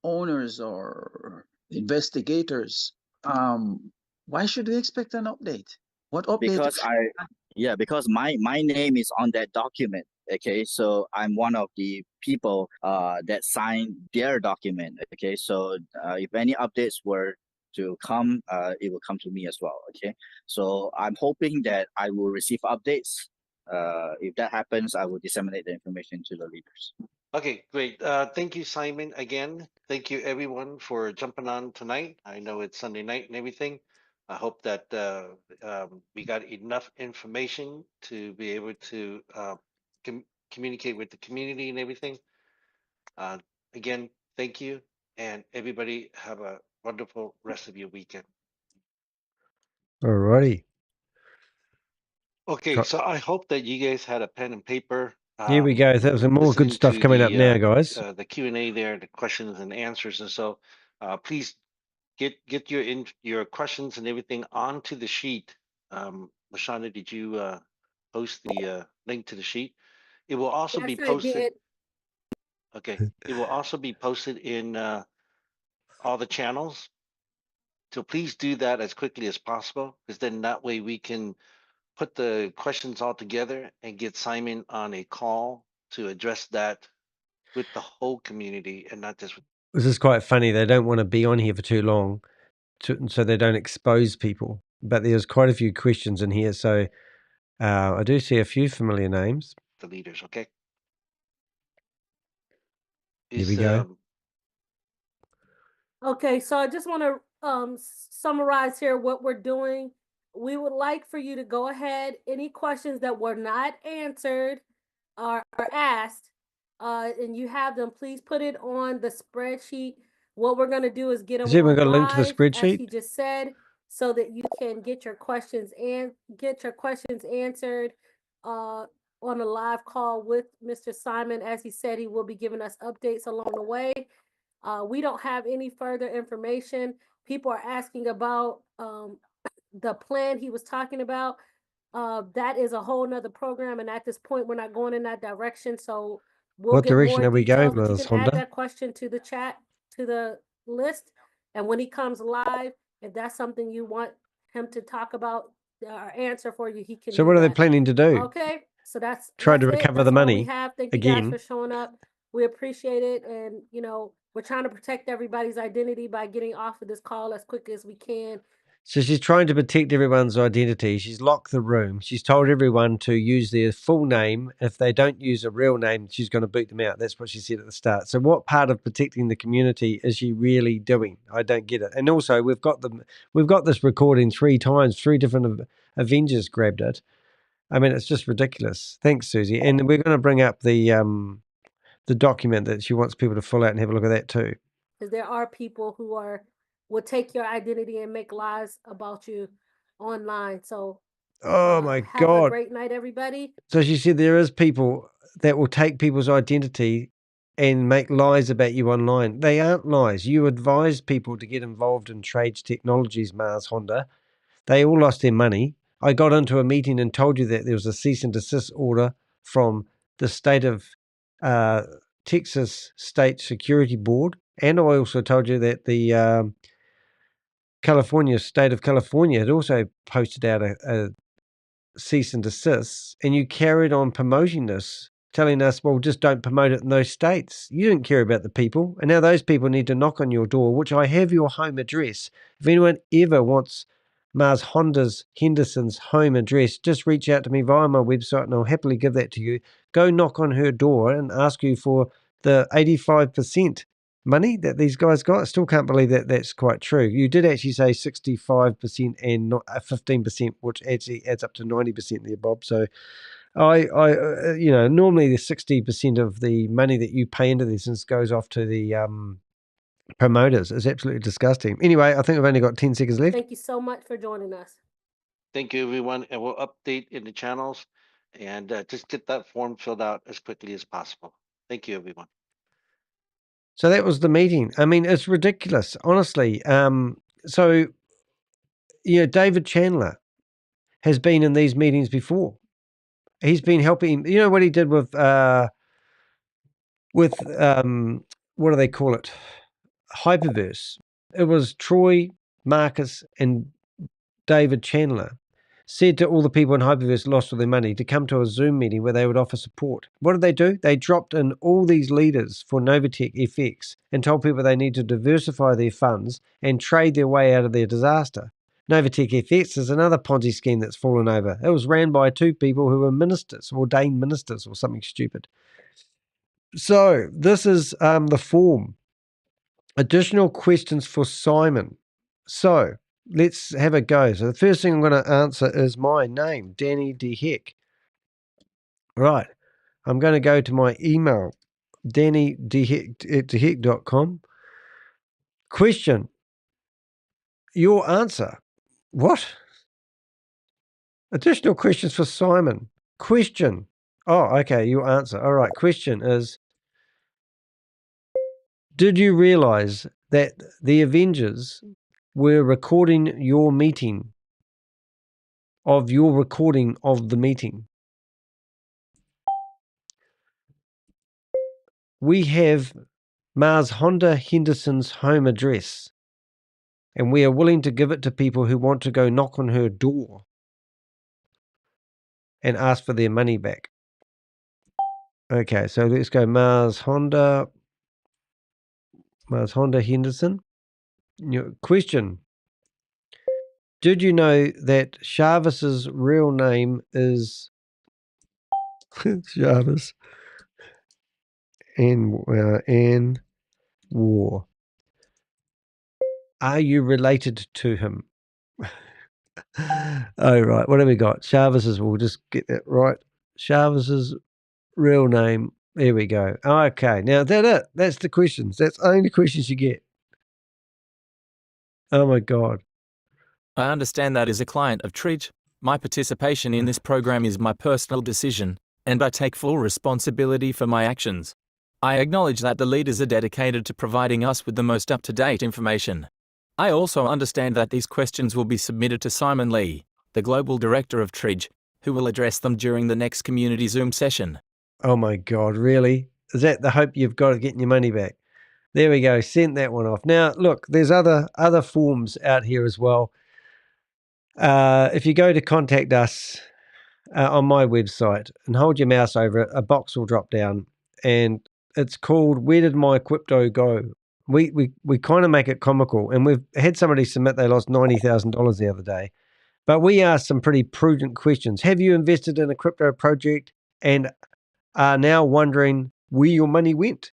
owners or investigators, why should we expect an update? What update? Because my name is on that document, okay? So I'm one of the people that signed their document, okay? So if any updates were to come, it will come to me as well, okay? So I'm hoping that I will receive updates. If that happens, I will disseminate the information to the leaders. Okay, great. Thank you, Simon, again. Thank you, everyone, for jumping on tonight. I know it's Sunday night and everything. I hope that we got enough information to be able to communicate with the community and everything. Again, thank you, and everybody have a wonderful rest of your weekend. Alrighty. Okay, so I hope that you guys had a pen and paper. Here we go. There's some more good stuff coming up now, guys. The Q&A there, the questions and answers, and so please get your questions and everything onto the sheet. Marshonda, did you post the link to the sheet? It will also be posted. Okay, it will also be posted in all the channels. So please do that as quickly as possible, because then that way we can put the questions all together and get Simon on a call to address that with the whole community and not just with. This is quite funny. They don't want to be on here for too long, so they don't expose people. But there's quite a few questions in here, so I do see a few familiar names. The leaders, okay? Here we go. Okay, so I just want to summarize here what we're doing. We would like for you to go ahead. Any questions that were not answered or asked, and you have them, please put it on the spreadsheet. What we're going to do is get them We've got a link live, to the spreadsheet, as he just said, so that you can get your questions answered on a live call with Mr. Simon. As he said, he will be giving us updates along the way. We don't have any further information. People are asking about the plan he was talking about. That is a whole nother program, and at this point, we're not going in that direction. So we'll what get direction more are we going details. with You this, can add Honda? that question to the chat, to the list, and when he comes live, if that's something you want him to talk about or answer for you, he can. So do what are they that. planning to do? Okay, so that's Try to it. recover That's the all we money have. Thank you again. guys for showing up. We appreciate it, and we're trying to protect everybody's identity by getting off of this call as quick as we can. So she's trying to protect everyone's identity. She's locked the room. She's told everyone to use their full name. If they don't use a real name, she's going to boot them out. That's what she said at the start. So what part of protecting the community is she really doing? I don't get it. And also, we've got this recording 3 times. 3 different Avengers grabbed it. I mean, it's just ridiculous. Thanks, Susie. And we're going to bring up the document that she wants people to fill out and have a look at that too. Because there are people who will take your identity and make lies about you online. So oh my have God. a great night, everybody. So she said there is people that will take people's identity and make lies about you online. They aren't lies. You advised people to get involved in Trage Technologies, Marshonda. They all lost their money. I got into a meeting and told you that there was a cease and desist order from the state of Texas State Security Board. And I also told you that the state of California had also posted out a cease and desist, and you carried on promoting this, telling us, well, just don't promote it in those states. You didn't care about the people, and now those people need to knock on your door, which I have your home address. If anyone ever wants Marshonda Henderson's home address, just reach out to me via my website, and I'll happily give that to you. Go knock on her door and ask you for the 85% money that these guys got. I still can't believe that that's quite true. You did actually say 65% and not 15%, which actually adds up to 90% there, Bob. So normally the 60% of the money that you pay into this goes off to the promoters. It's absolutely disgusting. Anyway, I think we've only got 10 seconds left. Thank you so much for joining us. Thank you, everyone, and we'll update in the channels and just get that form filled out as quickly as possible. Thank you, everyone. So that was the meeting. I mean, it's ridiculous, honestly. David Chandler has been in these meetings before. He's been helping. You know what he did with what do they call it? Hyperverse. It was Troy, Marcus, and David Chandler said to all the people in Hyperverse lost all their money to come to a Zoom meeting where they would offer support. What did they do? They dropped in all these leaders for Novatech FX and told people they need to diversify their funds and trade their way out of their disaster. Novatech FX is another Ponzi scheme that's fallen over. It was ran by two people who were ministers, ordained ministers or something stupid. So this is the form. Additional questions for Simon. So let's have a go. So the first thing I'm going to answer is my name, Danny DeHeck. Right. I'm going to go to my email, dannydeheck@deheck.com. Question. Your answer. What? Additional questions for Simon. Question. Oh, okay, your answer. All right. Question is, did you realize that the Avengers were recording your meeting of your recording of the meeting? We have Marshonda Henderson's home address, and we are willing to give it to people who want to go knock on her door and ask for their money back. Okay, so let's go Marshonda Henderson. Question. Did you know that Jarvis's real name is Jarvis and War? Are you related to him? Oh, right. What have we got? Jarvis's, we'll just get that right. Jarvis's real name. There we go. Okay. Now, that's it. That's the questions. That's only questions you get. Oh, my God. I understand that as a client of Trage, my participation in this program is my personal decision, and I take full responsibility for my actions. I acknowledge that the leaders are dedicated to providing us with the most up-to-date information. I also understand that these questions will be submitted to Simon Lee, the Global Director of Trage, who will address them during the next community Zoom session. Oh my God, really? Is that the hope you've got of getting your money back? There we go, sent that one off. Now, look, there's other forms out here as well. If you go to contact us on my website and hold your mouse over it, a box will drop down, and it's called Where Did My Crypto Go? We kind of make it comical, and we've had somebody submit they lost $90,000 the other day. But we asked some pretty prudent questions. Have you invested in a crypto project and are now wondering where your money went?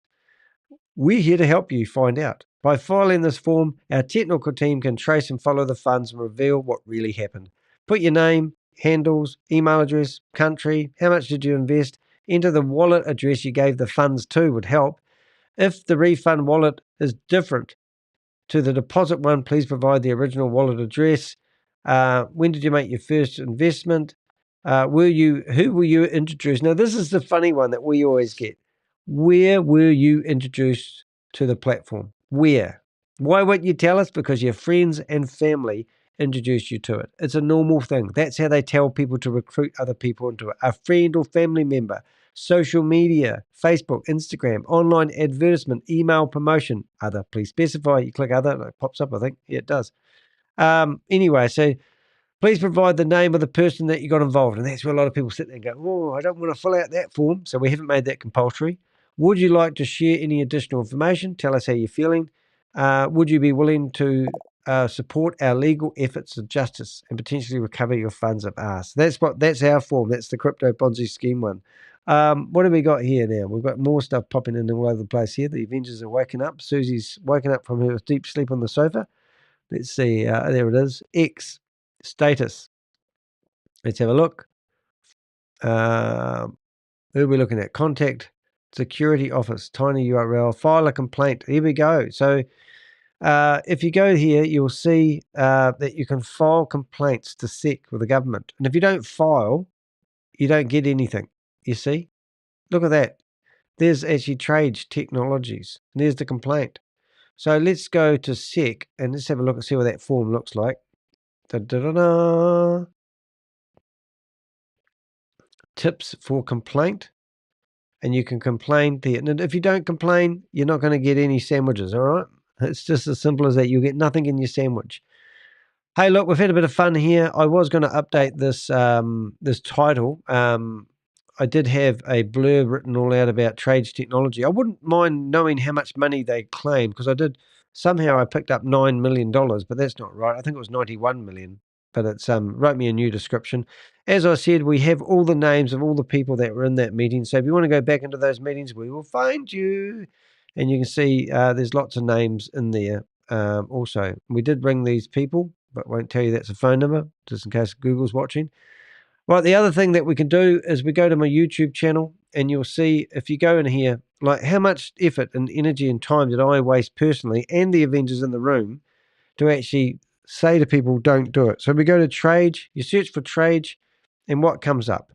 We're here to help you find out. By filing this form, our technical team can trace and follow the funds and reveal what really happened. Put your name, handles, email address, country, how much did you invest, enter the wallet address you gave the funds to would help. If the refund wallet is different to the deposit one, please provide the original wallet address. When did you make your first investment? Who were you introduced? Now, this is the funny one that we always get. Where were you introduced to the platform? Where? Why won't you tell us? Because your friends and family introduced you to it. It's a normal thing. That's how they tell people to recruit other people into it. A friend or family member, social media, Facebook, Instagram, online advertisement, email promotion, other. Please specify. You click other, and it pops up, I think. Yeah, it does. Anyway, so Please provide the name of the person that you got involved. And that's where a lot of people sit there and go, oh, I don't want to fill out that form. So we haven't made that compulsory. Would you like to share any additional information? Tell us how you're feeling. Would you be willing to support our legal efforts of justice and potentially recover your funds if asked? That's our form. That's the crypto Ponzi scheme one. What have we got here now? We've got more stuff popping in all over the place here. The Avengers are waking up. Susie's woken up from her deep sleep on the sofa. Let's see. There it is. X status. Let's have a look. Who are we looking at? Contact security office. Tiny URL. File a complaint. Here we go. So if you go here, you'll see that you can file complaints to SEC with the government. And if you don't file, you don't get anything. You see? Look at that. There's actually Trage Technologies. And there's the complaint. So let's go to SEC and let's have a look and see what that form looks like. Da-da-da-da. Tips for complaint. And you can complain there. And if you don't complain, you're not going to get any sandwiches, all right? It's just as simple as that. You'll get nothing in your sandwich. Hey, look, we've had a bit of fun here. I was going to update this this title. I did have a blurb written all out about Trage Technology. I wouldn't mind knowing how much money they claim because somehow I picked up $9 million, but that's not right. I think it was 91 million, but it's wrote me a new description. As I said, we have all the names of all the people that were in that meeting. So if you want to go back into those meetings, we will find you. And you can see there's lots of names in there also. We did ring these people, but won't tell you that's a phone number, just in case Google's watching. Right, the other thing that we can do is we go to my YouTube channel and you'll see if you go in here, like how much effort and energy and time did I waste personally and the Avengers in the room to actually say to people, don't do it. So we go to Trage, you search for Trage, and what comes up?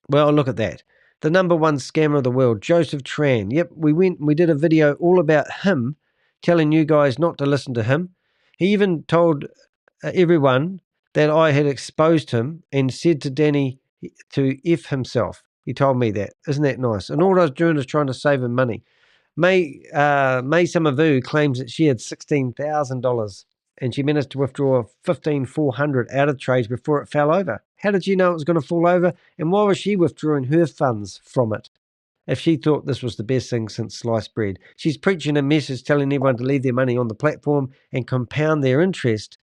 Well, look at that. The #1 scammer of the world, Joseph Tran. Yep, we did a video all about him, telling you guys not to listen to him. He even told everyone that I had exposed him and said to Danny to F himself. He told me that. Isn't that nice? And all I was doing is trying to save him money. May Samavu claims that she had $16,000 and she managed to withdraw $15,400 out of Trage before it fell over. How did you know it was going to fall over? And why was she withdrawing her funds from it if she thought this was the best thing since sliced bread? She's preaching a message telling everyone to leave their money on the platform and compound their interest.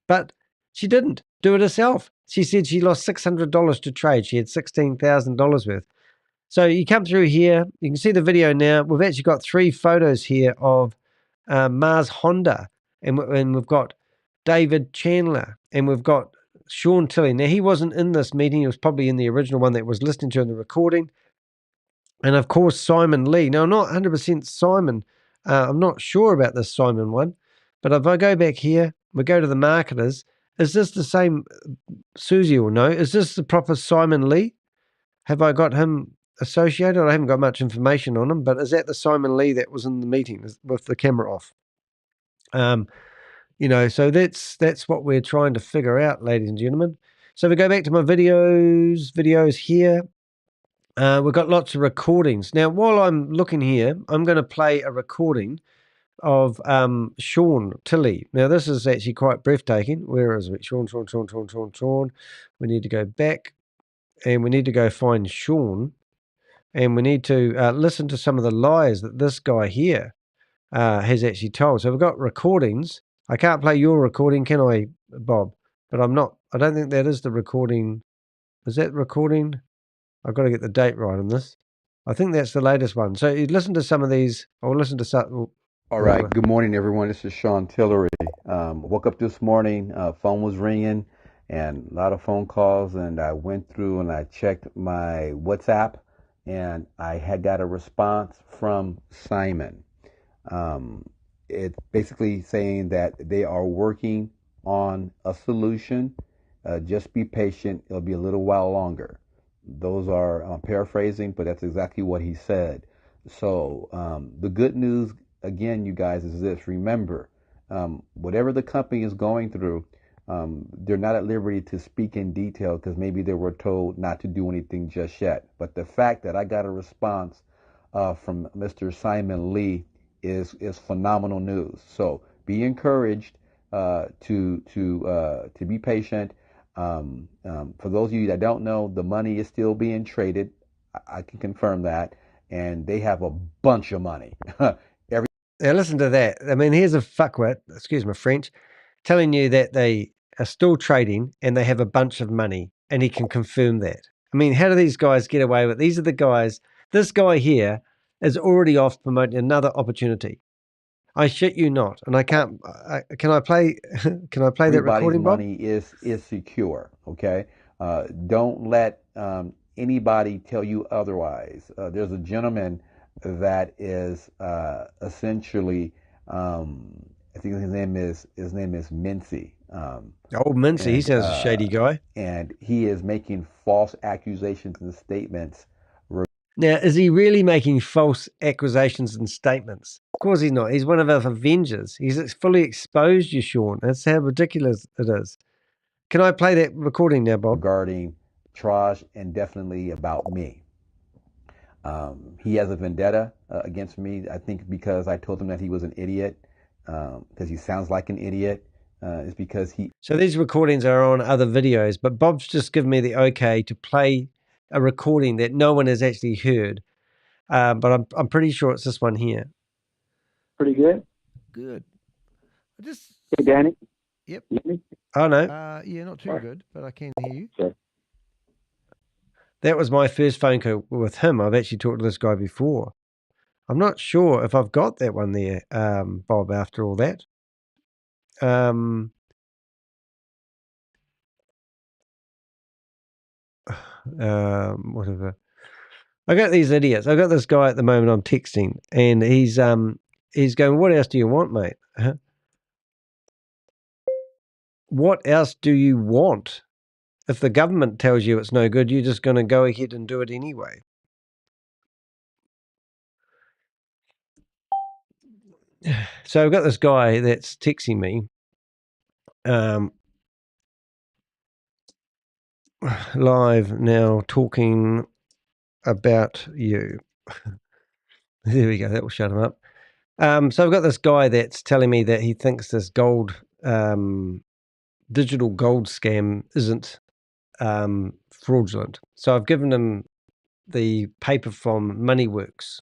But she didn't do it herself. She said she lost $600 to Trage. She had $16,000 worth. So you come through here. You can see the video now. We've actually got 3 photos here of Marshonda. And we've got David Chandler. And we've got Sean Tilley. Now, he wasn't in this meeting. He was probably in the original one that was listening to in the recording. And, of course, Simon Lee. Now, I'm not 100% Simon. I'm not sure about this Simon one. But if I go back here, we go to the marketers. Is this the same? Susie will know. Is this the proper Simon Lee? Have I got him associated? I haven't got much information on him, but is that the Simon Lee that was in the meeting with the camera off? So that's what we're trying to figure out, ladies and gentlemen. So if we go back to my videos here, we've got lots of recordings. Now, while I'm looking here, I'm going to play a recording of Sean Tilley. Now, this is actually quite breathtaking. Where is it? Sean. We need to go back and we need to go find Sean and we need to listen to some of the lies that this guy here has actually told. So we've got recordings. I can't play your recording, can I, Bob? But I don't think that is the recording. Is that recording? I've got to get the date right on this. I think that's the latest one. So you listen to some of these. I'll listen to some. All right. Good morning, everyone. This is Sean Tillery. Woke up this morning, phone was ringing and a lot of phone calls. And I went through and I checked my WhatsApp and I had got a response from Simon. It's basically saying that they are working on a solution. Just be patient. It'll be a little while longer. Those are paraphrasing, but that's exactly what he said. So the good news, again, you guys, is this. Remember, whatever the company is going through, they're not at liberty to speak in detail because maybe they were told not to do anything just yet. But the fact that I got a response from Mr. Simon Lee is phenomenal news. So be encouraged. to be patient. For those of you that don't know, the money is still being traded. I can confirm that, and they have a bunch of money. Now listen to that. I mean, here's a fuckwit, excuse my French, telling you that they are still trading and they have a bunch of money, and he can confirm that. I mean, how do these guys get away with it? These are the guys. This guy here is already off promoting another opportunity. I shit you not, and I can't. Can I play? Can I play that recording, Bob? Money is secure. Okay, don't let anybody tell you otherwise. There's a gentleman that is essentially, I think his name is Mincy. Mincy, he sounds a shady guy. And he is making false accusations and statements. Now, is he really making false accusations and statements? Of course he's not. He's one of our Avengers. He's fully exposed you, Sean. That's how ridiculous it is. Can I play that recording now, Bob? Regarding Trage and definitely about me. He has a vendetta against me, I think because I told him that he was an idiot, because he sounds like an idiot. It's because he... So these recordings are on other videos, but Bob's just given me the okay to play a recording that no one has actually heard. But I'm pretty sure it's this one here. Pretty good. Good. Hey, Danny. Yep. Me? Oh, no. Yeah, not too good, but I can hear you. Sure. That was my first phone call with him. I've actually talked to this guy before. I'm not sure if I've got that one there, Bob, after all that. Whatever. I got these idiots. I got this guy at the moment I'm texting, and he's going, what else do you want, mate? What else do you want? If the government tells you it's no good, you're just going to go ahead and do it anyway. So I've got this guy that's texting me live now talking about you. There we go. That will shut him up. So I've got this guy that's telling me that he thinks this digital gold scam isn't fraudulent. So I've given him the paper from MoneyWorks,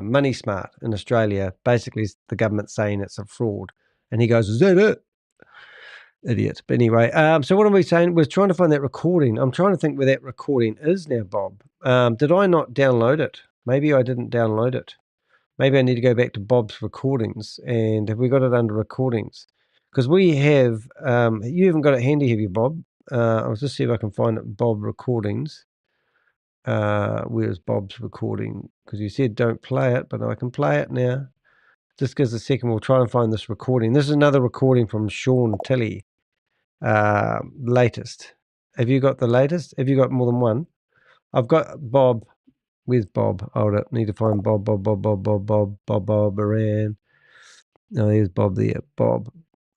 Money Smart in Australia. Basically, the government saying it's a fraud. And he goes, is that it? Idiot. But anyway, so what are we saying? We're trying to find that recording. I'm trying to think where that recording is now, Bob. Did I not download it? Maybe I didn't download it. Maybe I need to go back to Bob's recordings. And have we got it under recordings? Because we have, you haven't got it handy, have you, Bob? I'll just see if I can find it, Bob recordings. Where's Bob's recording? Because you said don't play it, but I can play it now. Just give us a second. We'll try and find this recording. This is another recording from Sean Tilley. Latest. Have you got the latest? Have you got more than one? I've got Bob. Where's Bob? Hold up. Need to find Bob around. No, there's Bob there. Bob.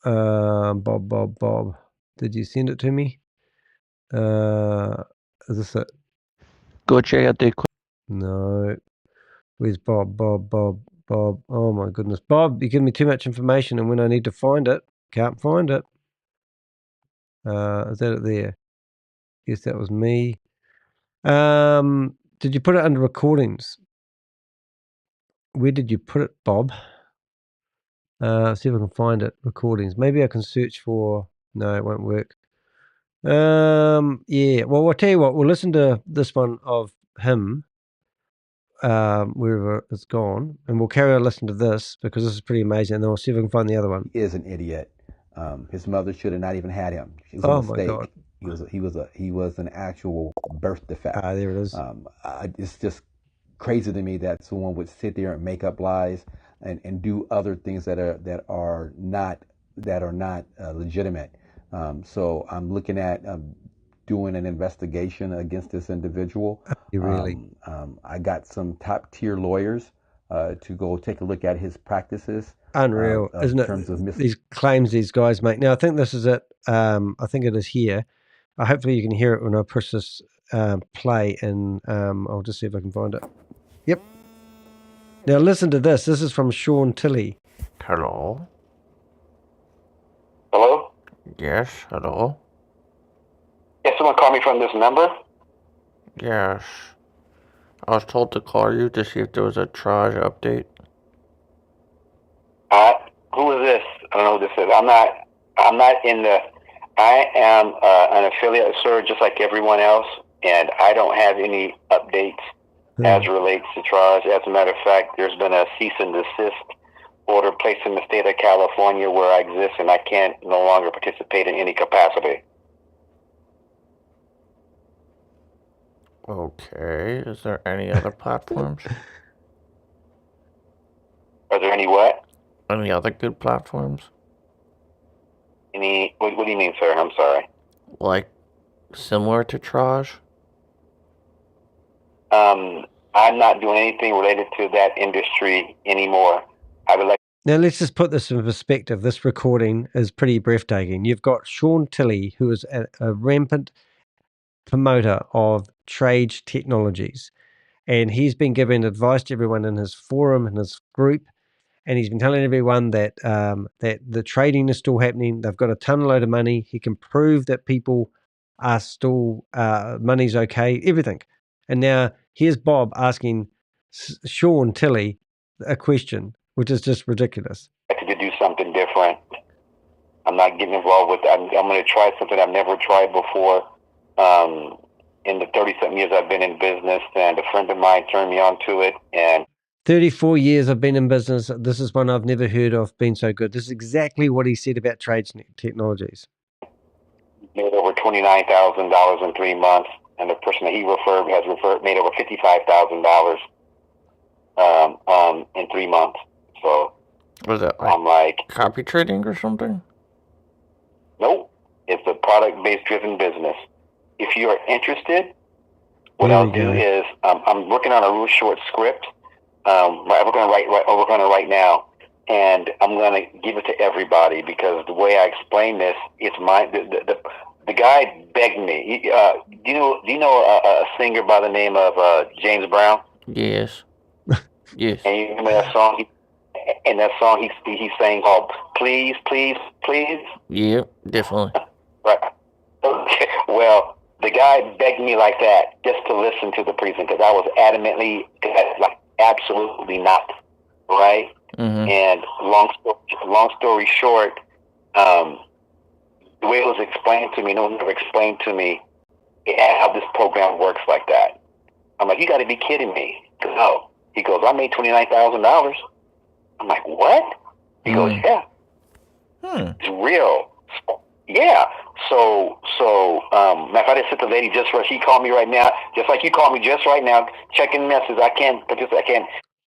Bob. Did you send it to me? Is this it? Go check out the... No. Where's Bob? Oh my goodness. Bob, you give me too much information, and when I need to find it, can't find it. Is that it there? Yes, that was me. Did you put it under recordings? Where did you put it, Bob? See if I can find it. Recordings. Maybe I can search for... No, it won't work. Yeah. Well, I'll tell you what. We'll listen to this one of him, wherever it's gone, and we'll carry on listening to this because this is pretty amazing. And then we'll see if we can find the other one. He is an idiot. His mother should have not even had him. She was Oh a mistake. my God. He was an actual birth defect. There it is. It's just crazy to me that someone would sit there and make up lies and do other things that are not legitimate. So I'm looking at doing an investigation against this individual. Really? I got some top tier lawyers to go take a look at his practices. Unreal, isn't it? Terms of These claims these guys make. Now, I think this is it. I think it is here. Hopefully you can hear it when I push this play, and I'll just see if I can find it. Yep. Now listen to this. This is from Sean Tilley. Hello. Yes, hello? Yes, someone called me from this number? Yes. I was told to call you to see if there was a Trage update. Who is this? I don't know who this is. I'm not in the, I am an affiliate, sir, just like everyone else, and I don't have any updates as relates to Trage. As a matter of fact, there's been a cease and desist order placed in the state of California where I exist, and I can't no longer participate in any capacity. Okay, is there any other platforms? Are there any what? Any other good platforms? Any, what do you mean, sir? I'm sorry. Like, similar to Trage? I'm not doing anything related to that industry anymore. I would like. Now, let's just put this in perspective. This recording is pretty breathtaking. You've got Sean Tilley, who is a rampant promoter of Trage Technologies, and he's been giving advice to everyone in his forum, in his group, and he's been telling everyone that that the trading is still happening. They've got a ton load of money. He can prove that people are still, money's okay, everything. And now here's Bob asking Sean Tilley a question, which is just ridiculous. To do something different. I'm not getting involved with that. I'm going to try something I've never tried before. In the 30-something years I've been in business, and a friend of mine turned me on to it. And 34 years I've been in business. This is one I've never heard of being so good. This is exactly what he said about Trage Technologies. Made over $29,000 in 3 months, and the person that he has made over $55,000 in 3 months. So Was that like, I'm like, copy trading or something? Nope, it's a product-based driven business. If you are interested, what I'll do is I'm working on a real short script. We're going to write now, and I'm going to give it to everybody because the way I explain this, it's the guy begged me. Do you know a singer by the name of James Brown? Yes. Yes. And you remember that song? And that song he sang called "Please, Please, Please." Yeah, definitely. Right. Okay. Well, the guy begged me like that just to listen to the presentation because I was adamantly like absolutely not, right? Mm-hmm. And long story short, the way it was explained to me, no one ever explained to me how this program works like that. I'm like, you got to be kidding me. No. He goes, I made $29,000. I'm like, what? He goes, yeah. It's real. Yeah. So, if I just hit the lady just right, she called me right now, just like you called me just right now, checking messages. I can't.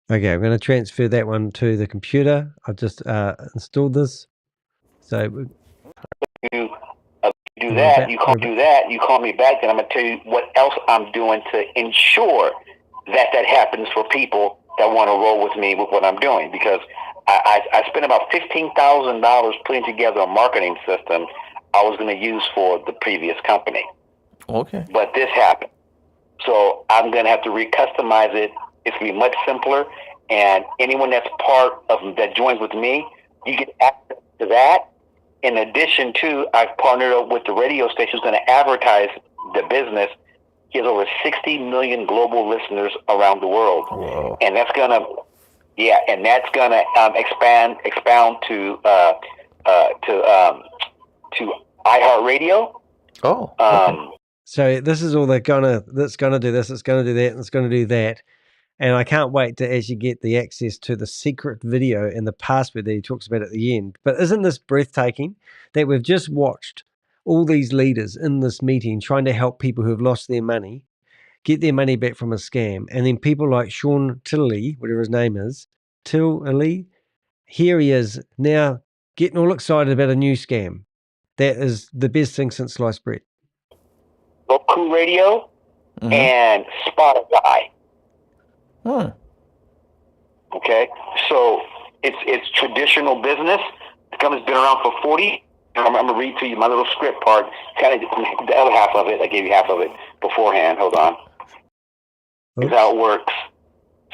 Okay, I'm going to transfer that one to the computer. I've just installed this. So do that. You call me back, and I'm going to tell you what else I'm doing to ensure that happens for people that want to roll with me with what I'm doing, because I spent about $15,000 putting together a marketing system I was going to use for the previous company. Okay. But this happened. So I'm going to have to recustomize it. It's going to be much simpler. And anyone that's that joins with me, you get access to that. In addition to, I've partnered up with the radio station who's going to advertise the business. He has over 60 million global listeners around the world. Whoa. And that's going to, expound to iHeartRadio. Oh. Okay. So this is all that's gonna do this, it's gonna do that, and it's gonna do that. And I can't wait to actually get the access to the secret video and the password that he talks about at the end. But isn't this breathtaking that we've just watched all these leaders in this meeting trying to help people who have lost their money get their money back from a scam, and then people like Sean Tilley, whatever his name is, Tilley, here he is now getting all excited about a new scam. That is the best thing since sliced bread. Roku Radio and Spotify. Okay, so it's traditional business. The company's been around for 40. I'm going to read to you my little script part. Kind of the other half of it. I gave you half of it beforehand. Hold on. Here's how it works.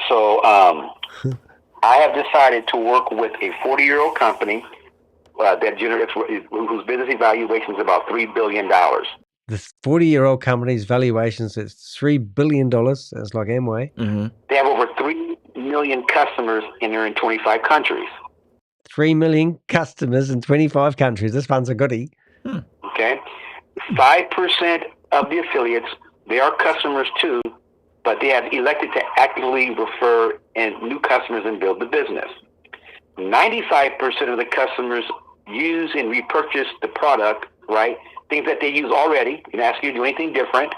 So I have decided to work with a 40-year-old company that generates, whose business evaluation is about $3 billion. This 40-year-old company's valuations is $3 billion. It's like Amway. Mm-hmm. They have over 3 million customers and they're in 25 countries. 3 million customers in 25 countries. This one's a goodie. Okay. 5% of the affiliates, they are customers too, but they have elected to actively refer new customers and build the business. 95% of the customers use and repurchase the product, right? Things that they use already, and ask you to do anything different,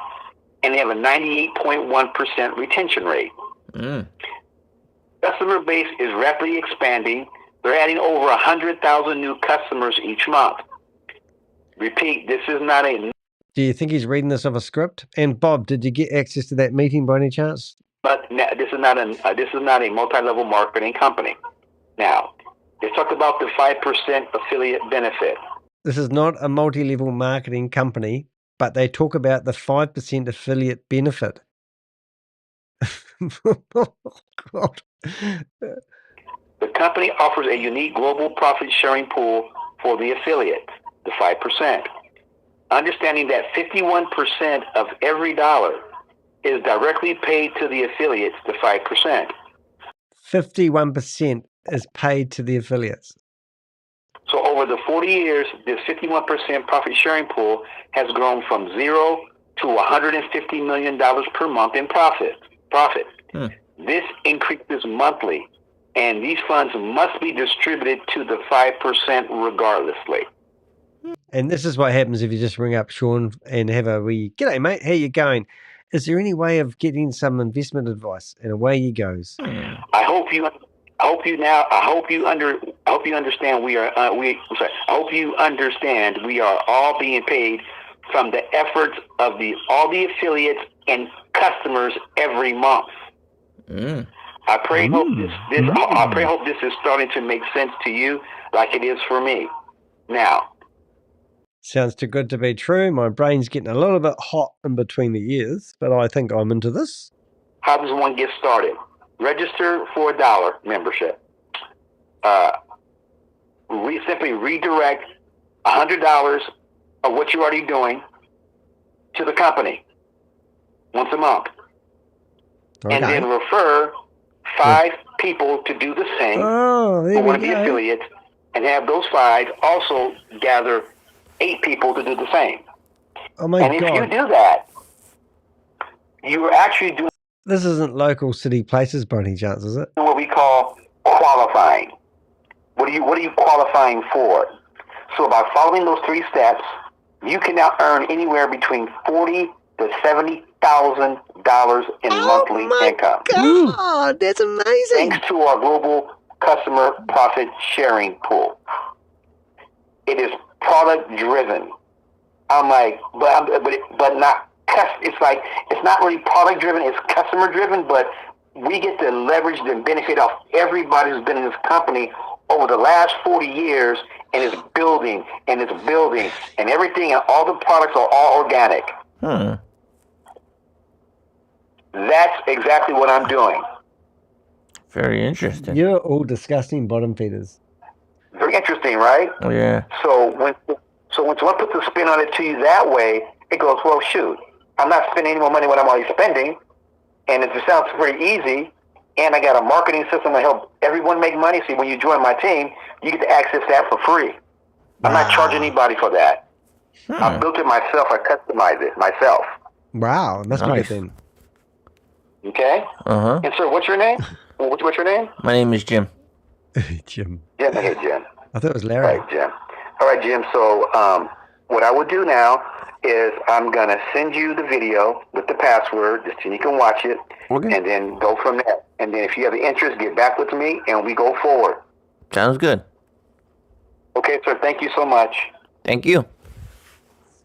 and they have a 98.1% retention rate. Customer base is rapidly expanding. They're adding over 100,000 new customers each month. Repeat, this is not a... Do you think he's reading this off a script? And Bob, did you get access to that meeting by any chance? But this is not a multi-level marketing company. Now, let's talk about the 5% affiliate benefit. This is not a multi-level marketing company, but they talk about the 5% affiliate benefit. Oh, God. The company offers a unique global profit-sharing pool for the affiliates, the 5%. Understanding that 51% of every dollar is directly paid to the affiliates, the 5%. 51% is paid to the affiliates. So over the 40 years, this 51% profit-sharing pool has grown from $0 to $150 million per month in profit. This increases monthly, and these funds must be distributed to the 5% regardlessly. And this is what happens if you just ring up Sean and have a wee, "G'day, mate, how you going? Is there any way of getting some investment advice?" And away he goes. I hope you understand we are all being paid from the efforts of all the affiliates and customers every month. I pray hope this is starting to make sense to you like it is for me. Now, sounds too good to be true. My brain's getting a little bit hot in between the ears, but I think I'm into this. How does one get started? Register for $1 membership. We simply redirect $100 of what you're already doing to the company once a month. Okay. And then refer 5 people to do the same for one of the affiliates, and have those 5 also gather 8 people to do the same. Oh my God. And if you do that, you are actually doing... This isn't local city places by any chance, is it? What we call qualifying. What are you qualifying for? So by following those 3 steps, you can now earn anywhere between $40,000 to $70,000 in monthly income. God, that's amazing! Thanks to our global customer profit sharing pool. It is product driven. I'm like, but not. It's not really product driven. It's customer driven. But we get to leverage the benefit of everybody who's been in this company over the last 40 years, and it's building and it's building, and everything and all the products are all organic. That's exactly what I'm doing. Very interesting. You're all disgusting bottom feeders. Very interesting, right? Oh, yeah. So when someone puts a spin on it to you that way, it goes, well, shoot, I'm not spending any more money than I'm already spending, and it sounds pretty easy, and I got a marketing system to help everyone make money. So when you join my team, you get to access that for free. I'm not charging anybody for that. I built it myself. I customized it myself. Wow, that's nice. Then. Okay. And sir, what's your name? What's your name? My name is Jim. Jim. Jim. Hey, Jim. I thought it was Larry. All right, Jim. All right, Jim. So what I will do now is I'm going to send you the video with the password just so you can watch it, and then go from there. And then if you have the interest, get back with me, and we go forward. Sounds good. Okay, sir. Thank you so much. Thank you.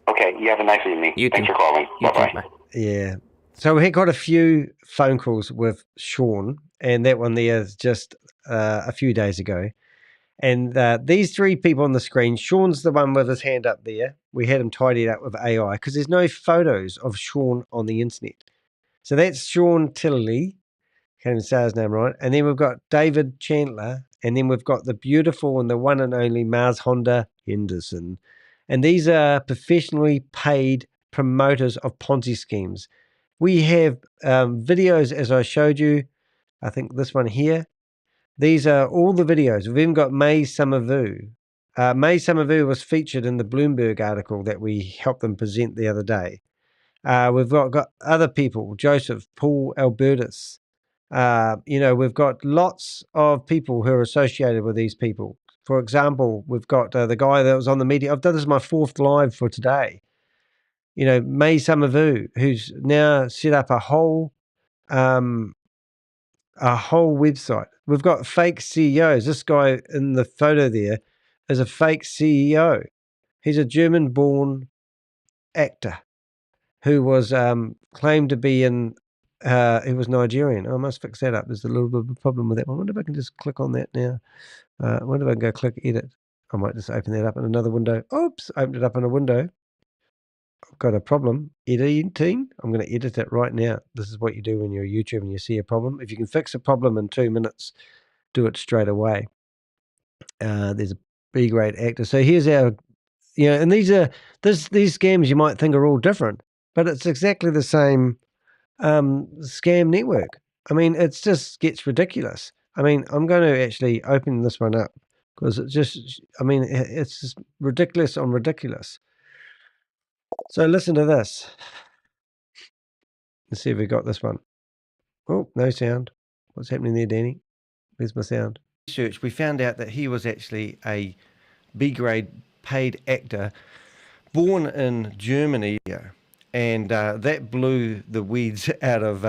Okay, you have a nice evening. Thanks for calling. Bye-bye. Yeah. So we got a few phone calls with Sean, and that one there is just a few days ago. And these 3 people on the screen, Sean's the one with his hand up there. We had him tidied up with AI because there's no photos of Sean on the internet. So that's Sean Tilley. Can't even say his name right. And then we've got David Chandler. And then we've got the beautiful and the one and only Marshonda Henderson. And these are professionally paid promoters of Ponzi schemes. We have videos, as I showed you. I think this one here. These are all the videos. We've even got May Summervu. May Summervu was featured in the Bloomberg article that we helped them present the other day. We've got other people, Joseph, Paul Albertus. We've got lots of people who are associated with these people. For example, we've got the guy that was on the meeting. I've done this as my 4th live for today. May Summervu, who's now set up a whole website. We've got fake CEOs. This guy in the photo there is a fake CEO. He's a German-born actor who was claimed to be he was Nigerian. I must fix that up. There's a little bit of a problem with that. I wonder if I can just click on that now. I wonder if I can go click edit. I might just open that up in another window. Oops, opened it up in a window. I've got a problem. Editing. I'm going to edit it right now. This is what you do when you're YouTube and you see a problem. If you can fix a problem in 2 minutes, do it straight away. There's a B-grade actor. So here's our, and these scams you might think are all different, but it's exactly the same scam network. I mean, it just gets ridiculous. I mean, I'm going to actually open this one up because it's just ridiculous on ridiculous. So listen to this. Let's see if we got this one. Oh, no sound. What's happening there, Danny? Where's my sound? Research, we found out that he was actually a B-grade paid actor born in Germany, and that blew the weeds out of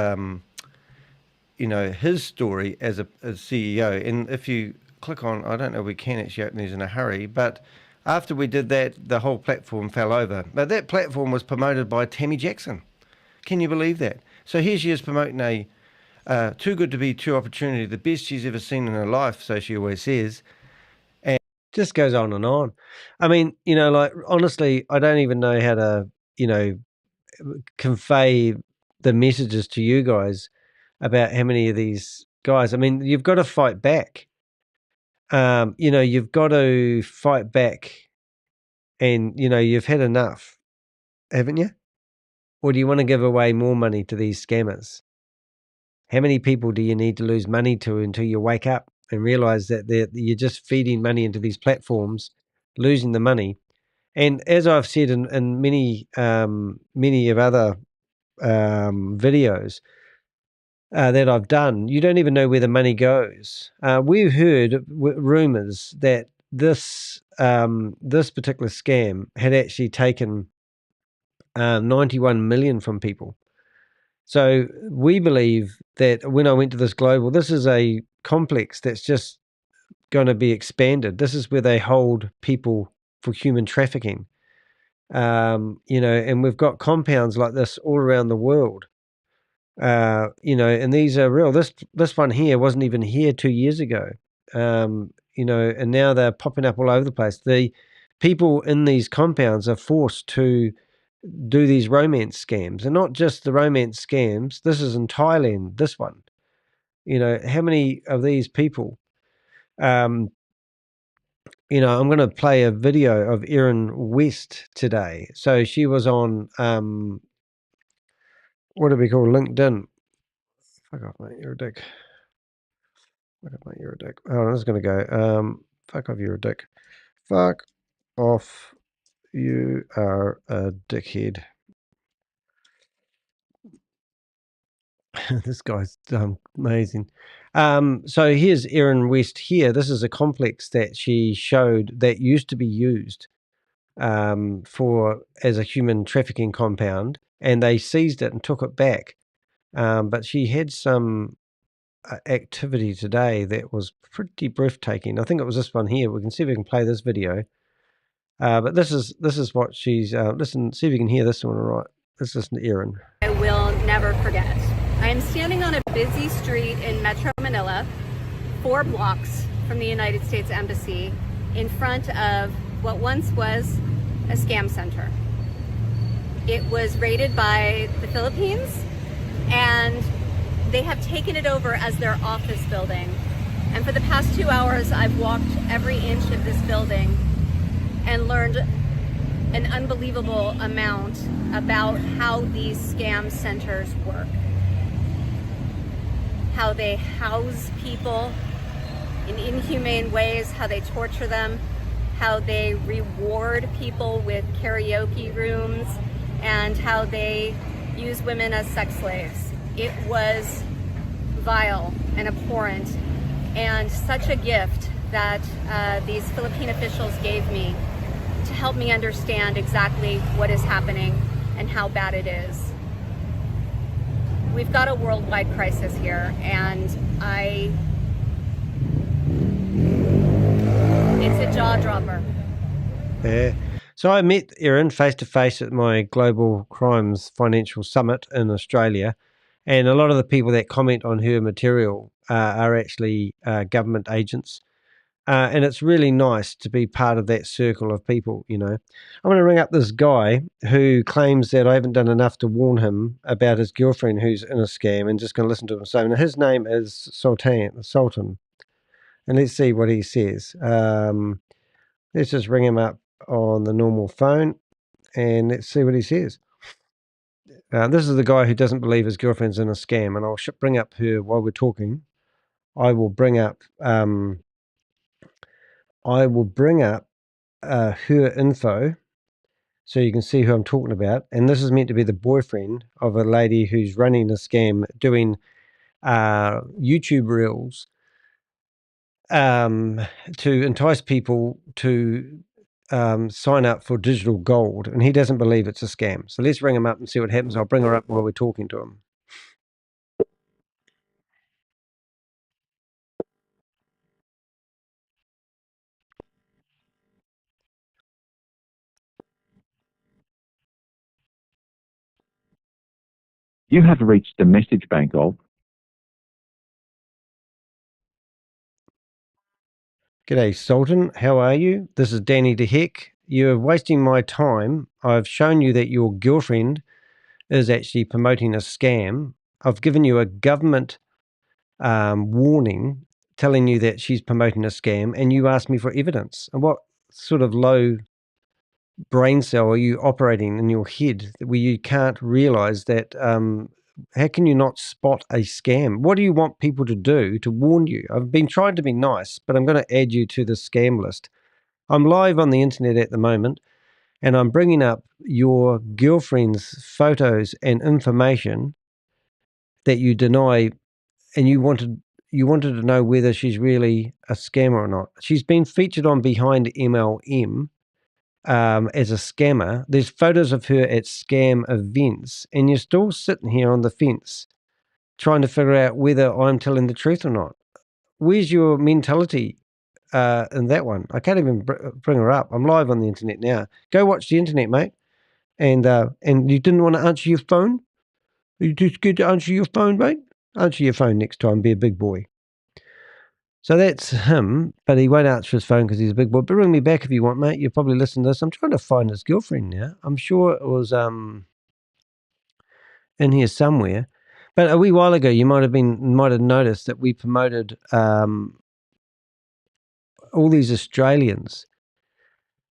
his story as a CEO. And if you click on, I don't know, we can actually open these in a hurry, but after we did that, the whole platform fell over. But that platform was promoted by Tammy Jackson. Can you believe that? So here she is promoting a too good to be true opportunity, the best she's ever seen in her life, so she always says. And just goes on and on. I mean, honestly, I don't even know how to, convey the messages to you guys about how many of these guys. I mean, you've got to fight back. You've got to fight back, and you've had enough, haven't you? Or do you want to give away more money to these scammers? How many people do you need to lose money to until you wake up and realize that you're just feeding money into these platforms, losing the money? And as I've said in many of other videos that I've done, you don't even know where the money goes. We've heard rumors that this particular scam had actually taken 91 million from people. So we believe that when I went to this global, this is a complex that's just going to be expanded. This is where they hold people for human trafficking. And we've got compounds like this all around the world. And these are real. This one here wasn't even here 2 years ago. And now they're popping up all over the place. The people in these compounds are forced to do these romance scams, and not just the romance scams. This is in Thailand, this one. How many of these people? I'm going to play a video of Erin West today. So she was on, what do we call LinkedIn? Fuck off, mate, you're a dick. Fuck off, mate, you're a dick. Oh, I was going to go, fuck off, you're a dick. Fuck off, you are a dickhead. This guy's amazing. So here's Erin West here. This is a complex that she showed that used to be used as a human trafficking compound, and they seized it and took it back. But she had some activity today that was pretty breathtaking. I think it was this one here. We can see if we can play this video. But this is what she's listen. See if you can hear this one all right. Let's listen to Erin. I will never forget. I am standing on a busy street in Metro Manila, 4 blocks from the United States Embassy, in front of what once was a scam center. It was raided by the Philippines, and They have taken it over as their office building. And for the past 2 hours, I've walked every inch of this building and learned an unbelievable amount about how these scam centers work. How they house people in inhumane ways, how they torture them, how they reward people with karaoke rooms, and how they use women as sex slaves. It was vile and abhorrent, and such a gift that these Philippine officials gave me to help me understand exactly what is happening and how bad it is. We've got a worldwide crisis here, and it's a jaw dropper. Yeah. So I met Erin face to face at my Global Crimes Financial Summit in Australia, and a lot of the people that comment on her material are actually government agents. And it's really nice to be part of that circle of people, you know. I'm going to ring up this guy who claims that I haven't done enough to warn him about his girlfriend who's in a scam, and just going to listen to him say. Now, his name is Sultan. And let's see what he says. Let's just ring him up on the normal phone, and let's see what he says. This is the guy who doesn't believe his girlfriend's in a scam, and I'll bring up her while we're talking. I will bring up her info so you can see who I'm talking about. And this is meant to be the boyfriend of a lady who's running a scam, doing YouTube reels to entice people to sign up for digital gold. And he doesn't believe it's a scam. So let's ring him up and see what happens. I'll bring her up while we're talking to him. You have reached the message bank of. G'day, Sultan. How are you? This is Danny DeHeck. You're wasting my time. I've shown you that your girlfriend is actually promoting a scam. I've given you a government warning telling you that she's promoting a scam, and you asked me for evidence. And what sort of low brain cell are you operating in your head where you can't realize that? How can you not spot a scam? What do you want people to do to warn you? I've been trying to be nice, but I'm going to add you to the scam list. I'm live on the internet at the moment, and I'm bringing up your girlfriend's photos and information that you deny, and you wanted to know whether she's really a scammer or not. She's been featured on Behind MLM as a scammer. There's photos of her at scam events, and you're still sitting here on the fence trying to figure out whether I'm telling the truth or not. Where's your mentality in that one? I can't even bring her up. I'm live on the internet now. Go watch the internet, mate. And you didn't want to answer your phone? Are you too scared to answer your phone, mate? Answer your phone next time. Be a big boy. So that's him, but he won't answer his phone because he's a big boy. But ring me back if you want, mate. You'll probably listen to this. I'm trying to find his girlfriend now. I'm sure it was in here somewhere. But a wee while ago, you might have noticed that we promoted all these Australians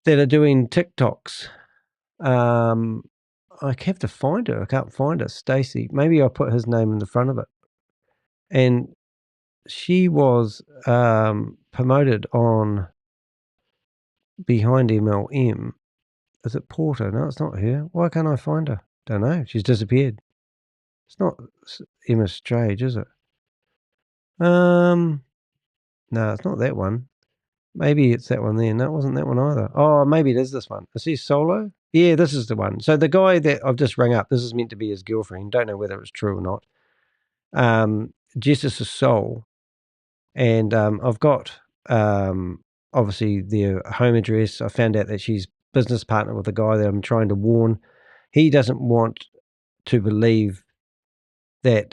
that are doing TikToks. I have to find her. I can't find her. Stacey. Maybe I'll put his name in the front of it. And she was promoted on Behind MLM. Is it Porter? No, it's not her. Why can't I find her? Don't know. She's disappeared. It's not Emma Trage, is it? No, it's not that one. Maybe it's that one there. No, it wasn't that one either. Oh, maybe it is this one. Is he solo? Yeah, this is the one. So the guy that I've just rang up, this is meant to be his girlfriend. Don't know whether it's true or not. Justice is Soul. And I've got obviously their home address. I found out that she's business partner with the guy that I'm trying to warn. He doesn't want to believe that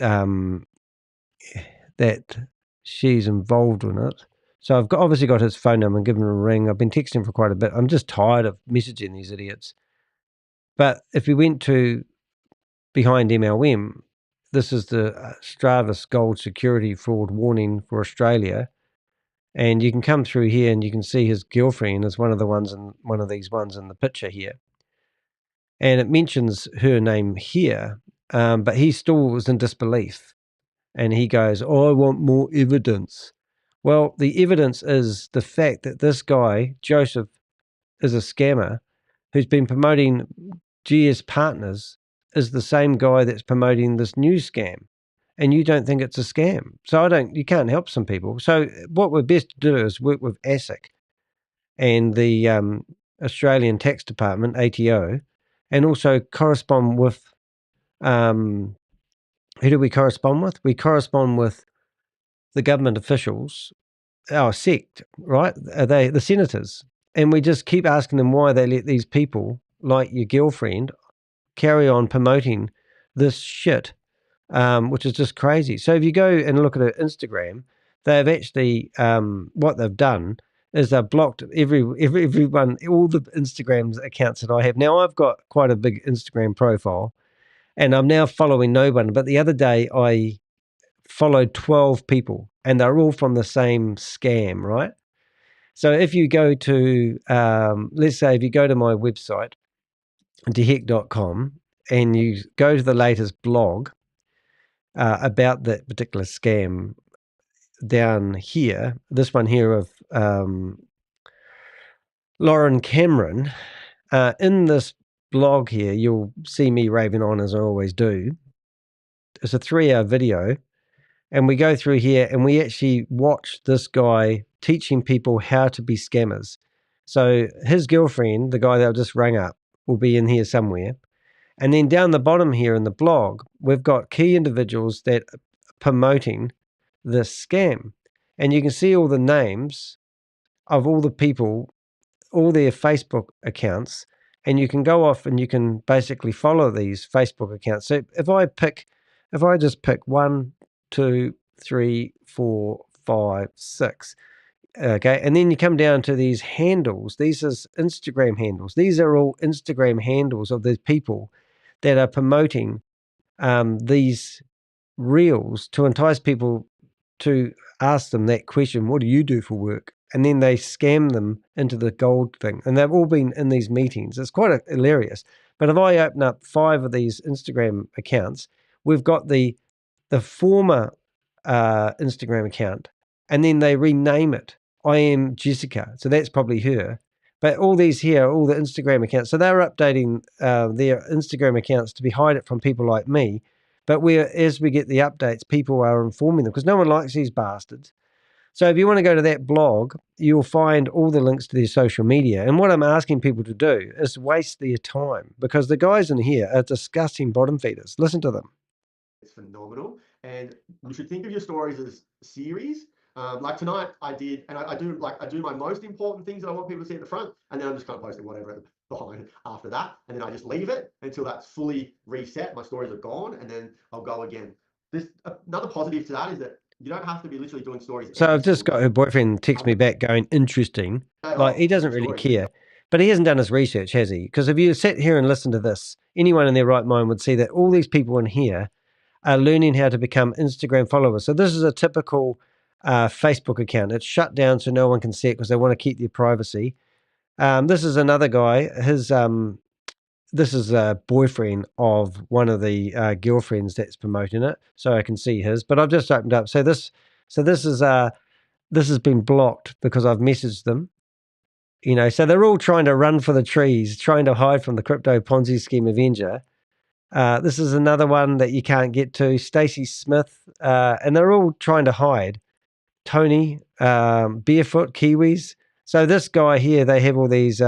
that she's involved in it. So I've obviously got his phone number and given him a ring. I've been texting for quite a bit. I'm just tired of messaging these idiots. But if we went to Behind MLM, this is the Stravis Gold Security Fraud Warning for Australia. And you can come through here and you can see his girlfriend is one of these ones in the picture here. And it mentions her name here, but he still was in disbelief. And he goes, "Oh, I want more evidence." Well, the evidence is the fact that this guy, Joseph, is a scammer who's been promoting GS Partners, is the same guy that's promoting this new scam. And you don't think it's a scam. So you can't help some people. So what we're best to do is work with ASIC and the Australian Tax Department, ATO, and also correspond with, who do we correspond with? We correspond with the government officials, our sect, right? Are they the senators? And we just keep asking them why they let these people, like your girlfriend, carry on promoting this shit, which is just crazy. So if you go and look at her Instagram, they've actually, what they've done is they've blocked everyone, all the Instagram accounts that I have. Now, I've got quite a big Instagram profile, and I'm now following no one. But the other day, I followed 12 people, and they're all from the same scam, right? So if you go to, let's say if you go to my website, deheck.com, and you go to the latest blog about that particular scam down here, this one here of Lauren Cameron, in this blog here, you'll see me raving on as I always do. It's a 3-hour video, and we go through here and we actually watch this guy teaching people how to be scammers. So his girlfriend, the guy that I just rang up, will be in here somewhere. And then down the bottom here in the blog, we've got key individuals that are promoting this scam. And you can see all the names of all the people, all their Facebook accounts, and you can go off and you can basically follow these Facebook accounts. So if I just pick 1, 2, 3, 4, 5, 6, okay, and then you come down to these handles. These are Instagram handles. These are all Instagram handles of the people that are promoting these reels to entice people to ask them that question, what do you do for work? And then they scam them into the gold thing. And they've all been in these meetings. It's quite hilarious. But if I open up 5 of these Instagram accounts, we've got the former Instagram account, and then they rename it. I am Jessica. So that's probably her. But all these here, all the Instagram accounts, so they're updating their Instagram accounts to hide it from people like me. But as we get the updates, people are informing them because no one likes these bastards. So if you want to go to that blog, you'll find all the links to their social media. And what I'm asking people to do is waste their time because the guys in here are disgusting bottom feeders. Listen to them. It's phenomenal. And you should think of your stories as series. Like tonight I did, and I do my most important things that I want people to see at the front, and then I'm just kind of posting whatever behind after that, and then I just leave it until that's fully reset. My stories are gone, and then I'll go again. Another positive to that is that you don't have to be literally doing stories. So I've just got her boyfriend text me back going, interesting. Like he doesn't really care, but he hasn't done his research, has he? Because if you sit here and listen to this, anyone in their right mind would see that all these people in here are learning how to become Instagram followers. So this is a typical Facebook account. It's shut down so no one can see it because they want to keep their privacy. This is another guy. This is a boyfriend of one of the girlfriends that's promoting it, so I can see his. But I've just opened up. So this has been blocked because I've messaged them. So they're all trying to run for the trees, trying to hide from the crypto Ponzi scheme Avenger. This is another one that you can't get to, Stacey Smith, and they're all trying to hide. Tony, Barefoot Kiwis. So this guy here, they have all these,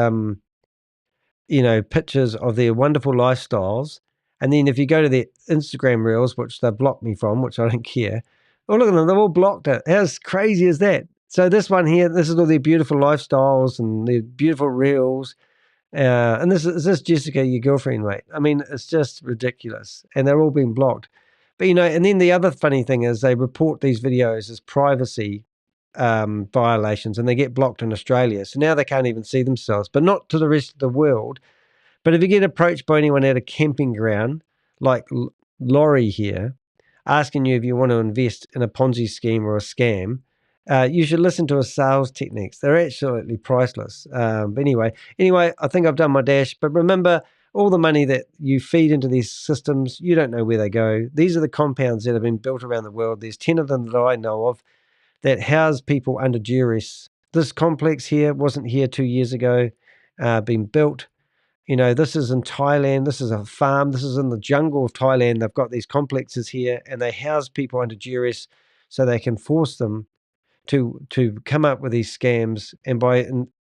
pictures of their wonderful lifestyles. And then if you go to their Instagram reels, which they blocked me from, which I don't care. Oh, look at them, they've all blocked it. How crazy is that? So this one here, this is all their beautiful lifestyles and their beautiful reels. And is this Jessica, your girlfriend, mate? I mean, it's just ridiculous. And they're all being blocked. But, and then the other funny thing is they report these videos as privacy violations and they get blocked in Australia. So now they can't even see themselves, but not to the rest of the world. But if you get approached by anyone at a camping ground, like Laurie here, asking you if you want to invest in a Ponzi scheme or a scam, you should listen to his sales techniques. They're absolutely priceless. But anyway, I think I've done my dash. But remember, all the money that you feed into these systems, you don't know where they go. These are the compounds that have been built around the world. There's 10 of them that I know of that house people under duress. This complex here wasn't here 2 years ago, being built. You know, this is in Thailand. This is a farm. This is in the jungle of Thailand. They've got these complexes here, and they house people under duress so they can force them to come up with these scams. And by,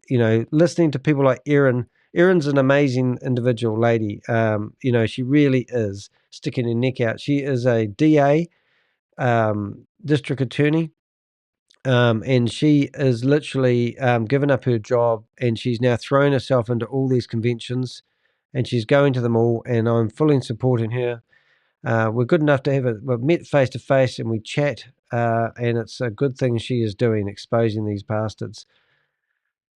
you know, listening to people like Erin's an amazing individual lady. You know, she really is sticking her neck out. She is a DA, district attorney. And she is literally given up her job, and she's now thrown herself into all these conventions, and she's going to them all, and I'm fully supporting her. We're good enough to we've met face to face and we chat, and it's a good thing she is doing, exposing these bastards.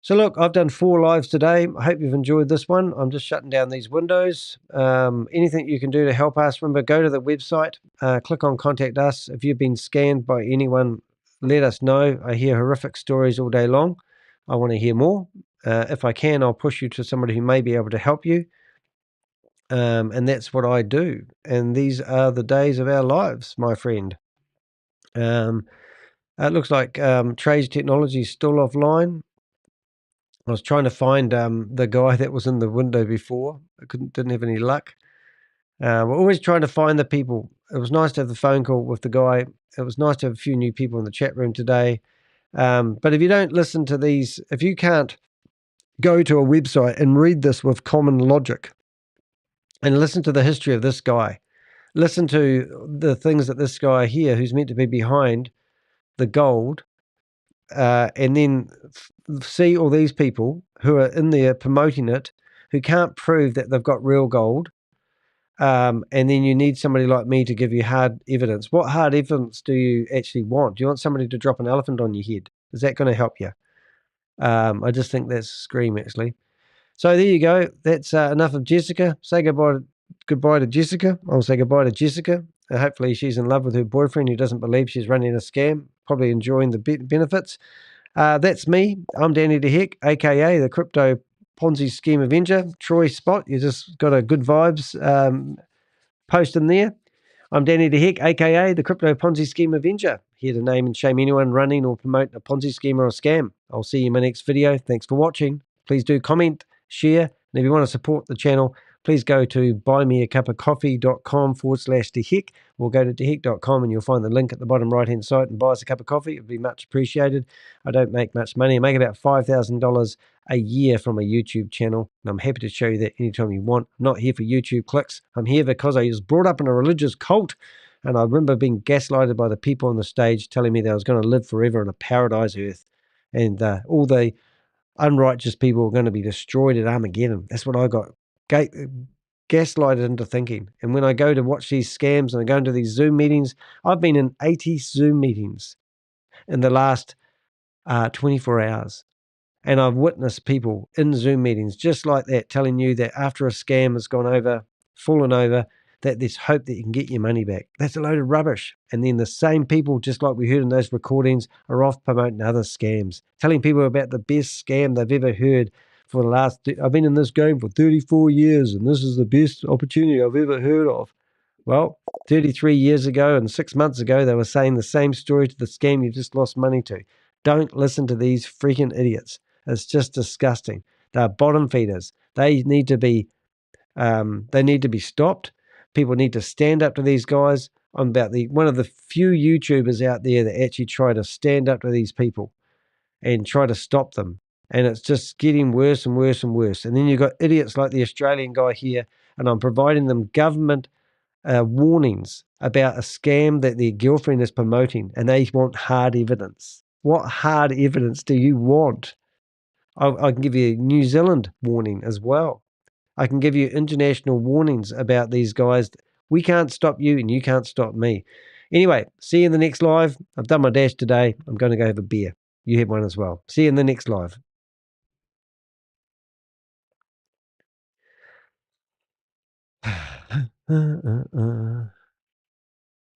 So look, I've done 4 lives today. I hope you've enjoyed this one. I'm just shutting down these windows. Anything you can do to help us, remember, go to the website, click on Contact Us. If you've been scammed by anyone, let us know. I hear horrific stories all day long. I want to hear more. If I can, I'll push you to somebody who may be able to help you. And that's what I do. And these are the days of our lives, my friend. It looks like Trage Technologies is still offline. I was trying to find the guy that was in the window before. I didn't have any luck. We're always trying to find the people. It was nice to have the phone call with the guy. It was nice to have a few new people in the chat room today. But if you don't listen to these, if you can't go to a website and read this with common logic and listen to the history of this guy, listen to the things that this guy here, who's meant to be behind the gold, and then see all these people who are in there promoting it, who can't prove that they've got real gold, and then you need somebody like me to give you hard evidence. What hard evidence do you actually want? Do you want somebody to drop an elephant on your head? Is that going to help you? I just think that's a scream, actually. So there you go. That's enough of Jessica. Say goodbye to Jessica. I'll say goodbye to Jessica. Hopefully she's in love with her boyfriend who doesn't believe she's running a scam, probably enjoying the benefits. That's me. I'm Danny the Heck, a.k.a. the Crypto Ponzi Scheme Avenger. Troy Spot, you just got a good vibes post in there. I'm Danny the Heck, a.k.a. the Crypto Ponzi Scheme Avenger. Here to name and shame anyone running or promoting a Ponzi scheme or a scam. I'll see you in my next video. Thanks for watching. Please do comment, share, and if you want to support the channel, please go to buymeacupofcoffee.com/theheck, or go to theheck.com and you'll find the link at the bottom right-hand side and buy us a cup of coffee. It would be much appreciated. I don't make much money. I make about $5,000 a year from a YouTube channel, and I'm happy to show you that anytime you want. I'm not here for YouTube clicks. I'm here because I was brought up in a religious cult, and I remember being gaslighted by the people on the stage telling me that I was going to live forever in a paradise earth, and all the unrighteous people were going to be destroyed at Armageddon. That's what I got gaslighted into thinking. And when I go to watch these scams and I go into these Zoom meetings, I've been in 80 Zoom meetings in the last 24 hours. And I've witnessed people in Zoom meetings just like that telling you that after a scam has fallen over, that there's hope that you can get your money back. That's a load of rubbish. And then the same people, just like we heard in those recordings, are off promoting other scams, telling people about the best scam they've ever heard for the last... I've been in this game for 34 years, and this is the best opportunity I've ever heard of. Well, 33 years ago and 6 months ago, they were saying the same story to the scam you just lost money to. Don't listen to these freaking idiots. It's just disgusting. They're bottom feeders. They need to be stopped. People need to stand up to these guys. I'm about one of the few YouTubers out there that actually try to stand up to these people and try to stop them. And it's just getting worse and worse and worse. And then you've got idiots like the Australian guy here, and I'm providing them government warnings about a scam that their girlfriend is promoting, and they want hard evidence. What hard evidence do you want? I can give you a New Zealand warning as well. I can give you international warnings about these guys. We can't stop you and you can't stop me. Anyway, see you in the next live. I've done my dash today. I'm going to go have a beer. You have one as well. See you in the next live.